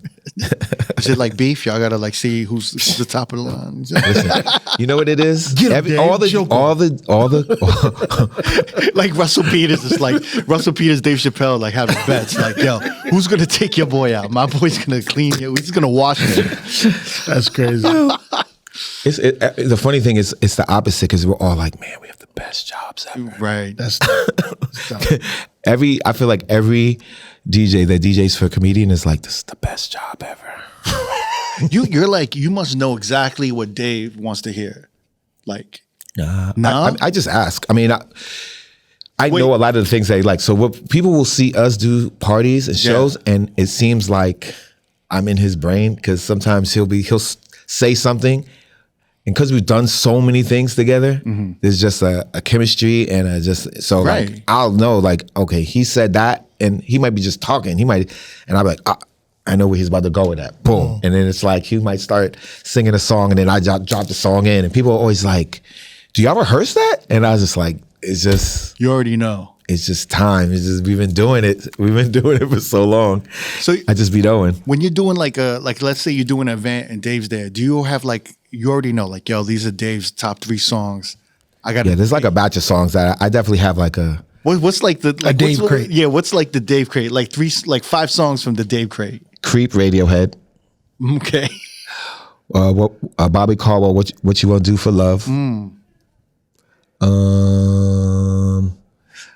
Is it like beef? Y'all gotta like see who's the top of the line. Listen, you know what it is? All the like Russell Peters is like Russell Peters, Dave Chappelle like having bets. Like, yo, who's gonna take your boy out? My boy's gonna clean you. He's gonna wash him. That's crazy. The funny thing is, it's the opposite because we're all like, man, we have the best jobs ever. Right. That's I feel like every DJ that DJs for a comedian is like, this is the best job ever. You're like, you must know exactly what Dave wants to hear. Like, nah. I just ask. I mean, I know a lot of the things they like. So what people will see us do parties and shows, and it seems like I'm in his brain because sometimes he'll say something, and because we've done so many things together, there's just a chemistry and like I'll know like, okay, he said that, and he might be just talking. And I'll be like, I know where he's about to go with that. Boom. And then it's like he might start singing a song, and then I drop the song in, and people are always like, do y'all rehearse that? And I was just like, it's just, you already know. It's just time. It's just we've been doing it for so long. So I just be doing. When you're doing like let's say you're doing an event and Dave's there, do you have like, you already know like, yo, these are Dave's top 3 songs. There's like a batch of songs that I definitely have like a. What's like the like, Dave crate? Yeah, what's like the Dave crate? Like 5 songs from the Dave crate. Creep, Radiohead. Okay. Bobby Caldwell, what you want to do for love?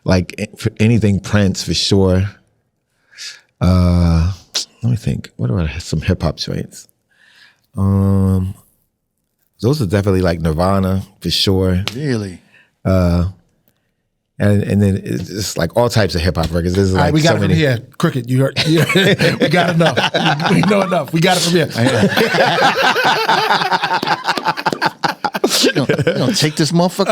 Like for anything Prince for sure. Let me think. What about some hip hop joints? Those are definitely like Nirvana for sure. Really? And then it's like all types of hip hop records. There's all like right, we got so it from many. here. Cricket, you heard? Yeah. We got enough. We know enough. We got it from here. You don't take this motherfucker.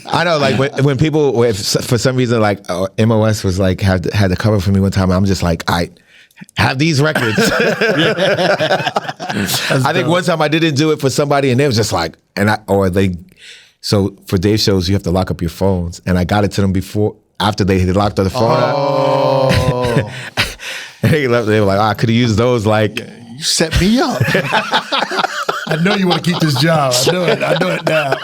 I know, like when people, for some reason, like MOS was like had the cover for me one time. I'm just like, I have these records. I think one time I didn't do it for somebody, and they was just like, So for Dave shows, you have to lock up your phones, and I got it to them after they had locked the phone up. And they were like, I could have used those. Like, you set me up. I know you want to keep this job. I know it now.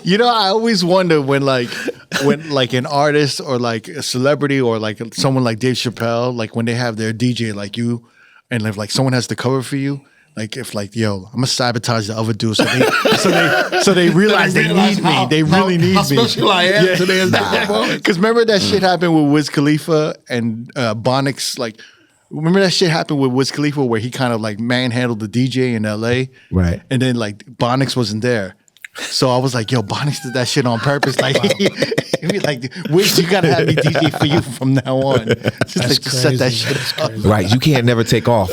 You know, I always wonder when an artist or like a celebrity or like someone like Dave Chappelle, like when they have their DJ like you, and if like someone has to cover for you, like if like, yo, I'm gonna sabotage the other dude, so they realize they need me. They really need me. How special I am today is that moment. Because remember that shit happened with Wiz Khalifa and Bonix, like. Remember that shit happened with Wiz Khalifa where he kind of like manhandled the DJ in LA? Right. And then like Bonix wasn't there. So I was like, yo, Bonix did that shit on purpose. Like, he'd be like, Wiz, you gotta have me DJ for you from now on. Just set that shit up. Right. You can't never take off.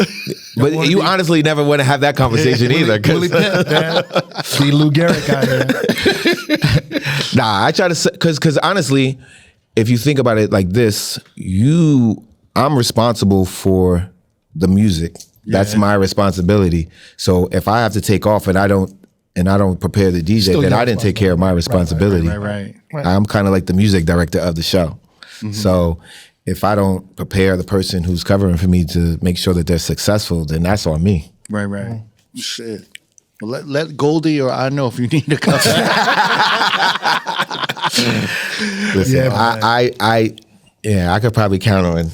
But you honestly never want to have that conversation either. Willie Pitt, man. See Lou Gehrig out here. Nah, I try to say, because honestly, if you think about it like this, I'm responsible for the music. That's my responsibility. So if I have to take off and I don't prepare the DJ, then I didn't take care of my responsibility. Right. I'm kind of like the music director of the show. So if I don't prepare the person who's covering for me to make sure that they're successful, then that's on me. Right. Shit. Well, let Goldie or I know if you need to cover. Listen, I could probably count on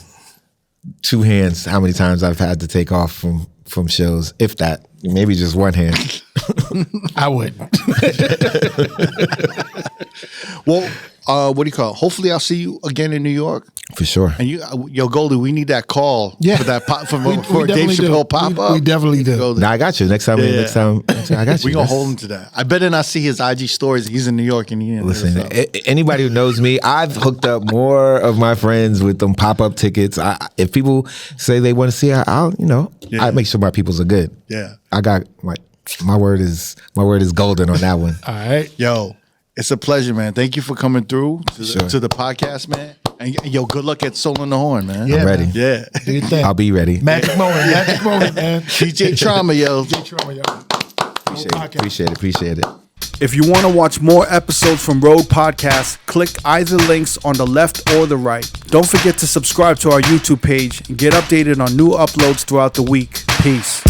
2 hands how many times I've had to take off from shows, if that. Maybe just 1 hand. I would. Well, what do you call it? Hopefully I'll see you again in New York. For sure. And yo, Goldie, we need that call for that for Dave definitely Chappelle do. pop up. We definitely do. Now I got you. Next time, I got you. We gonna hold him to that. I better not see his IG stories. He's in New York and he Listen, anybody who knows me, I've hooked up more of my friends with them pop-up tickets. If people say they want to see it, I make sure my peoples are good. Yeah. I got my word is golden on that one. All right. Yo, it's a pleasure, man. Thank you for coming through Sure. to the podcast, man. And yo, good luck at Soul on the Horn, man. Yeah, I'm ready. man. Yeah. Do your thing. I'll be ready. Magic moment, man. DJ Trauma, yo. Trauma, yo. Appreciate it. If you want to watch more episodes from R.O.A.D Podcast, click either links on the left or the right. Don't forget to subscribe to our YouTube page and get updated on new uploads throughout the week. Peace.